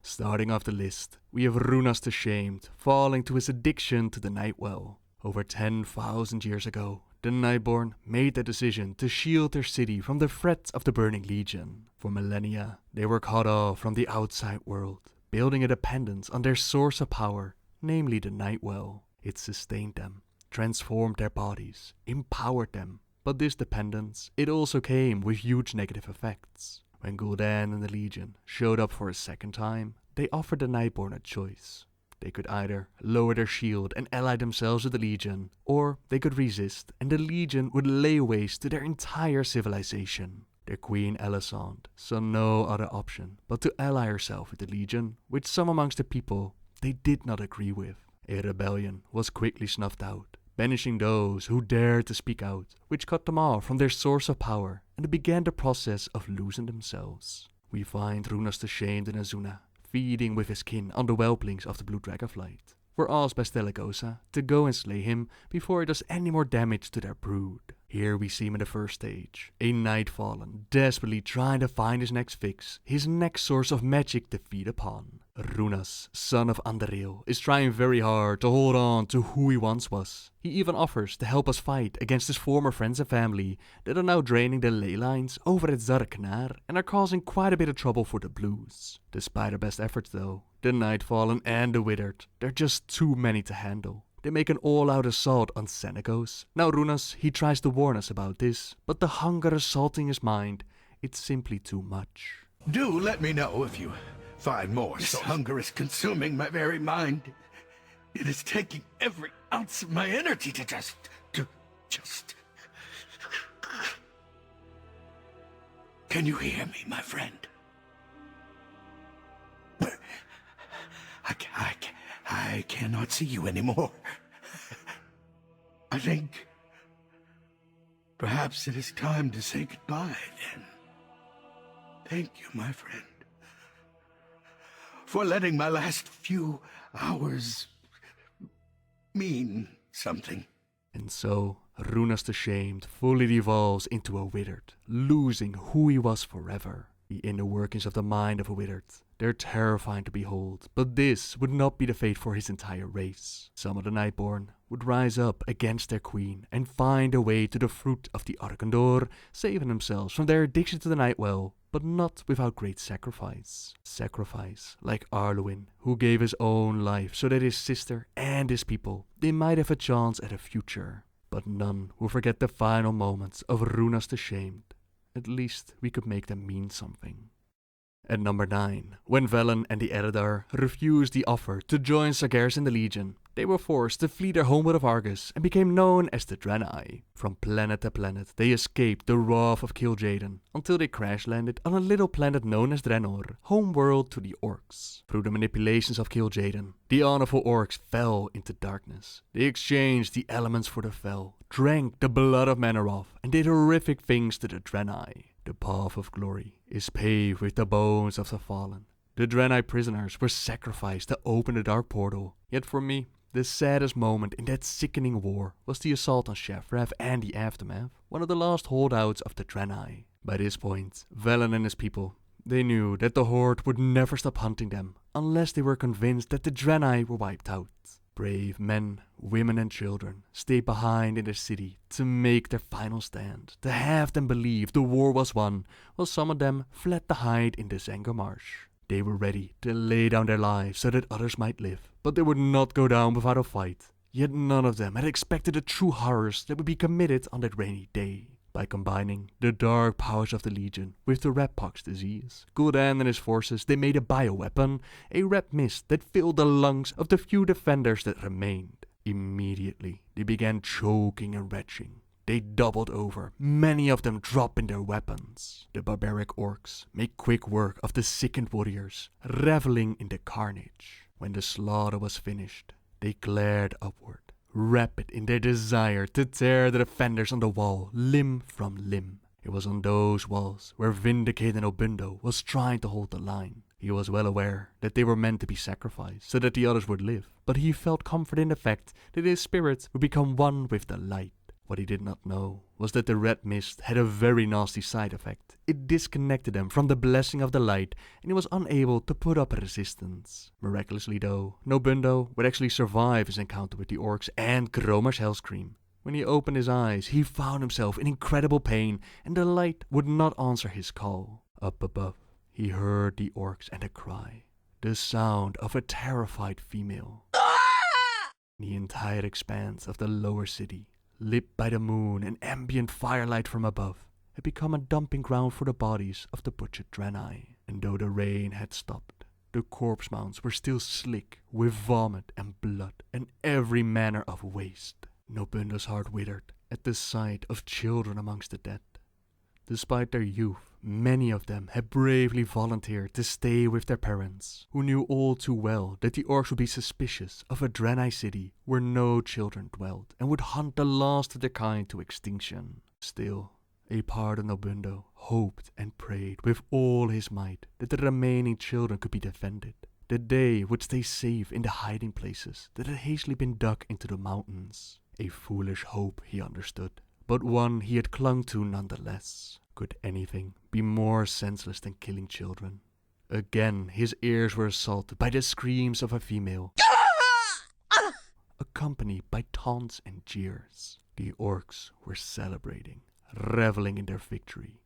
Starting off the list, we have Runas the Shamed, falling to his addiction to the Nightwell. Over 10,000 years ago, the Nightborn made the decision to shield their city from the threat of the Burning Legion. For millennia, they were cut off from the outside world, building a dependence on their source of power, namely the Nightwell. It sustained them, transformed their bodies, empowered them, but this dependence, it also came with huge negative effects. When Gul'dan and the Legion showed up for a second time, they offered the Nightborn a choice. They could either lower their shield and ally themselves with the Legion, or they could resist and the Legion would lay waste to their entire civilization. Their queen Elisande saw no other option but to ally herself with the Legion, which some amongst the people they did not agree with. A rebellion was quickly snuffed out, banishing those who dared to speak out, which cut them off from their source of power, and they began the process of losing themselves. We find Runas the Shamed in Azuna, feeding with his kin on the whelplings of the Blue Dragonflight. We're asked by Steligosa to go and slay him before he does any more damage to their brood. Here we see him in the first stage, a Night Fallen, desperately trying to find his next fix, his next source of magic to feed upon. Runas, son of Andariel, is trying very hard to hold on to who he once was. He even offers to help us fight against his former friends and family that are now draining the ley lines over at Zarknar and are causing quite a bit of trouble for the Blues. Despite our best efforts though, the Nightfallen and the Withered, they're just too many to handle. They make an all-out assault on Senegos. Now Runas, he tries to warn us about this, but the hunger assaulting his mind, it's simply too much. Do let me know if you find more. This hunger is consuming my very mind. It is taking every ounce of my energy to just... Can you hear me, my friend? I cannot see you anymore. I think perhaps it is time to say goodbye then. Thank you, my friend, for letting my last few hours mean something. And so, Runas the Shamed fully devolves into a Withered, losing who he was forever. The inner workings of the mind of a Withered, they're terrifying to behold, but this would not be the fate for his entire race. Some of the Nightborn would rise up against their queen and find a way to the fruit of the Arkandor, saving themselves from their addiction to the Nightwell, but not without great sacrifice. Sacrifice like Arluin, who gave his own life so that his sister and his people, they might have a chance at a future. But none will forget the final moments of Runas the Shamed. At least we could make them mean something. At number 9, when Velen and the Eredar refused the offer to join Sargeras in the Legion, they were forced to flee their homeworld of Argus and became known as the Draenei. From planet to planet, they escaped the wrath of Kil'jaeden until they crash-landed on a little planet known as Draenor, homeworld to the Orcs. Through the manipulations of Kil'jaeden, the honorful Orcs fell into darkness. They exchanged the elements for the Fel, drank the blood of Manoroth, and did horrific things to the Draenei. The path of glory is paved with the bones of the fallen. The Draenei prisoners were sacrificed to open the dark portal. Yet for me, the saddest moment in that sickening war was the assault on Shafrath and the aftermath, one of the last holdouts of the Draenei. By this point, Velen and his people, they knew that the Horde would never stop hunting them unless they were convinced that the Draenei were wiped out. Brave men, women and children stayed behind in the city to make their final stand, to have them believe the war was won, while some of them fled to hide in the Zanger Marsh. They were ready to lay down their lives so that others might live, but they would not go down without a fight. Yet none of them had expected the true horrors that would be committed on that rainy day. By combining the dark powers of the Legion with the rat pox disease, Gul'dan and his forces, they made a bioweapon, a red mist that filled the lungs of the few defenders that remained. Immediately, they began choking and retching. They doubled over, many of them dropping their weapons. The barbaric Orcs made quick work of the sickened warriors, reveling in the carnage. When the slaughter was finished, they glared upward, rapid in their desire to tear the defenders on the wall limb from limb. It was on those walls where Vindicated Obundo was trying to hold the line. He was well aware that they were meant to be sacrificed so that the others would live, but he felt comfort in the fact that his spirit would become one with the light. What he did not know was that the red mist had a very nasty side effect. It disconnected them from the blessing of the light, and he was unable to put up a resistance. Miraculously though, Nobundo would actually survive his encounter with the Orcs and Gromar's Hellscream. When he opened his eyes, he found himself in incredible pain, and the light would not answer his call. Up above, he heard the Orcs and a cry, the sound of a terrified female. The entire expanse of the lower city, lit by the moon and ambient firelight from above, had become a dumping ground for the bodies of the butchered Draenei. And though the rain had stopped, the corpse mounds were still slick with vomit and blood and every manner of waste. Nobundo's heart withered at the sight of children amongst the dead. Despite their youth, many of them had bravely volunteered to stay with their parents, who knew all too well that the orcs would be suspicious of a Draenei city where no children dwelt and would hunt the last of their kind to extinction. Still, a part of Nobundo hoped and prayed with all his might that the remaining children could be defended, that they would stay safe in the hiding places that had hastily been dug into the mountains. A foolish hope, he understood, but one he had clung to nonetheless. Could anything be more senseless than killing children? Again, his ears were assaulted by the screams of a female, accompanied by taunts and jeers. The orcs were celebrating, reveling in their victory.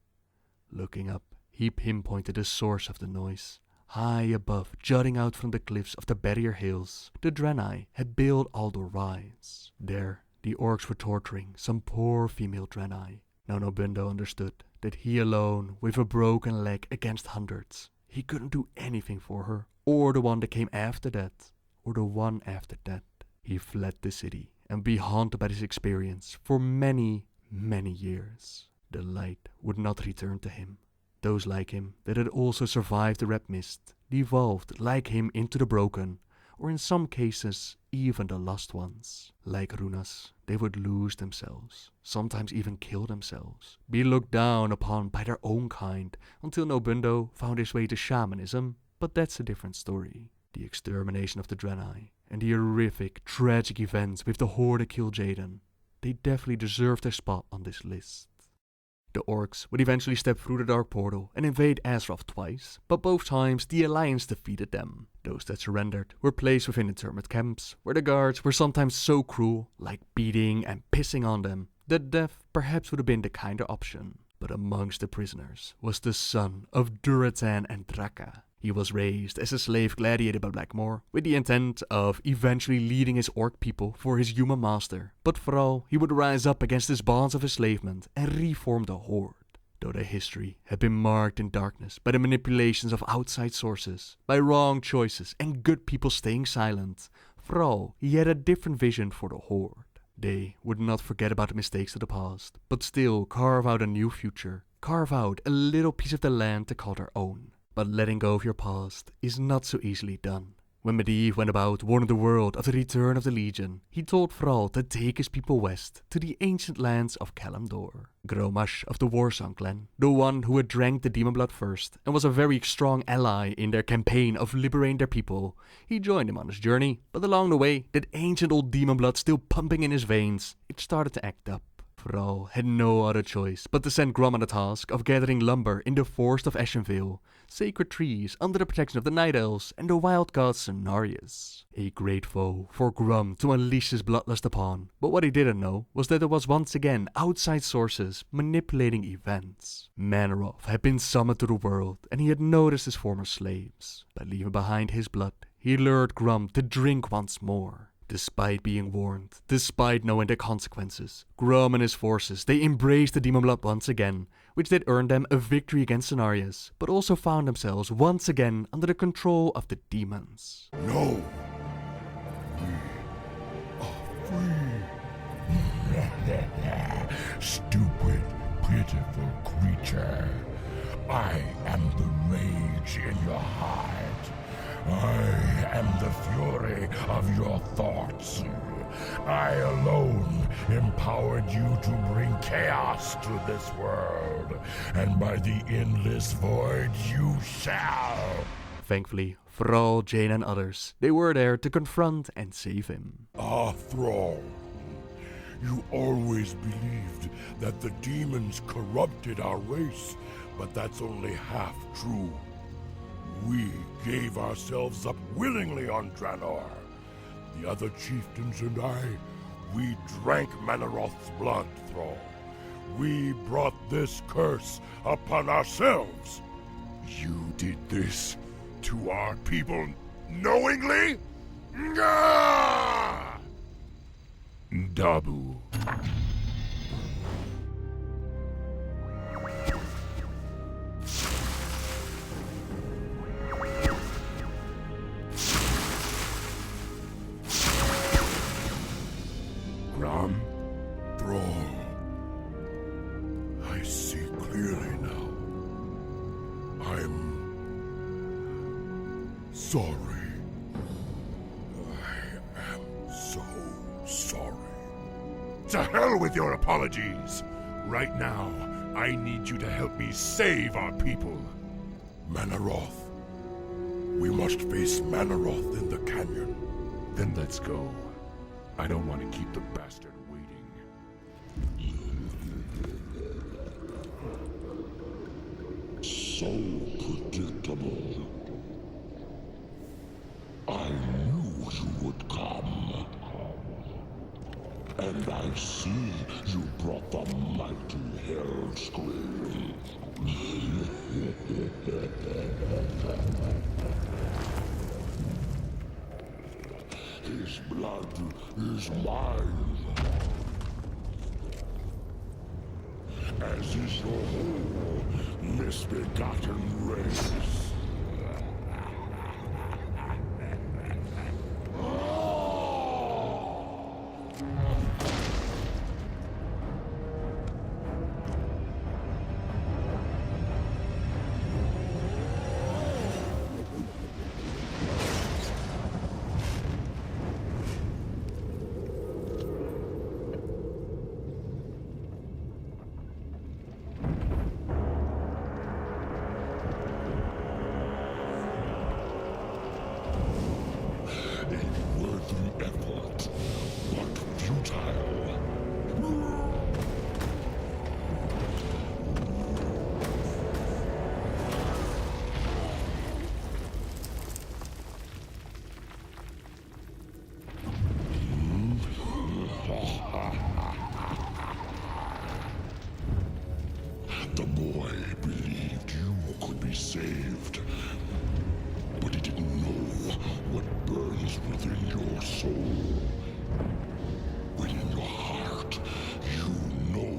Looking up, he pinpointed the source of the noise. High above, jutting out from the cliffs of the barrier hills, the Draenei had built Aldo Rise. There, the orcs were torturing some poor female Draenei. Now Nobundo understood that he alone, with a broken leg against hundreds, he couldn't do anything for her, or the one that came after that, or the one after that. He fled the city and be haunted by this experience for many, many years. The light would not return to him. Those like him that had also survived the Red Mist devolved like him into the broken, or in some cases even the lost ones. Like Runas, they would lose themselves, sometimes even kill themselves, be looked down upon by their own kind, until Nobundo found his way to shamanism, but that's a different story. The extermination of the Draenei and the horrific, tragic events with the horde that killed Jaden, they definitely deserve their spot on this list. The orcs would eventually step through the Dark Portal and invade Azeroth twice, but both times the Alliance defeated them. Those that surrendered were placed within internment camps, where the guards were sometimes so cruel, like beating and pissing on them, that death perhaps would have been the kinder option. But amongst the prisoners was the son of Duratan and Draka. He was raised as a slave gladiator by Blackmoor, with the intent of eventually leading his orc people for his human master. But vooral, he would rise up against his bonds of enslavement and reform the Horde. Though their history had been marked in darkness by the manipulations of outside sources, by wrong choices and good people staying silent, vooral, he had a different vision for the Horde. They would not forget about the mistakes of the past, but still carve out a new future, carve out a little piece of the land to call their own. But letting go of your past is not so easily done. When Medivh went about warning the world of the return of the Legion, he told Thrall to take his people west to the ancient lands of Kalimdor. Gromash of the Warsong clan, the one who had drank the demon blood first and was a very strong ally in their campaign of liberating their people, he joined him on his journey, but along the way, that ancient old demon blood still pumping in his veins, it started to act up. Thrall had no other choice but to send Grom on the task of gathering lumber in the forest of Ashenvale, sacred trees under the protection of the Night Elves and the wild god Cenarius. A great foe for Grom to unleash his bloodlust upon, but what he didn't know was that there was once again outside sources manipulating events. Manoroth had been summoned to the world, and he had noticed his former slaves. By leaving behind his blood, he lured Grom to drink once more. Despite being warned, despite knowing the consequences, Grom and his forces, they embraced the demon blood once again, which did earn them a victory against Cenarius, but also found themselves once again under the control of the demons. No! We are free! Stupid, pitiful creature. I am the rage in your heart. I am the fury of your thoughts. I alone empowered you to bring chaos to this world, and by the endless void you shall. Thankfully, Thrall, Jane and others, they were there to confront and save him. Ah, Thrall, you always believed that the demons corrupted our race, but that's only half true. We gave ourselves up willingly on Draenor. The other chieftains and I, we drank Manoroth's blood, Thrall. We brought this curse upon ourselves. You did this to our people knowingly? Nga! Dabu. Grom, Thrall, I see clearly. sorry. I am so sorry. To hell with your apologies! Right now, I need you to help me save our people. Manaroth. We must face Manaroth in the canyon. Then let's go. I don't want to keep the bastard waiting. So predictable. I knew you would come. And I see you brought the mighty Hellscream. His blood is mine. As is your whole misbegotten race. Effort, but futile. The boy believed you could be saved, but he didn't know what burns within your soul. Within your heart, you know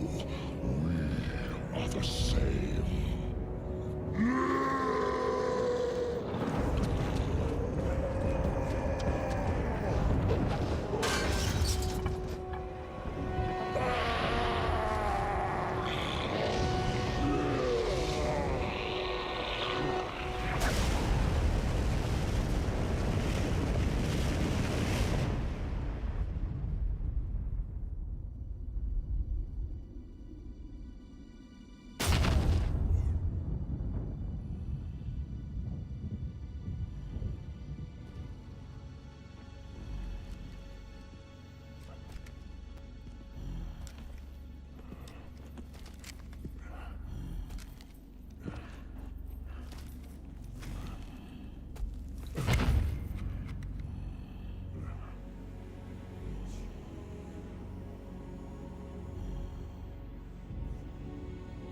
we are the same.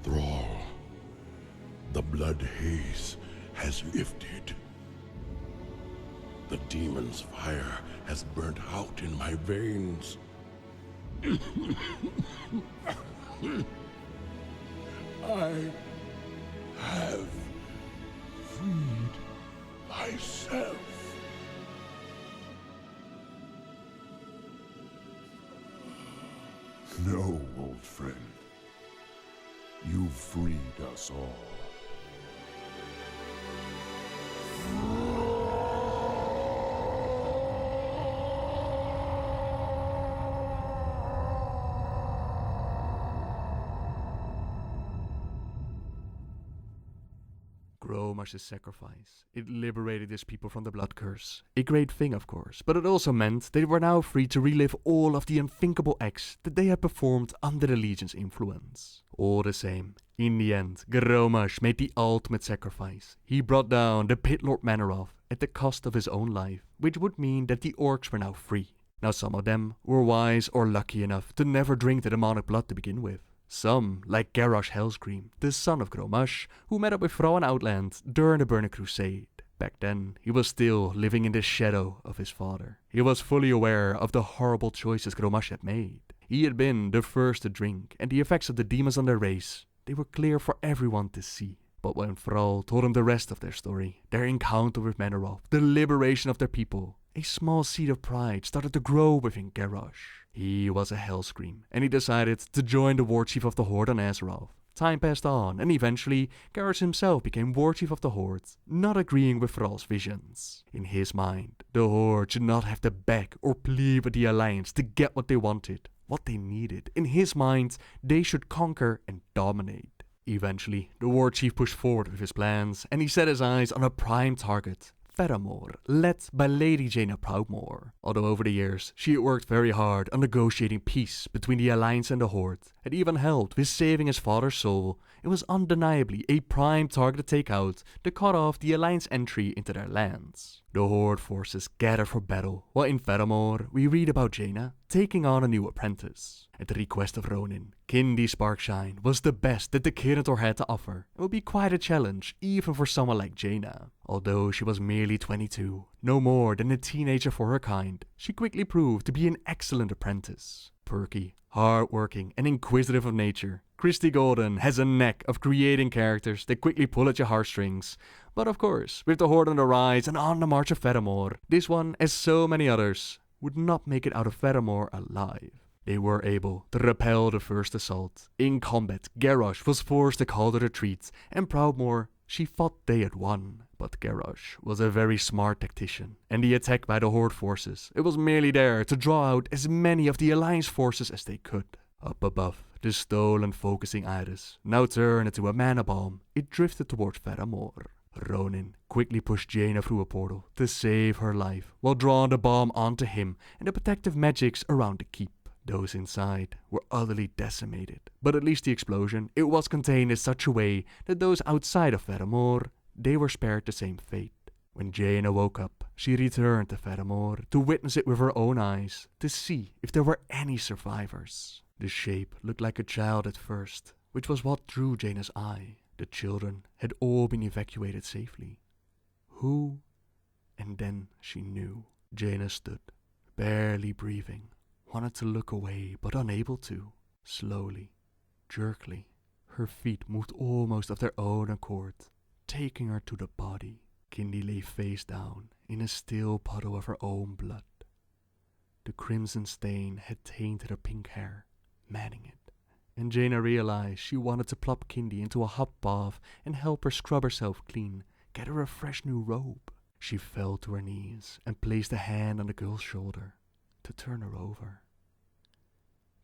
Thrall, the blood haze has lifted. The demon's fire has burnt out in my veins. I have freed myself. No, old friend. You freed us all. Gromash's sacrifice. It liberated his people from the blood curse. A great thing, of course, but it also meant they were now free to relive all of the unthinkable acts that they had performed under the Legion's influence. All the same, in the end, Gromash made the ultimate sacrifice. He brought down the Pit Lord Manaroth at the cost of his own life, which would mean that the orcs were now free. Now some of them were wise or lucky enough to never drink the demonic blood to begin with. Some, like Garrosh Hellscream, the son of Gromash, who met up with Thrawn Outland during the Burning Crusade. Back then, he was still living in the shadow of his father. He was fully aware of the horrible choices Gromash had made. He had been the first to drink, and the effects of the demons on their race, they were clear for everyone to see. But when Thrall told him the rest of their story, their encounter with Manaroth, the liberation of their people, a small seed of pride started to grow within Garrosh. He was a Hellscream, and he decided to join the war chief of the Horde on Azeroth. Time passed on, and eventually, Garrus himself became War Chief of the Horde, not agreeing with Thrall's visions. In his mind, the Horde should not have to beg or plead with the Alliance to get what they wanted, what they needed. In his mind, they should conquer and dominate. Eventually, the War Chief pushed forward with his plans, and he set his eyes on a prime target, Theramore, led by Lady Jaina Proudmoore. Although over the years, she had worked very hard on negotiating peace between the Alliance and the Horde, had even helped with saving his father's soul, it was undeniably a prime target to take out to cut off the Alliance entry into their lands. The Horde forces gather for battle, while in Theramore we read about Jaina taking on a new apprentice. At the request of Ronin, Kindy Sparkshine was the best that the Kirator had to offer. It would be quite a challenge, even for someone like Jaina. Although she was merely 22, no more than a teenager for her kind, she quickly proved to be an excellent apprentice. Perky, hard-working, and inquisitive of nature, Christy Golden has a knack of creating characters that quickly pull at your heartstrings. But of course, with the Horde on the rise and on the march of Theramore, this one, as so many others, would not make it out of Theramore alive. They were able to repel the first assault. In combat, Garrosh was forced to call the retreat, and Proudmoore, she thought they had won. But Garrosh was a very smart tactician, and the attack by the Horde forces, it was merely there to draw out as many of the Alliance forces as they could. Up above, the stolen focusing iris, now turned into a mana bomb, it drifted towards Theramore. Ronin quickly pushed Jaina through a portal to save her life, while drawing the bomb onto him and the protective magics around the keep. Those inside were utterly decimated, but at least the explosion, it was contained in such a way that those outside of Theramore, they were spared the same fate. When Jaina woke up, she returned to Theramore to witness it with her own eyes, to see if there were any survivors. The shape looked like a child at first, which was what drew Jaina's eye. The children had all been evacuated safely. Who? And then she knew. Jaina stood, barely breathing, wanted to look away but unable to. Slowly, jerkily, her feet moved almost of their own accord, taking her to the body. Kindy lay face down in a still puddle of her own blood. The crimson stain had tainted her pink hair, matting it, and Jaina realized she wanted to plop Kindy into a hot bath and help her scrub herself clean, get her a fresh new robe. She fell to her knees and placed a hand on the girl's shoulder to turn her over.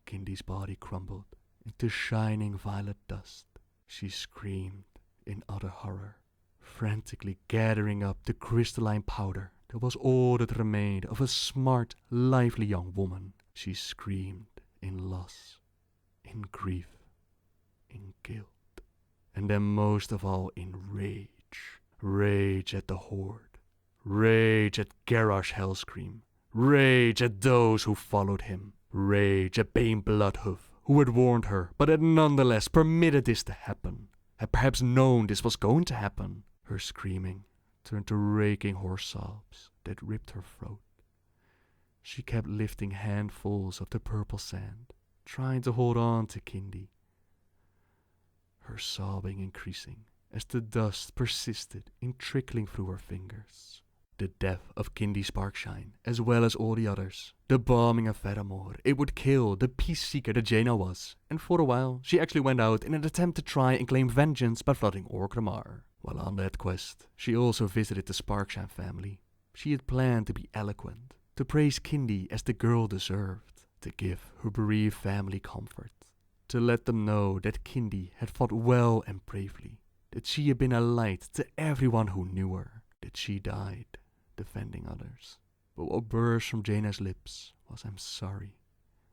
Kindy's body crumbled into shining violet dust. She screamed in utter horror, frantically gathering up the crystalline powder that was all that remained of a smart, lively young woman. She screamed in loss, in grief, in guilt, and then most of all in rage. Rage at the Horde, rage at Garrosh Hellscream, rage at those who followed him, rage at Bane Bloodhoof, who had warned her but had nonetheless permitted this to happen, had perhaps known this was going to happen. Her screaming turned to raking hoarse sobs that ripped her throat. She kept lifting handfuls of the purple sand, trying to hold on to Kindy, her sobbing increasing as the dust persisted in trickling through her fingers. The death of Kindy Sparkshine, as well as all the others, the bombing of Theramore, it would kill the peace seeker that Jaina was, and for a while she actually went out in an attempt to try and claim vengeance by flooding Orgrimmar. While on that quest, she also visited the Sparkshine family. She had planned to be eloquent, to praise Kindy as the girl deserved, to give her bereaved family comfort, to let them know that Kindy had fought well and bravely, that she had been a light to everyone who knew her, that she died defending others. But what burst from Jaina's lips was, "I'm sorry.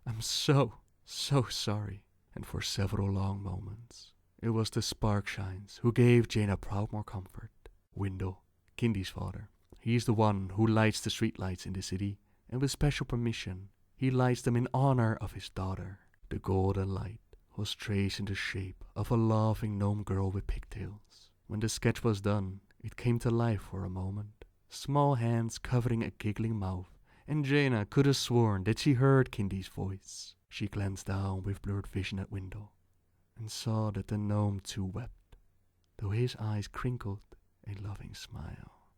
I'm so sorry." And for several long moments, it was the Sparkshines who gave Jaina Proudmoore comfort. Windle, Kindy's father, he's the one who lights the streetlights in the city, and with special permission, he lights them in honor of his daughter. The golden light was traced in the shape of a laughing gnome girl with pigtails. When the sketch was done, it came to life for a moment, small hands covering a giggling mouth, and Jaina could have sworn that she heard Kindy's voice. She glanced down with blurred vision at Windle, and saw that the gnome too wept, though his eyes crinkled a loving smile.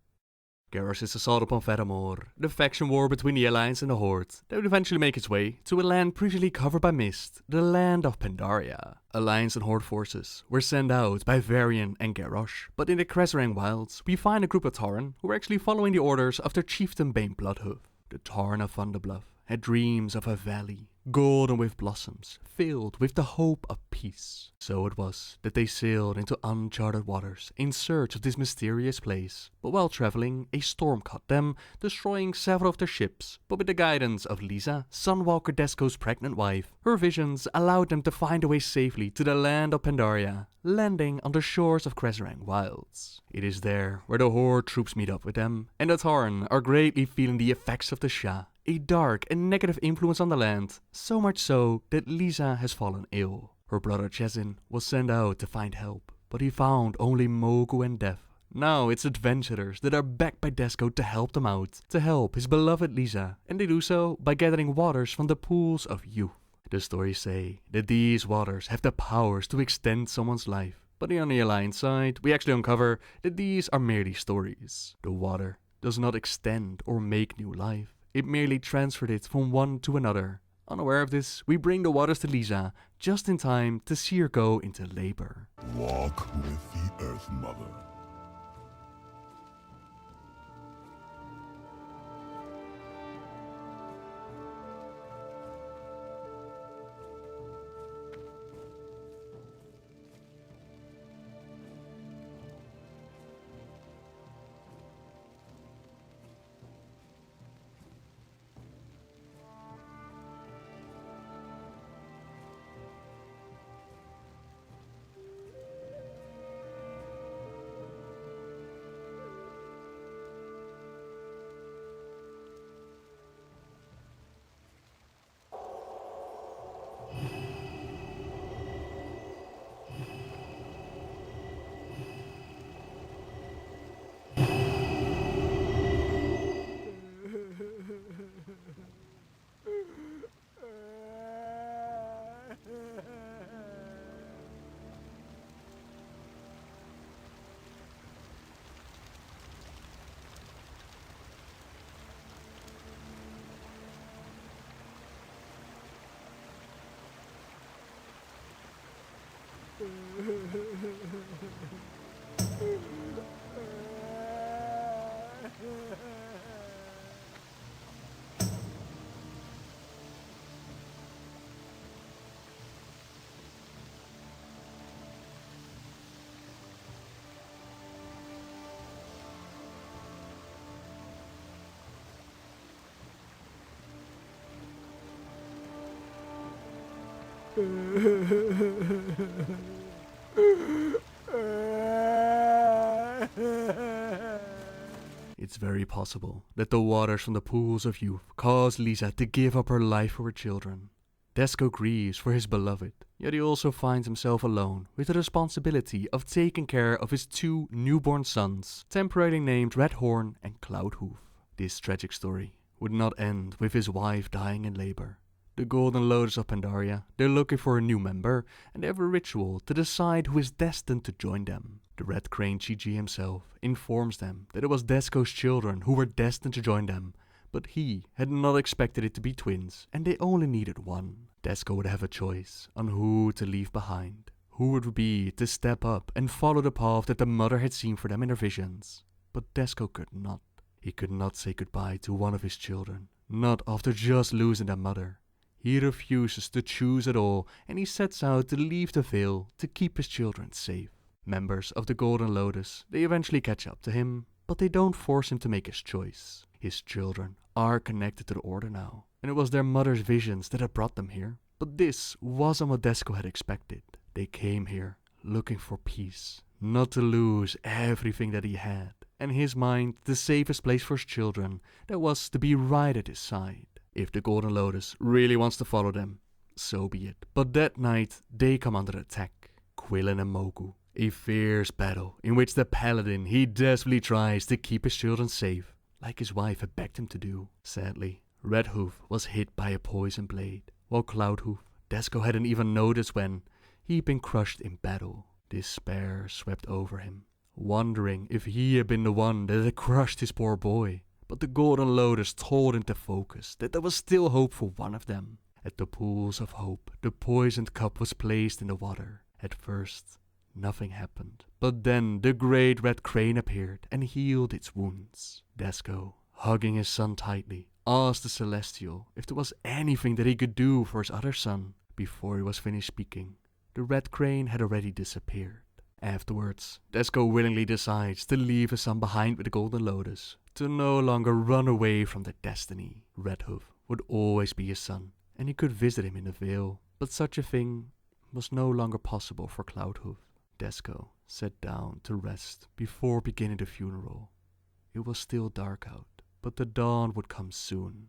Garrus' assault upon Fedamore, the faction war between the Alliance and the Horde, that would eventually make its way to a land previously covered by mist, the land of Pandaria. Alliance and Horde forces were sent out by Varian and Garrosh, but in the Krezrang wilds, we find a group of Tauren who were actually following the orders of their chieftain Bane Bloodhoof. The Tauren of Thunderbluff had dreams of a valley, golden with blossoms, filled with the hope of peace. So it was that they sailed into uncharted waters in search of this mysterious place, but while traveling, a storm caught them, destroying several of their ships. But with the guidance of Lisa, Sunwalker Desko's pregnant wife, her visions allowed them to find a way safely to the land of Pandaria, landing on the shores of Krezrang wilds. It is there where the Horde troops meet up with them, and the Tauren are greatly feeling the effects of the Shah, a dark and negative influence on the land, so much so that Lisa has fallen ill. Her brother Chezin was sent out to find help, but he found only Mogu and Death. Now it's adventurers that are backed by Desko to help them out, to help his beloved Lisa, and they do so by gathering waters from the pools of youth. The stories say that these waters have the powers to extend someone's life, but on the Alliance side, we actually uncover that these are merely stories. The water does not extend or make new life. It merely transferred it from one to another. Unaware of this, we bring the waters to Lisa, just in time to see her go into labor. Walk with the Earth Mother. It's very possible that the waters from the pools of youth caused Lisa to give up her life for her children. Desko grieves for his beloved, yet he also finds himself alone with the responsibility of taking care of his two newborn sons, temporarily named Redhorn and Cloudhoof. This tragic story would not end with his wife dying in labor. The Golden Lotus of Pandaria, they're looking for a new member, and they have a ritual to decide who is destined to join them. The Red Crane Chi-Ji himself informs them that it was Desko's children who were destined to join them, but he had not expected it to be twins, and they only needed one. Desko would have a choice on who to leave behind, who it would be to step up and follow the path that the mother had seen for them in her visions. But Desko could not. He could not say goodbye to one of his children, not after just losing their mother. He refuses to choose at all, and he sets out to leave the Vale to keep his children safe. Members of the Golden Lotus, they eventually catch up to him, but they don't force him to make his choice. His children are connected to the Order now, and it was their mother's visions that had brought them here. But this wasn't what Desko had expected. They came here looking for peace, not to lose everything that he had, and in his mind, the safest place for his children, that was to be right at his side. If the Golden Lotus really wants to follow them, so be it. But that night, they come under attack. Quillen and Mogu. A fierce battle in which the paladin, he desperately tries to keep his children safe, like his wife had begged him to do. Sadly, Redhoof was hit by a poison blade, while Cloudhoof, Desko hadn't even noticed when he'd been crushed in battle. Despair swept over him. wondering if he had been the one that had crushed his poor boy. But the Golden Lotus told him to focus, that there was still hope for one of them. At the pools of hope, the poisoned cup was placed in the water. At first, nothing happened, but then the great red crane appeared and healed its wounds. Desco, hugging his son tightly, asked the Celestial if there was anything that he could do for his other son. Before he was finished speaking, the red crane had already disappeared. Afterwards, Desco willingly decides to leave his son behind with the Golden Lotus, to no longer run away from their destiny. Redhoof would always be his son, and he could visit him in the Vale, but such a thing was no longer possible for Cloudhoof. Desco sat down to rest before beginning the funeral. It was still dark out, but the dawn would come soon.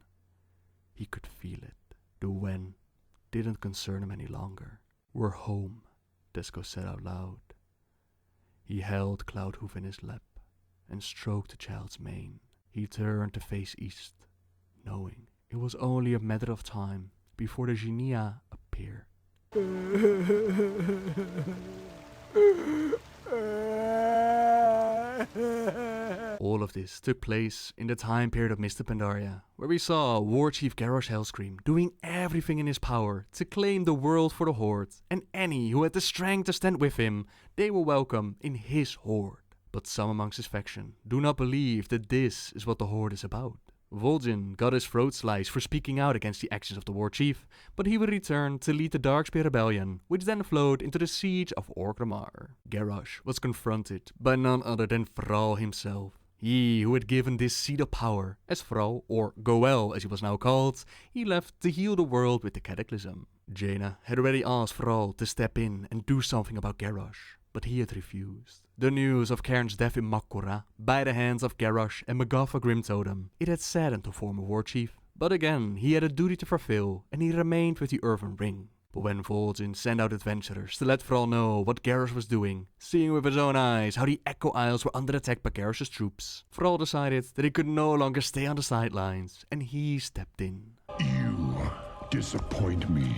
He could feel it. The when didn't concern him any longer. "We're home," Desco said out loud. He held Cloudhoof in his lap and stroked the child's mane. He turned to face east, knowing it was only a matter of time before the Genia appeared. All of this took place in the time period of Mr. Pandaria, where we saw War Chief Garrosh Hellscream doing everything in his power to claim the world for the Horde, and any who had the strength to stand with him, they were welcome in his Horde. But some amongst his faction do not believe that this is what the Horde is about. Vol'jin got his throat sliced for speaking out against the actions of the War Chief, but he would return to lead the Darkspear Rebellion, which then flowed into the siege of Orgrimmar. Garrosh was confronted by none other than Thrall himself. He who had given this seat of power, as Thrall, or Goel as he was now called, he left to heal the world with the Cataclysm. Jaina had already asked Thrall to step in and do something about Garrosh, but he had refused. The news of Cairn's death in Mak'gora, by the hands of Garrosh and Magatha Grimtotem, it had saddened the former war chief. But again, he had a duty to fulfill, and he remained with the Earthen Ring. But when Vol'jin sent out adventurers to let Thrall know what Garrosh was doing, seeing with his own eyes how the Echo Isles were under attack by Garrosh's troops, Thrall decided that he could no longer stay on the sidelines, and he stepped in. You disappoint me,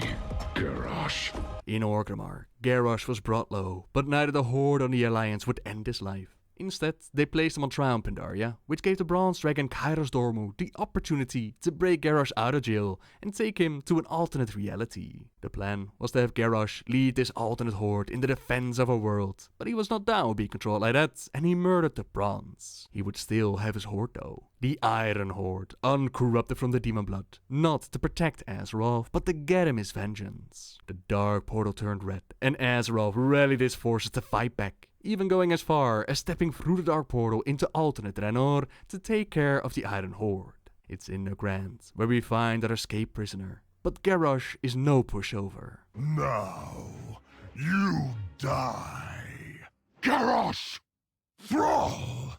Garrosh. In Orgrimmar, Garrosh was brought low, but neither the Horde nor the Alliance would end his life. Instead, they placed him on trial in Pandaria, which gave the Bronze Dragon Kairos Dormu the opportunity to break Garrosh out of jail and take him to an alternate reality. The plan was to have Garrosh lead this alternate horde in the defense of a world, but he was not down with being controlled like that, and he murdered the Bronze. He would still have his horde though. The Iron Horde, uncorrupted from the demon blood, not to protect Azeroth, but to get him his vengeance. The dark portal turned red, and Azeroth rallied his forces to fight back, even going as far as stepping through the dark portal into alternate Draenor to take care of the Iron Horde. It's in the Grand, where we find our escaped prisoner, but Garrosh is no pushover. Now, you die. Garrosh! Thrall!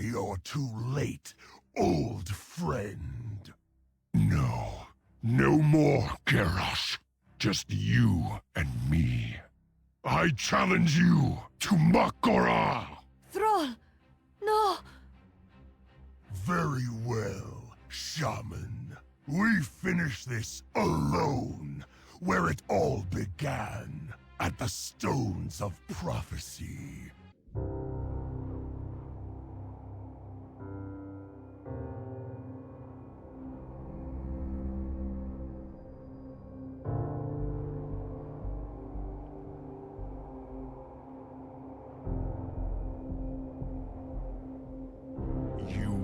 You're too late, old friend. No, no more, Garrosh. Just you and me. I challenge you to Mak'gora! Thrall! No! Very well, Shaman. We finish this alone, where it all began, at the Stones of Prophecy.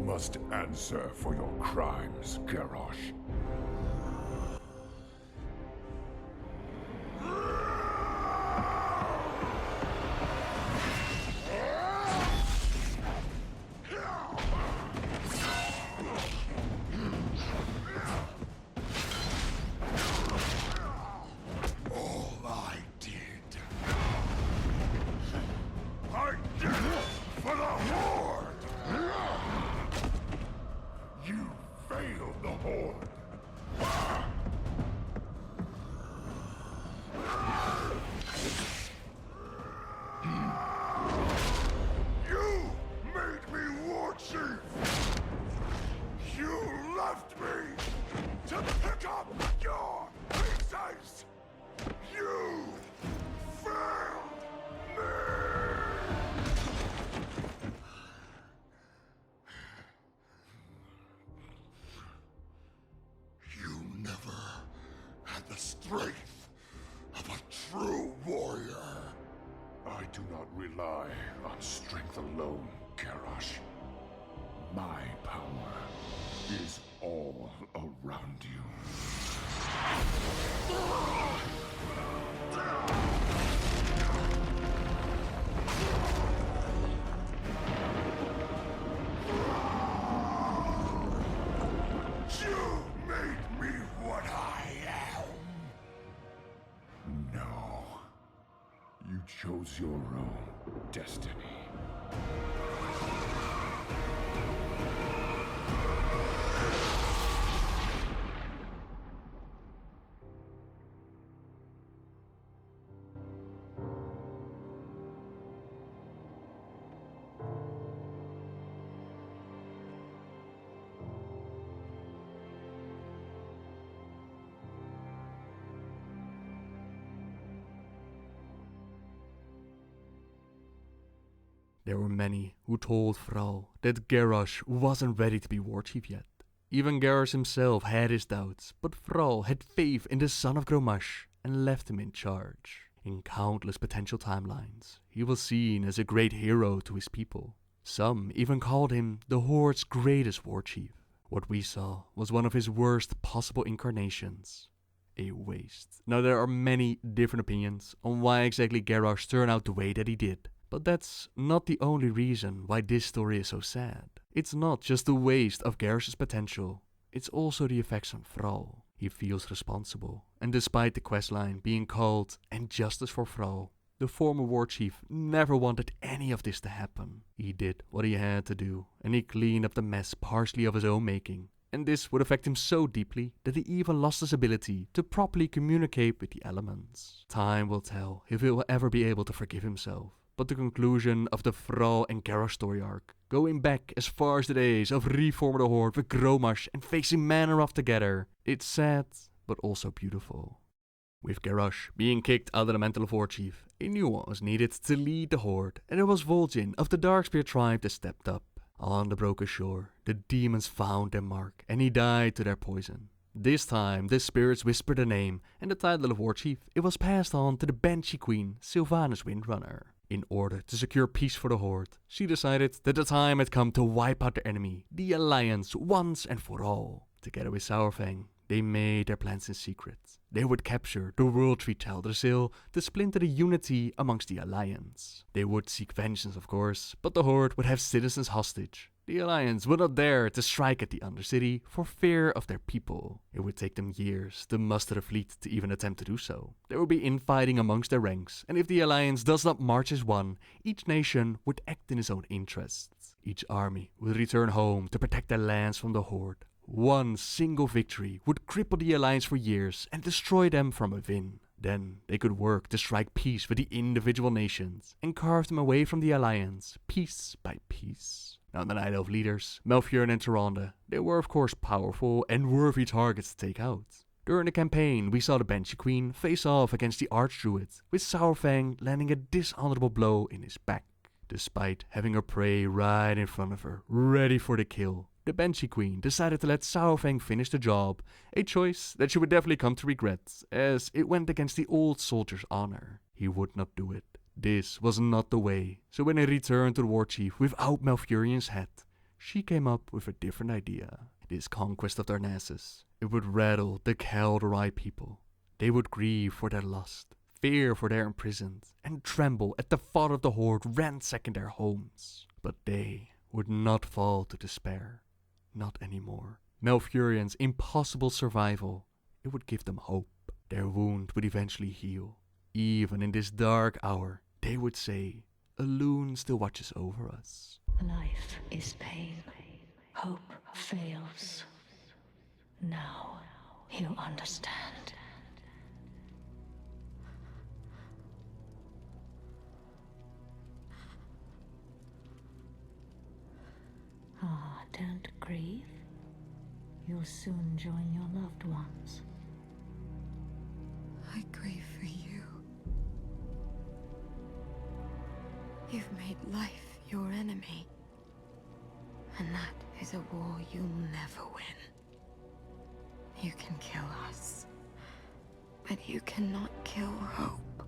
Must answer for your crimes, Garrosh. All I did it for the Horde! You failed the Horde! You made me War Chief! You left me to pick up your pieces! You failed me! strength of a true warrior. I do not rely on strength alone, Garrosh. My power is all around you. You made me what I am. No. You chose your own destiny. There were many who told Frau that Garrosh wasn't ready to be war chief yet. Even Garrosh himself had his doubts, but Frau had faith in the son of Gromash and left him in charge. In countless potential timelines, he was seen as a great hero to his people. Some even called him the Horde's greatest war chief. What we saw was one of his worst possible incarnations. A waste. Now there are many different opinions on why exactly Garrosh turned out the way that he did. But that's not the only reason why this story is so sad. It's not just the waste of Garrosh's potential, it's also the effects on Frau. He feels responsible, and despite the questline being called "And Justice for Frau," the former war chief never wanted any of this to happen. He did what he had to do, and he cleaned up the mess partially of his own making. And this would affect him so deeply that he even lost his ability to properly communicate with the elements. Time will tell if he will ever be able to forgive himself. But the conclusion of the Frau and Garrosh story arc, going back as far as the days of reforming the Horde with Gromash and facing Manoroth together, it's sad, but also beautiful. With Garrosh being kicked out of the mantle of War Chief, a new one was needed to lead the Horde, and it was Vol'jin of the Darkspear tribe that stepped up. On the broken shore, the demons found their mark, and he died to their poison. This time, the spirits whispered the name, and the title of War Chief, it was passed on to the Banshee Queen, Sylvanas Windrunner. In order to secure peace for the Horde, she decided that the time had come to wipe out their enemy, the Alliance, once and for all. Together with Saurfang, they made their plans in secret. They would capture the World Tree Teldrassil to splinter the unity amongst the Alliance. They would seek vengeance, of course, but the Horde would have citizens hostage. The Alliance would not dare to strike at the Undercity for fear of their people. It would take them years to muster a fleet to even attempt to do so. There would be infighting amongst their ranks, and if the Alliance does not march as one, each nation would act in its own interests. Each army would return home to protect their lands from the Horde. One single victory would cripple the Alliance for years and destroy them from within. Then they could work to strike peace with the individual nations and carve them away from the Alliance, piece by piece. Now, the Night Elf leaders, Malfurion and Tyrande, they were of course powerful and worthy targets to take out. During the campaign, we saw the Banshee Queen face off against the Archdruid, with Saurfang landing a dishonorable blow in his back. Despite having her prey right in front of her, ready for the kill, the Banshee Queen decided to let Saurfang finish the job, a choice that she would definitely come to regret, as it went against the old soldier's honor. He would not do it. This was not the way, so when he returned to the war chief without Malfurion's head, she came up with a different idea. This conquest of Darnassus, it would rattle the Kaldorei people. They would grieve for their lost, fear for their imprisoned, and tremble at the thought of the Horde ransacking their homes. But they would not fall to despair. Not anymore. Malfurion's impossible survival, it would give them hope. Their wound would eventually heal. Even in this dark hour, they would say, a loon still watches over us. Life is pain. Hope fails. Now you understand. Don't grieve. You'll soon join your loved ones. I grieve for you. You've made life your enemy. And that is a war you'll never win. You can kill us. But But you cannot kill hope.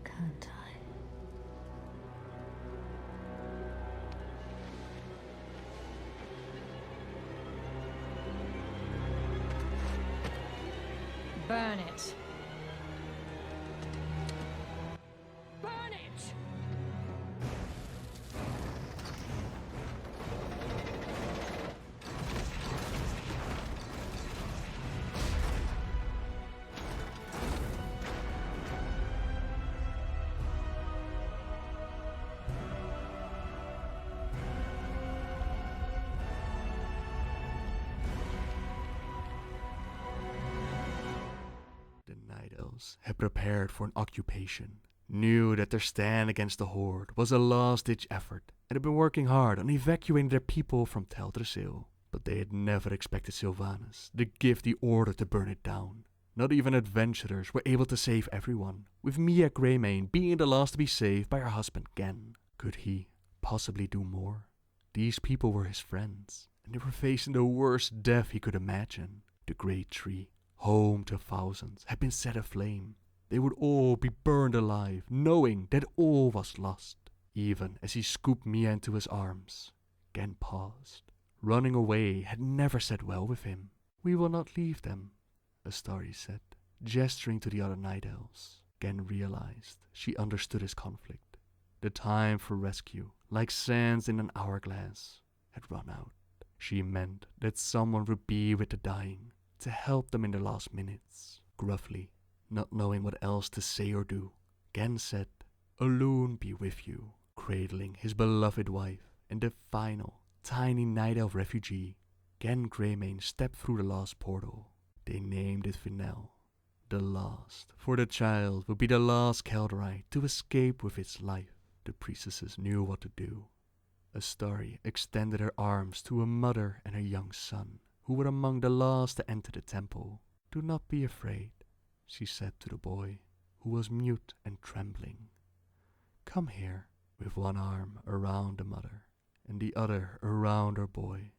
Can't I? Burn it. Burn it! The Night Elves had prepared for an occupation, knew that their stand against the Horde was a last-ditch effort, and had been working hard on evacuating their people from Teldrassil. But they had never expected Sylvanas to give the order to burn it down. Not even adventurers were able to save everyone, with Mia Greymane being the last to be saved by her husband Gen. Could he possibly do more? These people were his friends, and they were facing the worst death he could imagine. The Great Tree, home to thousands, had been set aflame. They would all be burned alive, knowing that all was lost. Even as he scooped Mia into his arms, Gen paused. Running away had never sat well with him. "We will not leave them," Astari said, gesturing to the other Night Elves. Gen realized she understood his conflict. The time for rescue, like sands in an hourglass, had run out. She meant that someone would be with the dying, to help them in their last minutes. Gruffly, not knowing what else to say or do, Gen said, "Alune be with you," cradling his beloved wife and the final, tiny Night Elf refugee. Gen Greymane stepped through the last portal. They named it Vinel, the last, for the child would be the last Kaldorite to escape with its life. The priestesses knew what to do. Astari extended her arms to a mother and her young son, who were among the last to enter the temple. "Do not be afraid," she said to the boy, who was mute and trembling. "Come here." With one arm around the mother and the other around her boy,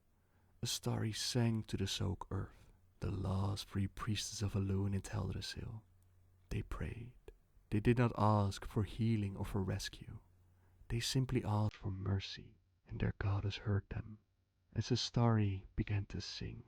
Astari sang to the soaked earth, the last free priestess of Alune in Teldrassil. They prayed. They did not ask for healing or for rescue. They simply asked for mercy, and their goddess heard them as Astari began to sing.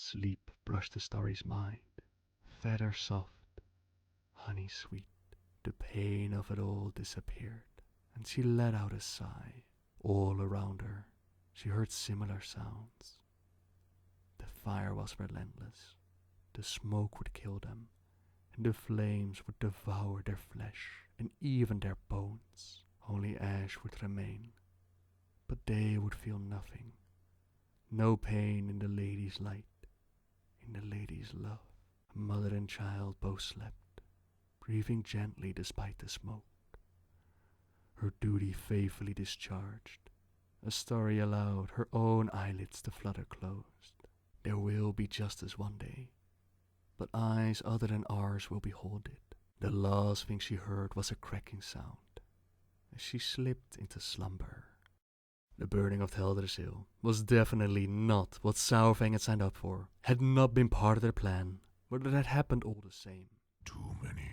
Sleep brushed Astari's mind, feather soft, honey sweet. The pain of it all disappeared, and she let out a sigh. All around her, she heard similar sounds. The fire was relentless. The smoke would kill them, and the flames would devour their flesh and even their bones. Only ash would remain, but they would feel nothing. No pain in the lady's light, in the lady's love. Mother and child both slept, breathing gently despite the smoke. Her duty faithfully discharged, Astari allowed her own eyelids to flutter closed. There will be justice one day, but eyes other than ours will behold it. The last thing she heard was a cracking sound, as she slipped into slumber. The burning of Teldrassil was definitely not what Saurfang had signed up for, had not been part of their plan, but it had happened all the same. Too many.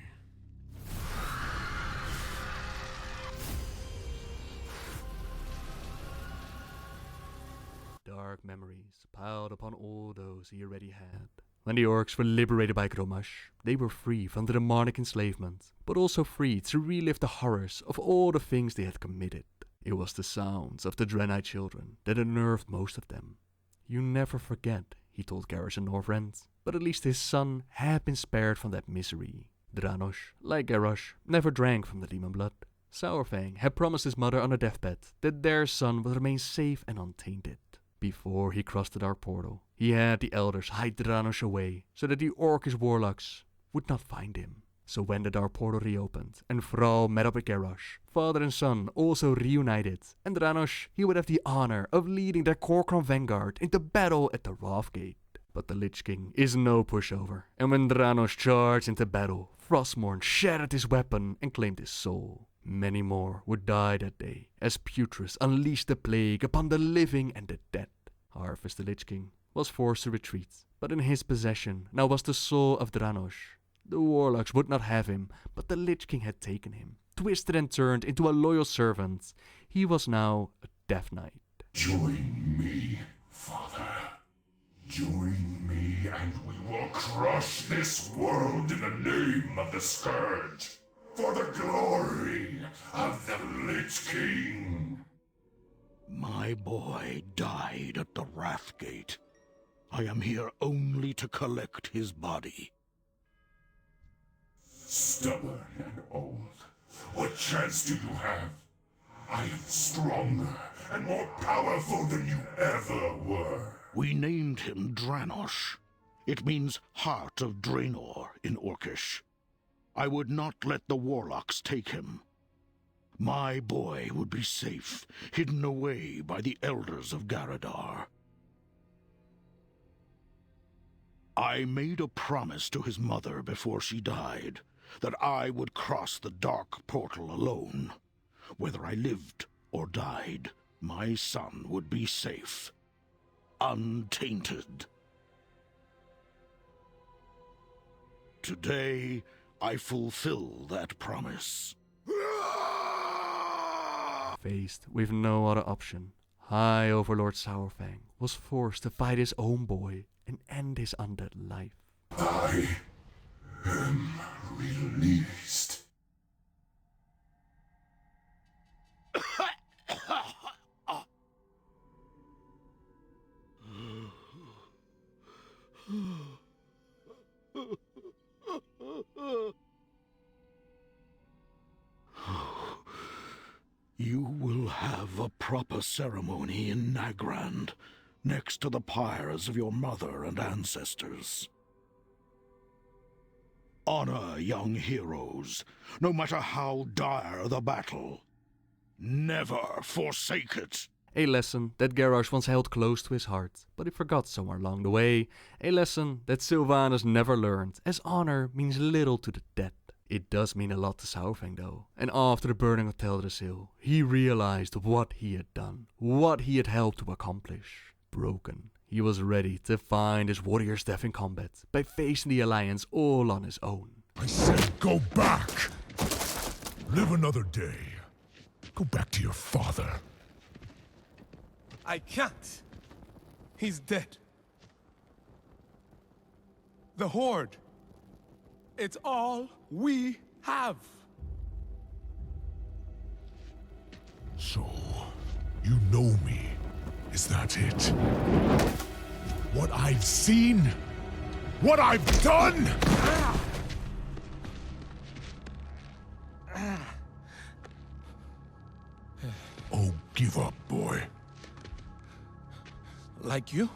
dark memories piled upon all those he already had. When the orcs were liberated by Grommash, they were free from the demonic enslavement, but also free to relive the horrors of all the things they had committed. It was the sounds of the Draenei children that unnerved most of them. You never forget, he told Garrosh and Northrend, but at least his son had been spared from that misery. Dranosh, like Garrosh, never drank from the demon blood. Saurfang had promised his mother on her deathbed that their son would remain safe and untainted. Before he crossed the dark portal, he had the elders hide Dranosh away so that the orcish warlocks would not find him. So when the dark portal reopened and Thrall met up with Garrosh, father and son also reunited, and Dranosh, he would have the honor of leading their Korkron vanguard into battle at the Wrathgate. But the Lich King is no pushover, and when Dranosh charged into battle, Frostmourne shattered his weapon and claimed his soul. Many more would die that day, as Putris unleashed the plague upon the living and the dead. Harvest the Lich King was forced to retreat, but in his possession now was the soul of Dranosh. The warlocks would not have him, but the Lich King had taken him, twisted and turned into a loyal servant. He was now a Death Knight. Join me, Father. Join me and we will crush this world in the name of the Scourge, for the glory of the Lich King. My boy died at the Wrathgate. I am here only to collect his body. Stubborn and old, what chance do you have? I am stronger and more powerful than you ever were. We named him Dranosh. It means Heart of Draenor in Orcish. I would not let the warlocks take him. My boy would be safe, hidden away by the elders of Garadar. I made a promise to his mother before she died, that I would cross the dark portal alone. Whether I lived or died, my son would be safe, untainted. Today, I fulfill that promise. Faced with no other option, High Overlord Saurfang was forced to fight his own boy and end his undead life. I am released. You will have a proper ceremony in Nagrand, next to the pyres of your mother and ancestors. Honor young heroes, no matter how dire the battle. Never forsake it. A lesson that Garrosh once held close to his heart, but he forgot somewhere along the way. A lesson that Sylvanas never learned, as honor means little to the dead. It does mean a lot to Saurfang though, and after the burning of Teldrassil, he realized what he had done, what he had helped to accomplish. Broken, he was ready to find his warrior's death in combat by facing the Alliance all on his own. I said go back! Live another day. Go back to your father. I can't. He's dead. The Horde. It's all we have. So, you know me. Is that it? What I've seen? What I've done? Oh, give up, boy. Like you?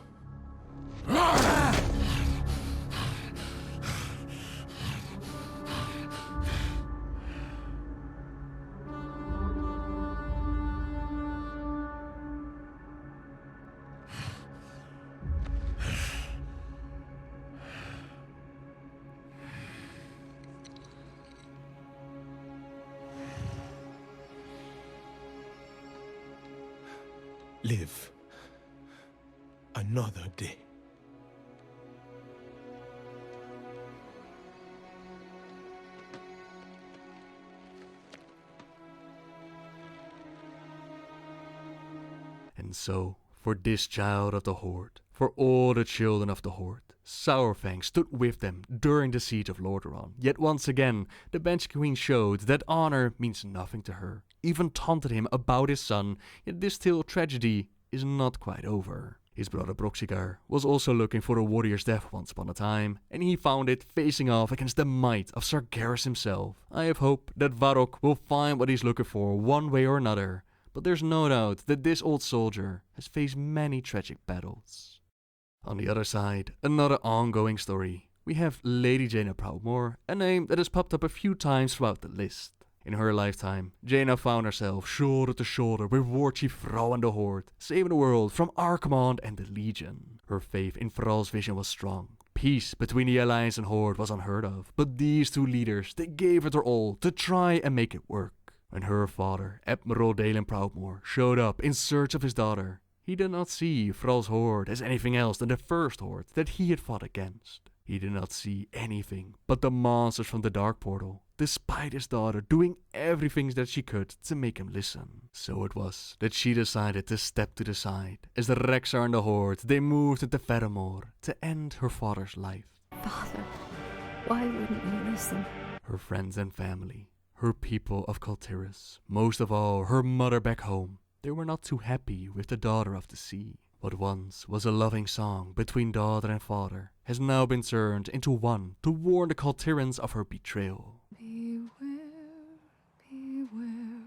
Live another day. And so, For this child of the Horde, for all the children of the Horde, Sourfang stood with them during the siege of Lordaeron. Yet once again, the Banshee Queen showed that honor means nothing to her, even taunted him about his son, yet this tale of tragedy is not quite over. His brother Broxigar was also looking for a warrior's death once upon a time, and he found it facing off against the might of Sargeras himself. I have hope that Varrock will find what he's looking for one way or another, but there's no doubt that this old soldier has faced many tragic battles. On the other side, another ongoing story. We have Lady Jaina Proudmoore, a name that has popped up a few times throughout the list. In her lifetime, Jaina found herself shoulder to shoulder with War Chief Thrall and the Horde, saving the world from Archimonde and the Legion. Her faith in Thrall's vision was strong. Peace between the Alliance and Horde was unheard of, but these two leaders, they gave it their all to try and make it work. When her father, Admiral Dalen Proudmoore, showed up in search of his daughter, he did not see Thrall's Horde as anything else than the first Horde that he had fought against. He did not see anything but the monsters from the Dark Portal, despite his daughter doing everything that she could to make him listen. So it was that she decided to step to the side as the Rexar and the Horde, they moved into Theramore to end her father's life. Father, why wouldn't you listen? Her friends and family, her people of Kultiris, most of all her mother back home, they were not too happy with the daughter of the sea. What once was a loving song between daughter and father has now been turned into one to warn the Kultirans of her betrayal. Beware, beware,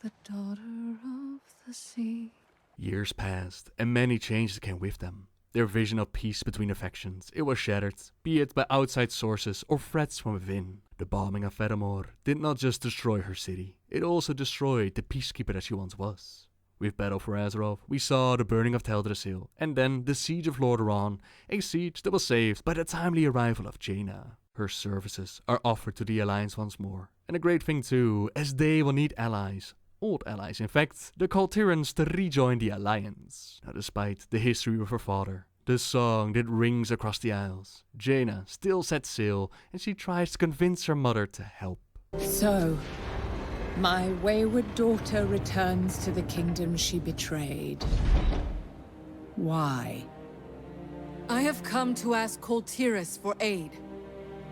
the daughter of the sea. Years passed, and many changes came with them. Their vision of peace between the factions, it was shattered, be it by outside sources or threats from within. The bombing of Theramore did not just destroy her city, it also destroyed the peacekeeper that she once was. With Battle for Azeroth, we saw the burning of Teldrassil, and then the siege of Lordaeron, a siege that was saved by the timely arrival of Jaina. Her services are offered to the Alliance once more, and a great thing too, as they will need allies. Old allies, in fact, the Kultirans to rejoin the Alliance. Now, despite the history of her father, the song that rings across the Isles, Jaina still sets sail, and she tries to convince her mother to help. So, my wayward daughter returns to the kingdom she betrayed. Why? I have come to ask Kultiris for aid,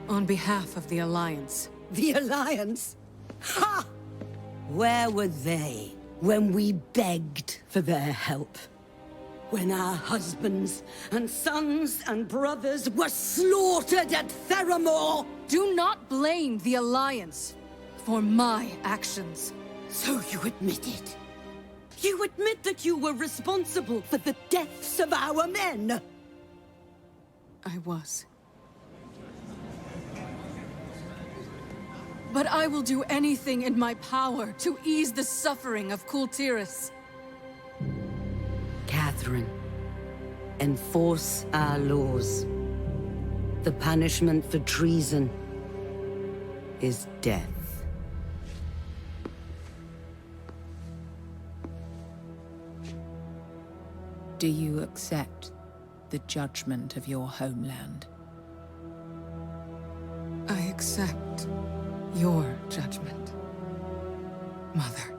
on behalf of the Alliance. The Alliance? Ha! Where were they when we begged for their help? When our husbands and sons and brothers were slaughtered at Theramore? Do not blame the Alliance for my actions. So you admit it? You admit that you were responsible for the deaths of our men? I was. But I will do anything in my power to ease the suffering of Kultiris. Catherine, enforce our laws. The punishment for treason is death. Do you accept the judgment of your homeland? I accept your judgment, Mother.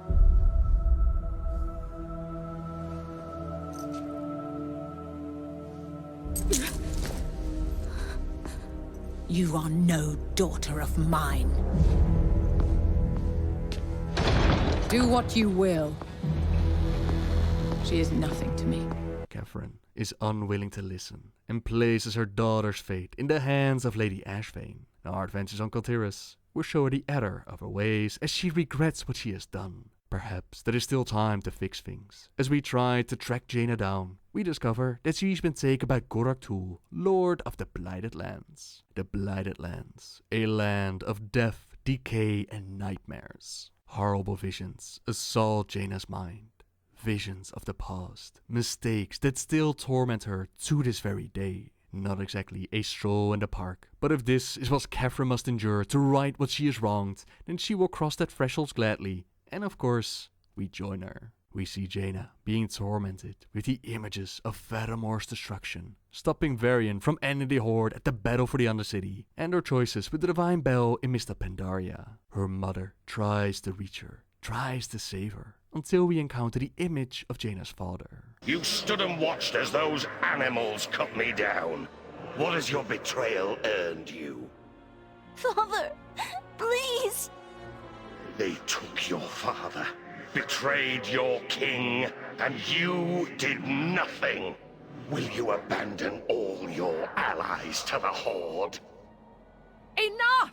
You are no daughter of mine. Do what you will. She is nothing to me. Catherine is unwilling to listen and places her daughter's fate in the hands of Lady Ashvane. Our adventures on Kultiris will show her the error of her ways as she regrets what she has done. Perhaps there is still time to fix things. As we try to track Jaina down, we discover that she's been taken by Gorak Tul, Lord of the Blighted Lands. The Blighted Lands, a land of death, decay, and nightmares. Horrible visions assault Jaina's mind. Visions of the past, mistakes that still torment her to this very day. Not exactly a stroll in the park, but if this is what Catherine must endure to right what she has wronged, then she will cross that threshold gladly, and of course, we join her. We see Jaina being tormented with the images of Theramore's destruction, stopping Varian from ending the Horde at the battle for the Undercity, and her choices with the Divine Bell in Mista Pandaria. Her mother tries to reach her, tries to save her, until we encounter the image of Jaina's father. You stood and watched as those animals cut me down. What has your betrayal earned you? Father, please! They took your father, betrayed your king, and you did nothing. Will you abandon all your allies to the Horde? Enough!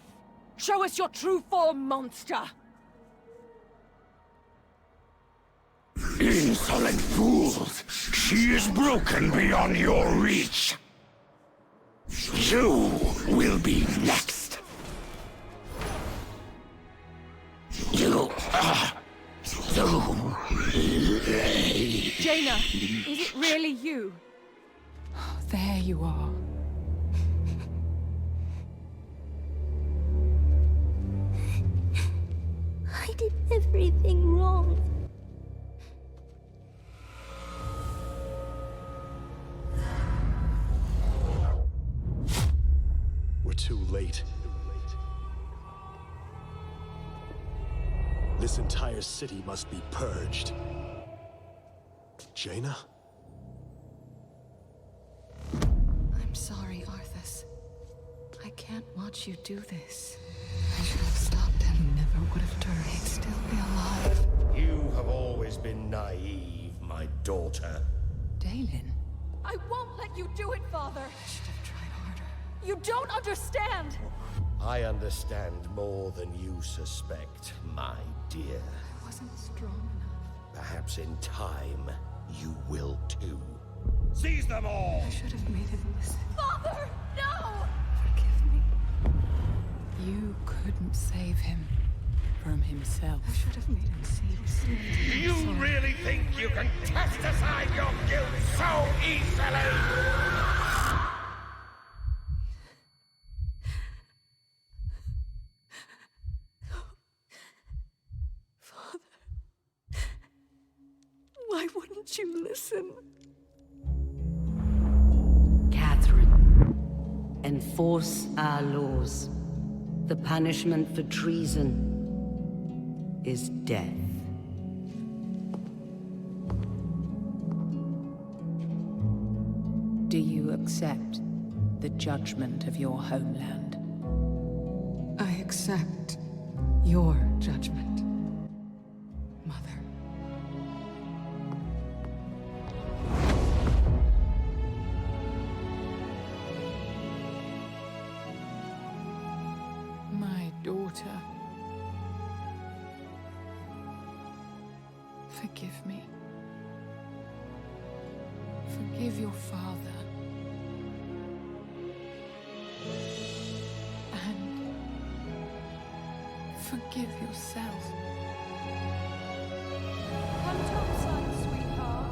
Show us your true form, monster! Insolent fools! She is broken beyond your reach! You will be next! Jaina, is it really you? There you are. I did everything wrong. We're too late. This entire city must be purged. Jaina? I'm sorry, Arthas. I can't watch you do this. I should have stopped him. Never would have turned. He'd still be alive. You have always been naive, my daughter. Dalen. I won't let you do it, Father! I should have tried harder. You don't understand! I understand more than you suspect, my dear. I wasn't strong enough. Perhaps in time, you will too. Seize them all! I should have made him listen. Father, no! Forgive me. You couldn't save him from himself. I should have made him see this. You really think you can cast aside your guilt so easily? Why wouldn't you listen? Catherine, enforce our laws. The punishment for treason is death. Do you accept the judgment of your homeland? I accept your judgment, Mother. My daughter. Forgive me. Forgive your father. And forgive yourself. Come topside, sweetheart.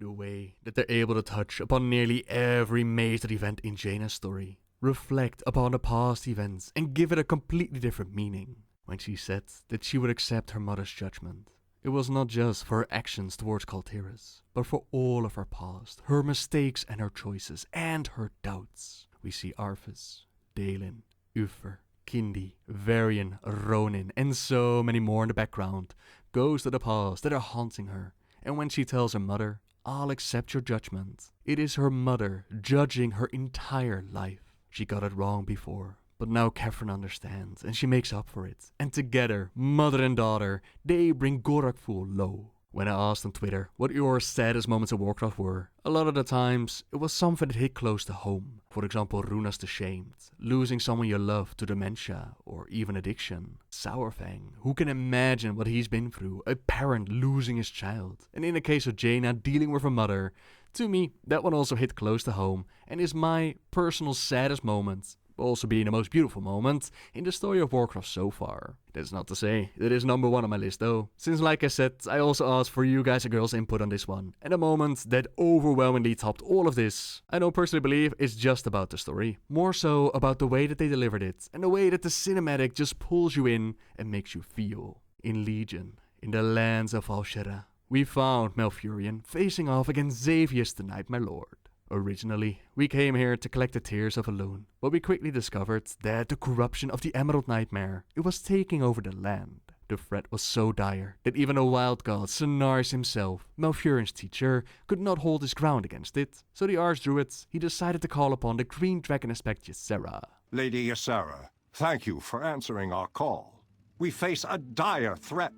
The way that they're able to touch upon nearly every major event in Jaina's story, reflect upon the past events, and give it a completely different meaning. When she said that she would accept her mother's judgment, it was not just for her actions towards Kalteris, but for all of her past, her mistakes and her choices, and her doubts. We see Arthas, Dalen, Uther, Kindi, Varian, Ronin, and so many more in the background, ghosts of the past that are haunting her. And when she tells her mother, "I'll accept your judgment," it is her mother judging her entire life. She got it wrong before, but now Catherine understands, and she makes up for it. And together, mother and daughter, they bring Gorakful low. When I asked on Twitter what your saddest moments of Warcraft were, a lot of the times it was something that hit close to home. For example, Runa's the Shamed, losing someone you love to dementia or even addiction. Sourfang, who can imagine what he's been through, a parent losing his child. And in the case of Jaina dealing with her mother, to me that one also hit close to home and is my personal saddest moment. Also being the most beautiful moment in the story of Warcraft so far. That's not to say that is number one on my list though, since like I said, I also asked for you guys and girls input on this one, and the moment that overwhelmingly topped all of this, I don't personally believe it's just about the story, more so about the way that they delivered it, and the way that the cinematic just pulls you in and makes you feel. In Legion, in the lands of Al-Shara, we found Malfurion facing off against Xavius the Nightmare Lord. Originally, we came here to collect the Tears of Elune, but we quickly discovered that the corruption of the Emerald Nightmare, it was taking over the land. The threat was so dire that even a wild god, Cenarius himself, Malfurion's teacher, could not hold his ground against it. So the Archdruid, he decided to call upon the Green Dragon aspect Ysera. Lady Ysera, thank you for answering our call. We face a dire threat.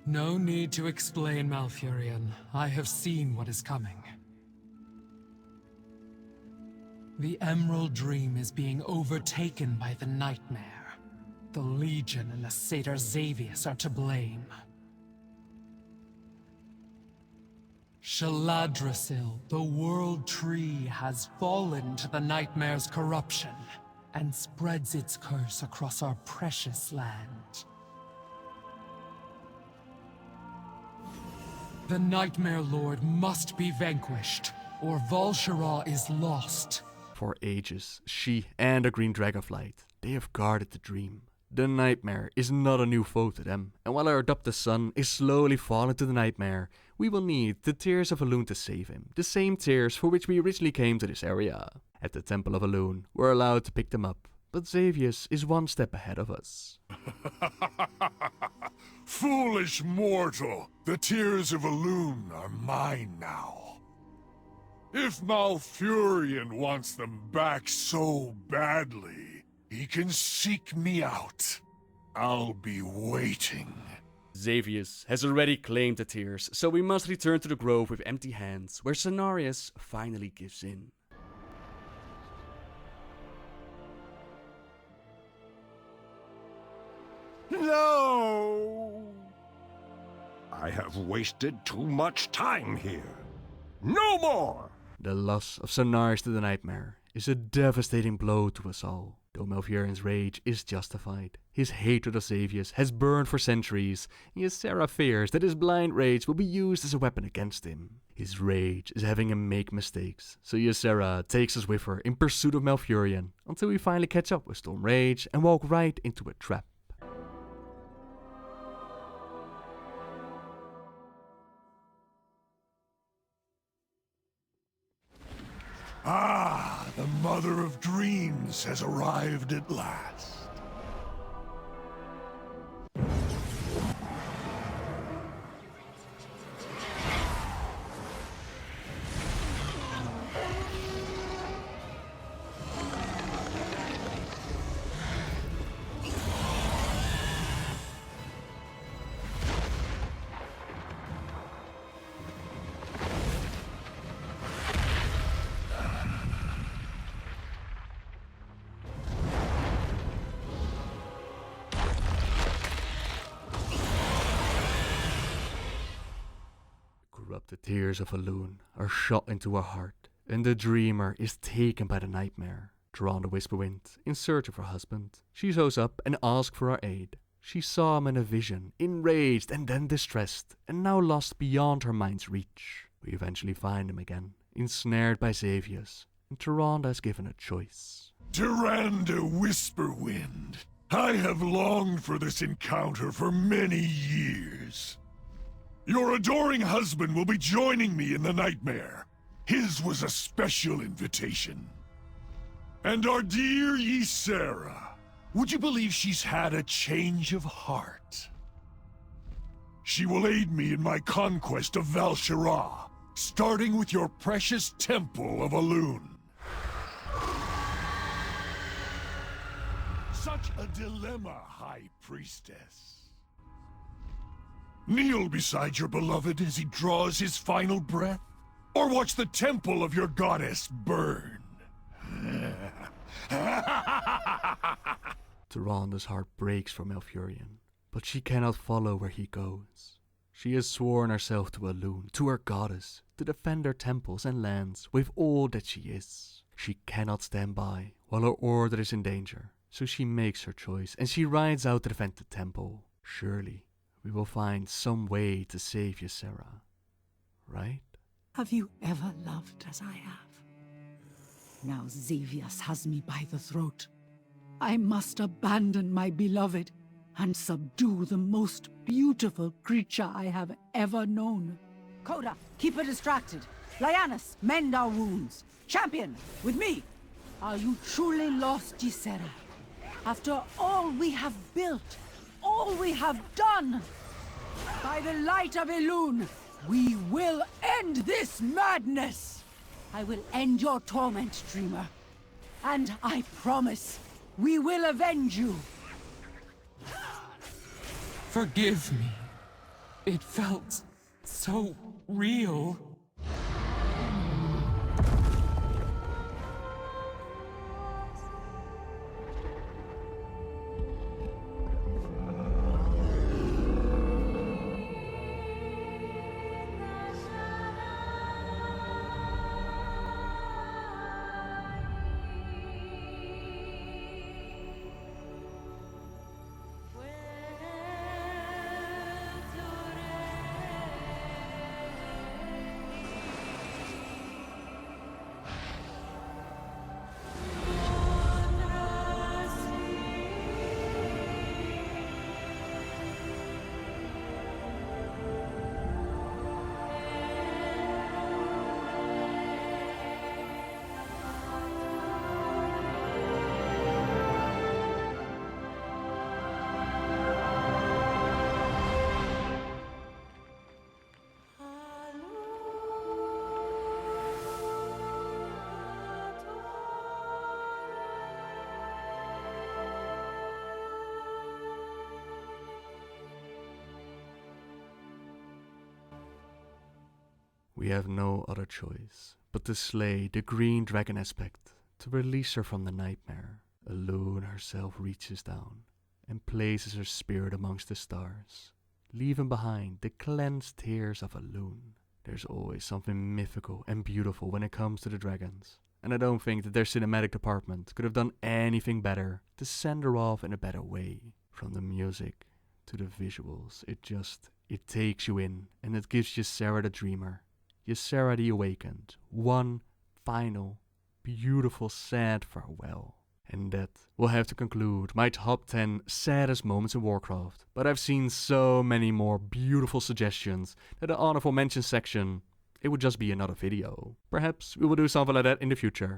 No need to explain, Malfurion. I have seen what is coming. The Emerald Dream is being overtaken by the Nightmare. The Legion and the Satyr Xavius are to blame. Shaladrasil, the World Tree, has fallen to the Nightmare's corruption and spreads its curse across our precious land. The Nightmare Lord must be vanquished, or Val'sharah is lost. For ages, she and the Green Dragonflight, they have guarded the dream. The Nightmare is not a new foe to them, and while our adopted son is slowly falling to the Nightmare, we will need the Tears of Elune to save him, the same tears for which we originally came to this area. At the Temple of Elune, we're allowed to pick them up, but Xavius is one step ahead of us. Foolish mortal! The Tears of Elune are mine now. If Malfurion wants them back so badly, he can seek me out. I'll be waiting. Xavius has already claimed the tears, so we must return to the grove with empty hands, where Cenarius finally gives in. No! I have wasted too much time here. No more! The loss of Cenarius to the Nightmare is a devastating blow to us all. Though Malfurion's rage is justified, his hatred of Xavius has burned for centuries, and Ysera fears that his blind rage will be used as a weapon against him. His rage is having him make mistakes, so Ysera takes us with her in pursuit of Malfurion, until we finally catch up with Storm Rage and walk right into a trap. Ah, the Mother of Dreams has arrived at last. The Tears of Elune are shot into her heart, and the dreamer is taken by the Nightmare. Drawn to Whisperwind in search of her husband, she shows up and asks for our aid. She saw him in a vision, enraged and then distressed, and now lost beyond her mind's reach. We eventually find him again, ensnared by Xavius, and Tyrande is given a choice. Tyrande Whisperwind, I have longed for this encounter for many years. Your adoring husband will be joining me in the Nightmare. His was a special invitation. And our dear Ysera, would you believe she's had a change of heart? She will aid me in my conquest of Val'sharah, starting with your precious Temple of Elune. Such a dilemma, High Priestess. Kneel beside your beloved as he draws his final breath? Or watch the temple of your goddess burn? Tyrande's heart breaks for Malfurion, but she cannot follow where he goes. She has sworn herself to Elune, to her goddess, to defend her temples and lands with all that she is. She cannot stand by while her order is in danger, so she makes her choice and she rides out to defend the temple. Surely, we will find some way to save Ysera, right? Have you ever loved as I have? Now Xavius has me by the throat. I must abandon my beloved and subdue the most beautiful creature I have ever known. Coda, keep her distracted. Lyanus, mend our wounds. Champion, with me. Are you truly lost, Gisera? After all we have built, all we have done? By the light of Elune, we will end this madness! I will end your torment, Dreamer. And I promise, we will avenge you. Forgive me. It felt so real. We have no other choice but to slay the green dragon aspect, to release her from the nightmare. Elune herself reaches down and places her spirit amongst the stars, leaving behind the cleansed tears of Elune. There's always something mythical and beautiful when it comes to the dragons, and I don't think that their cinematic department could have done anything better to send her off in a better way. From the music to the visuals, it takes you in, and it gives Ysera the Dreamer, Ysera the Awakened, one final, beautiful, sad farewell. And that will have to conclude my top 10 saddest moments in Warcraft. But I've seen so many more beautiful suggestions that the honorable mention section, it would just be another video. Perhaps we will do something like that in the future.